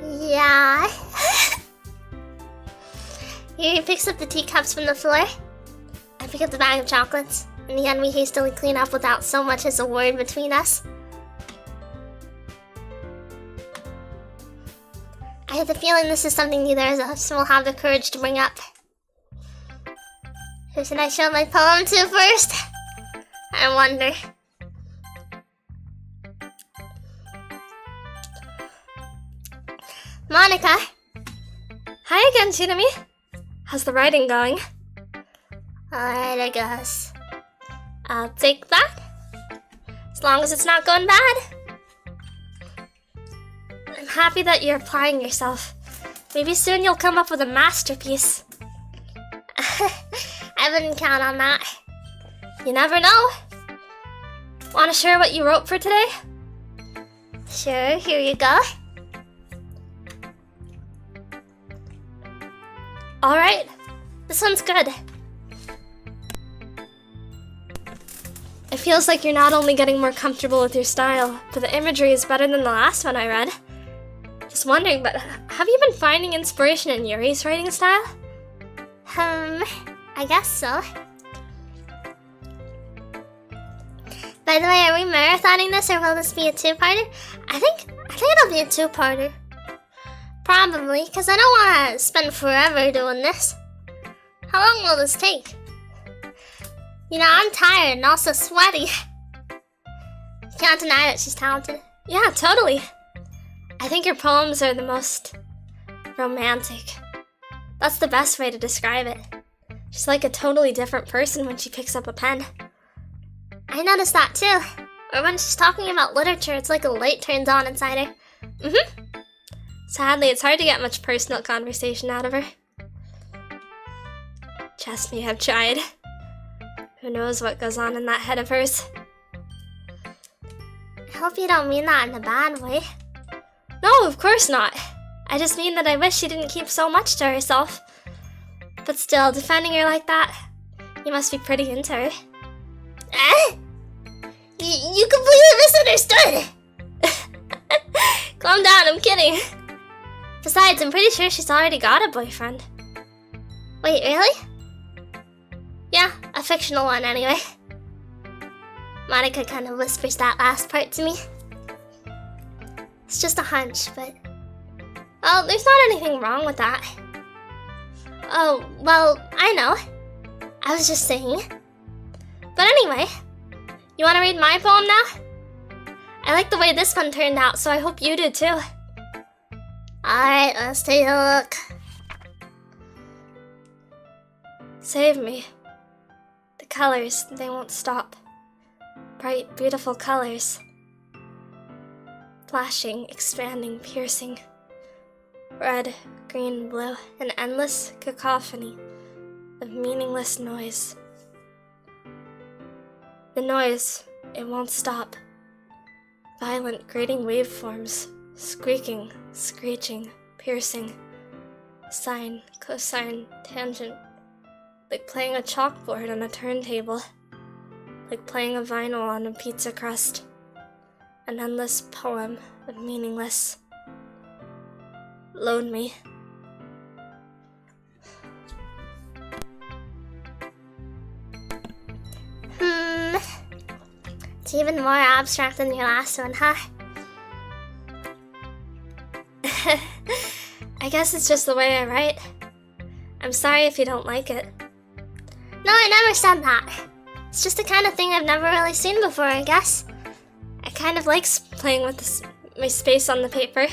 Yeah. Yuri picks up the teacups from the floor. I pick up the bag of chocolates. In the end, we hastily clean up without so much as a word between us. I have the feeling this is something neither of us will have the courage to bring up. Who should I show my poem to first? I wonder. Monica! Hi again, Chirumi. How's the writing going? Alright, I guess. I'll take that. As long as it's not going bad. I'm happy that you're applying yourself. Maybe soon you'll come up with a masterpiece. I wouldn't count on that. You never know. Want to share what you wrote for today? Sure, here you go. Alright, this one's good. It feels like you're not only getting more comfortable with your style, but the imagery is better than the last one I read. Just wondering, but have you been finding inspiration in Yuri's writing style? I guess so. By the way, are we marathoning this or will this be a two-parter? I think it'll be a two-parter. Probably, because I don't want to spend forever doing this. How long will this take? You know, I'm tired and also sweaty. Can't deny that she's talented. Yeah, totally. I think your poems are the most romantic. That's the best way to describe it. She's like a totally different person when she picks up a pen. I noticed that too. Or when she's talking about literature, it's like a light turns on inside her. Sadly, it's hard to get much personal conversation out of her. Trust me, I've tried. Who knows what goes on in that head of hers? I hope you don't mean that in a bad way. No, of course not. I just mean that I wish she didn't keep so much to herself. But still, defending her like that, you must be pretty into her. Eh? You completely misunderstood! Calm down, I'm kidding. Besides, I'm pretty sure she's already got a boyfriend. Wait, really? Yeah, a fictional one anyway. Monica kind of whispers that last part to me. It's just a hunch, but... Oh, there's not anything wrong with that. Oh, well, I know. I was just saying. But anyway, you want to read my poem now? I like the way this one turned out, so I hope you do too. Alright, let's take a look. Save me. The colors, they won't stop. Bright, beautiful colors. Flashing, expanding, piercing. Red, green, blue, an endless cacophony of meaningless noise. The noise, it won't stop. Violent, grating waveforms, squeaking, screeching, piercing. Sine, cosine, tangent. Like playing a chalkboard on a turntable. Like playing a vinyl on a pizza crust. An endless poem of meaningless. Load me. It's even more abstract than your last one, huh? I guess it's just the way I write. I'm sorry if you don't like it. No, I never said that. It's just the kind of thing I've never really seen before, I guess. I kind of like playing with my space on the paper.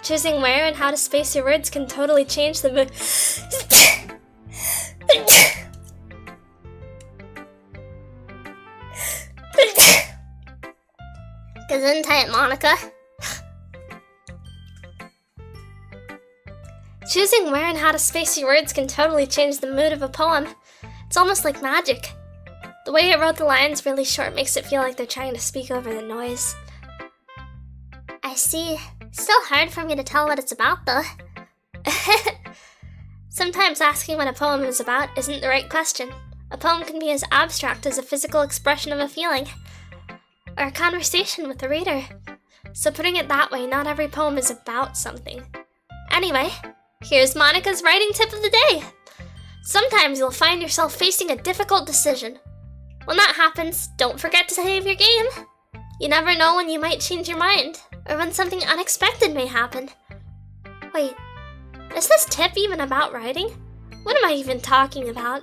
Choosing where and how to space your words can totally change the mood. Gesundheit, Monica. Choosing where and how to space your words can totally change the mood of a poem. It's almost like magic. The way I wrote the lines really short makes it feel like they're trying to speak over the noise. I see. It's still hard for me to tell what it's about, though. Sometimes asking what a poem is about isn't the right question. A poem can be as abstract as a physical expression of a feeling, or a conversation with the reader. So putting it that way, not every poem is about something. Anyway, here's Monica's writing tip of the day. Sometimes you'll find yourself facing a difficult decision. When that happens, don't forget to save your game. You never know when you might change your mind, or when something unexpected may happen. Wait, is this tip even about writing? What am I even talking about?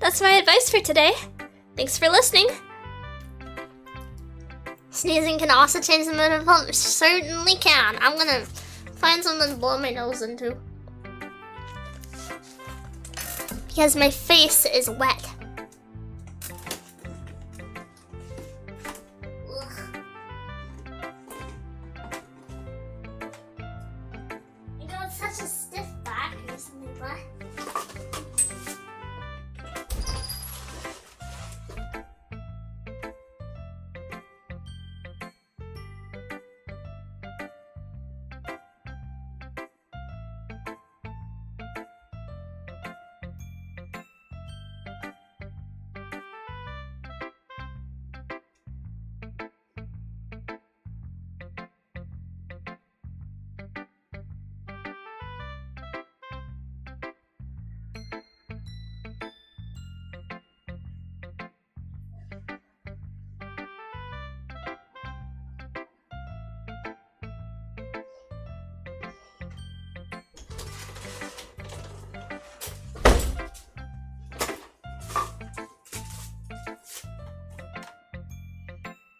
That's my advice for today. Thanks for listening. Sneezing can also change the mood of a poem. Certainly can. I'm gonna find something to blow my nose into. because my face is wet. Ugh. You got such a stiff back recently, but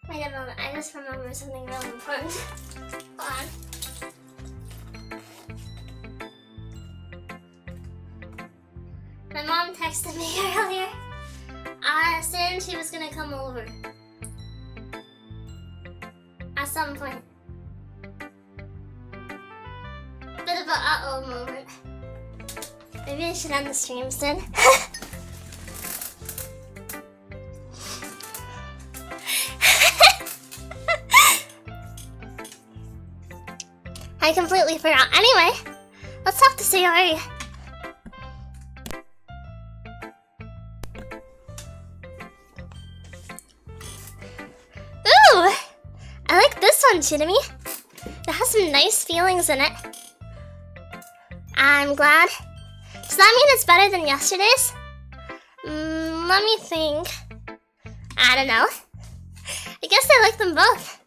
wait a moment, I just remembered something really important. Hold on. My mom texted me earlier, saying she was gonna come over. At some point. Bit of a uh-oh moment. Maybe I should end the stream soon. I completely forgot. Anyway, let's talk to Sayori. Ooh! I like this one, Chidami. It has some nice feelings in it. I'm glad. Does that mean it's better than yesterday's? Let me think. I don't know. I guess I like them both.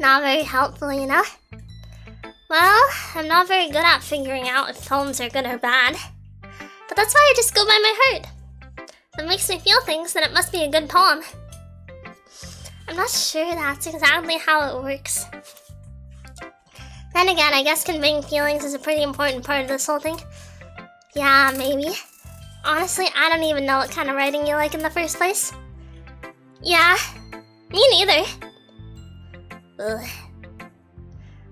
Not very helpful, you know? Well, I'm not very good at figuring out if poems are good or bad. But that's why I just go by my heart. If it makes me feel things, then it must be a good poem. I'm not sure that's exactly how it works. Then again, I guess conveying feelings is a pretty important part of this whole thing. Yeah, maybe. Honestly, I don't even know what kind of writing you like in the first place. Yeah, me neither. Ugh.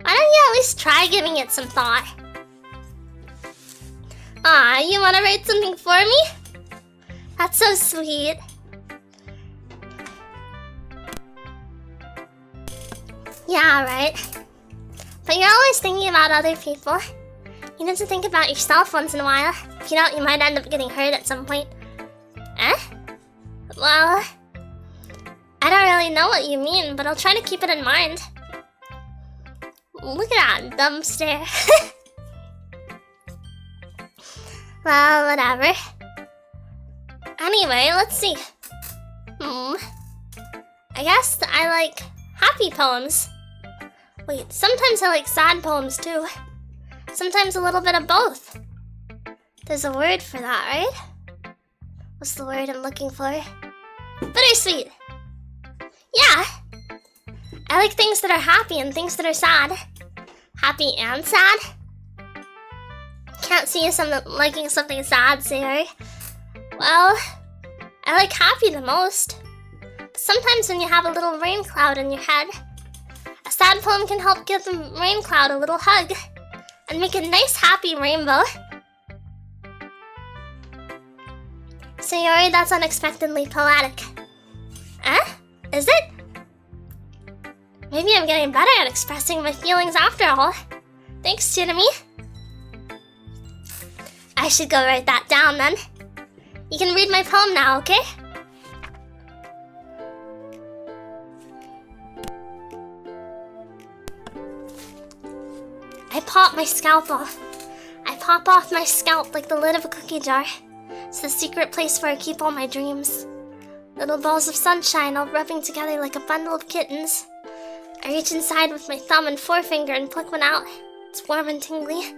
Why don't you at least try giving it some thought? Aw, you wanna write something for me? That's so sweet. Yeah, right. But you're always thinking about other people. You need to think about yourself once in a while. If you don't, you might end up getting hurt at some point. Eh? Well, I don't really know what you mean, but I'll try to keep it in mind. Look at that dumb stare. Well, whatever. Anyway, let's see. I guess I like happy poems. Wait, sometimes I like sad poems too. Sometimes a little bit of both. There's a word for that, right? What's the word I'm looking for? Bittersweet. Yeah. I like things that are happy and things that are sad. Happy and sad? Can't see you liking something sad, Sayori. Well, I like happy the most. But sometimes when you have a little rain cloud in your head, a sad poem can help give the rain cloud a little hug and make a nice happy rainbow. Sayori, that's unexpectedly poetic. Eh? Is it? Maybe I'm getting better at expressing my feelings after all. Thanks, Chidami. I should go write that down then. You can read my poem now, okay? I pop my scalp off. I pop off my scalp like the lid of a cookie jar. It's the secret place where I keep all my dreams. Little balls of sunshine all rubbing together like a bundle of kittens. I reach inside with my thumb and forefinger and pluck one out. It's warm and tingly.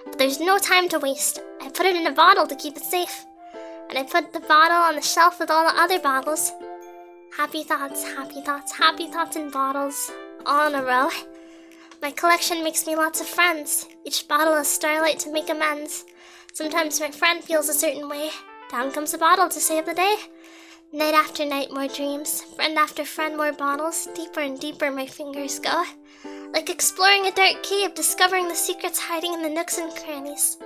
But there's no time to waste. I put it in a bottle to keep it safe. And I put the bottle on the shelf with all the other bottles. Happy thoughts, happy thoughts, happy thoughts in bottles. All in a row. My collection makes me lots of friends. Each bottle is starlight to make amends. Sometimes my friend feels a certain way. Down comes a bottle to save the day. Night after night, more dreams. Friend after friend, more bottles. Deeper and deeper my fingers go. Like exploring a dark cave, discovering the secrets hiding in the nooks and crannies.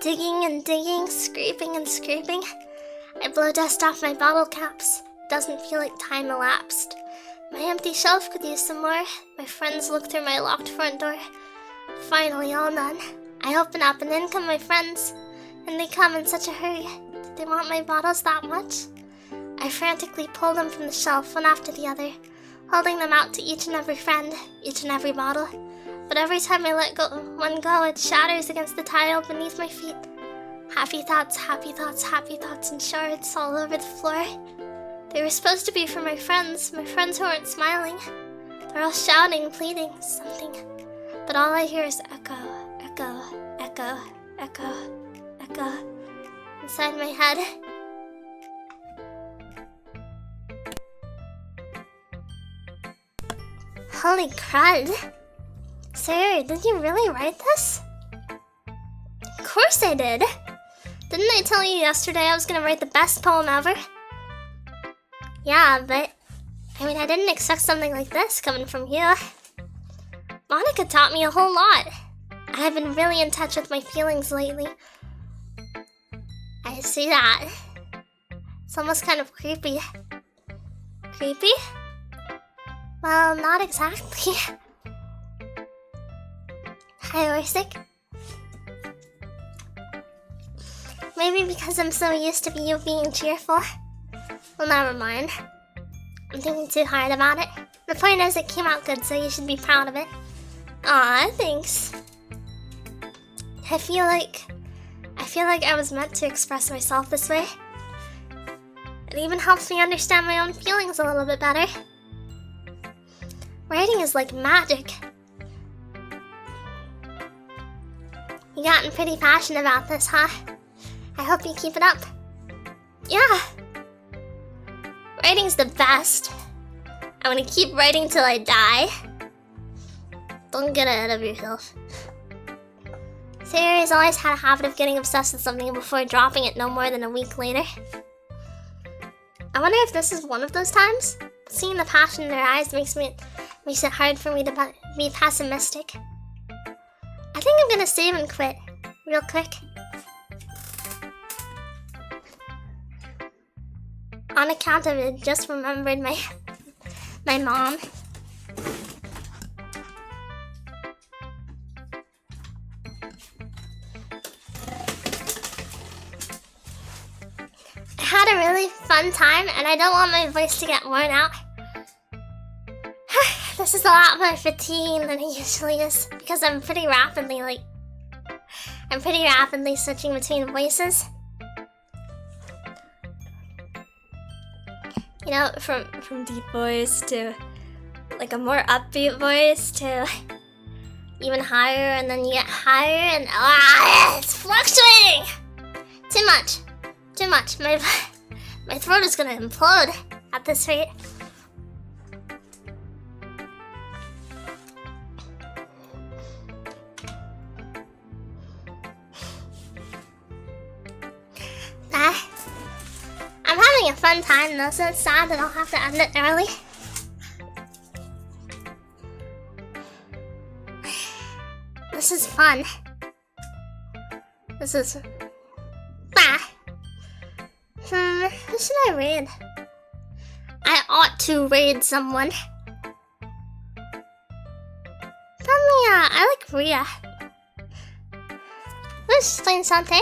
Digging and digging, scraping and scraping. I blow dust off my bottle caps. It doesn't feel like time elapsed. My empty shelf could use some more. My friends look through my locked front door. Finally, all done. I open up and in come my friends. And they come in such a hurry. Did they want my bottles that much? I frantically pull them from the shelf, one after the other, holding them out to each and every friend, each and every bottle. But every time I let one go, it shatters against the tile beneath my feet. Happy thoughts, happy thoughts, happy thoughts in shards all over the floor. They were supposed to be for my friends who aren't smiling. They're all shouting, pleading, something. But all I hear is echo, echo, echo, echo, echo, inside my head. Holy crud. Sir, did you really write this? Of course I did. Didn't I tell you yesterday I was gonna write the best poem ever? Yeah, but I didn't expect something like this coming from you. Monica taught me a whole lot. I have been really in touch with my feelings lately. I see that. It's almost kind of creepy. Creepy? Well, not exactly. Hi, Orsic. Maybe because I'm so used to you being cheerful. Well, never mind. I'm thinking too hard about it. The point is, it came out good, so you should be proud of it. Aw, thanks. I feel like I was meant to express myself this way. It even helps me understand my own feelings a little bit better. Writing is like magic. You gotten pretty passionate about this, huh? I hope you keep it up. Yeah. Writing's the best. I'm gonna keep writing till I die. Don't get ahead of yourself. Sarah's always had a habit of getting obsessed with something before dropping it no more than a week later. I wonder if this is one of those times? Seeing the passion in her eyes makes it hard for me to be pessimistic. I think I'm gonna save and quit, real quick. On account of it, just remembered my mom. I had a really fun time, and I don't want my voice to get worn out. This is a lot more fatiguing than it usually is, because I'm pretty rapidly switching between voices. You know, from deep voice to like a more upbeat voice to even higher, and then you get higher, and it's fluctuating. Too much. My throat is gonna implode at this rate. I'm having a fun time though, so it's sad that I'll have to end it early. This is fun. This is... Who should I raid? I ought to raid someone. I like Rhea. Who's playing Sante?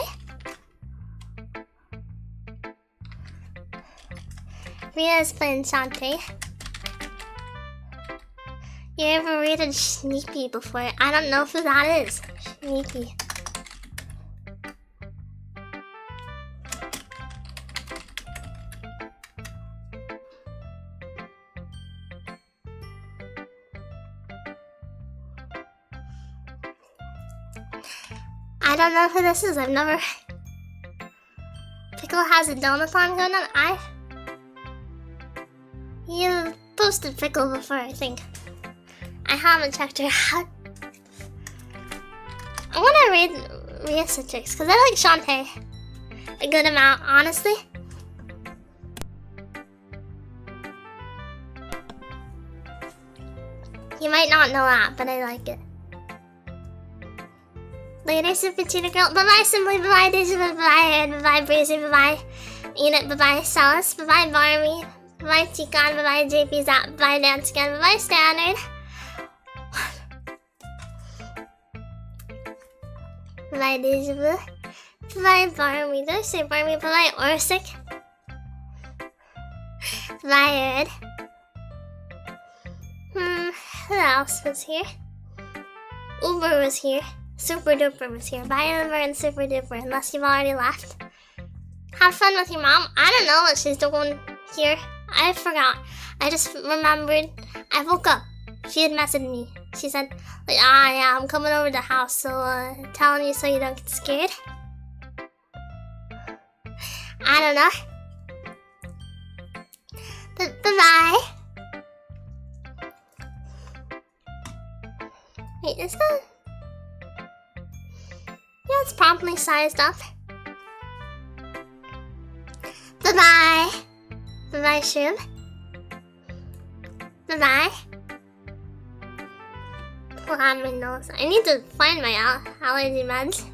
Rhea is playing Sante. You ever raided Sneaky before? I don't know who that is. Sneaky. I don't know who this is. I've never... Pickle has a donathon going on. You posted Pickle before, I think. I haven't checked her out. I want to read Rhea Citrix because I like Shantae a good amount, honestly. You might not know that, but I like it. Later, Super Cheetah Girl. Bye-bye, Simply. Bye-bye, Daisy. Bye-bye, Ed. Bye-bye, Breezy. Bye-bye, Enid. Bye-bye, Celis. Bye-bye, Barmy. Bye-bye, Tikan. Bye-bye, JP Zap. Bye-bye, Dance Again. Bye-bye, Standard. Bye-bye, Daisy. Bye-bye, Barmy. Did I say Barmy? Bye-bye, Orsic. Bye-bye, Ed. Who else was here? Uber was here. Super Duper was here. Bye, Uber and Super Duper, unless you've already left. Have fun with your mom. I don't know what she's doing here. I forgot. I just remembered. I woke up. She had messaged me. She said, like, yeah, I'm coming over to the house, so telling you so you don't get scared. I don't know. Bye-bye. Wait, is that? Yeah, it's promptly sized up. Bye-bye. Bye-bye, Shub. Bye-bye. Pull on my nose. I need to find my allergy meds.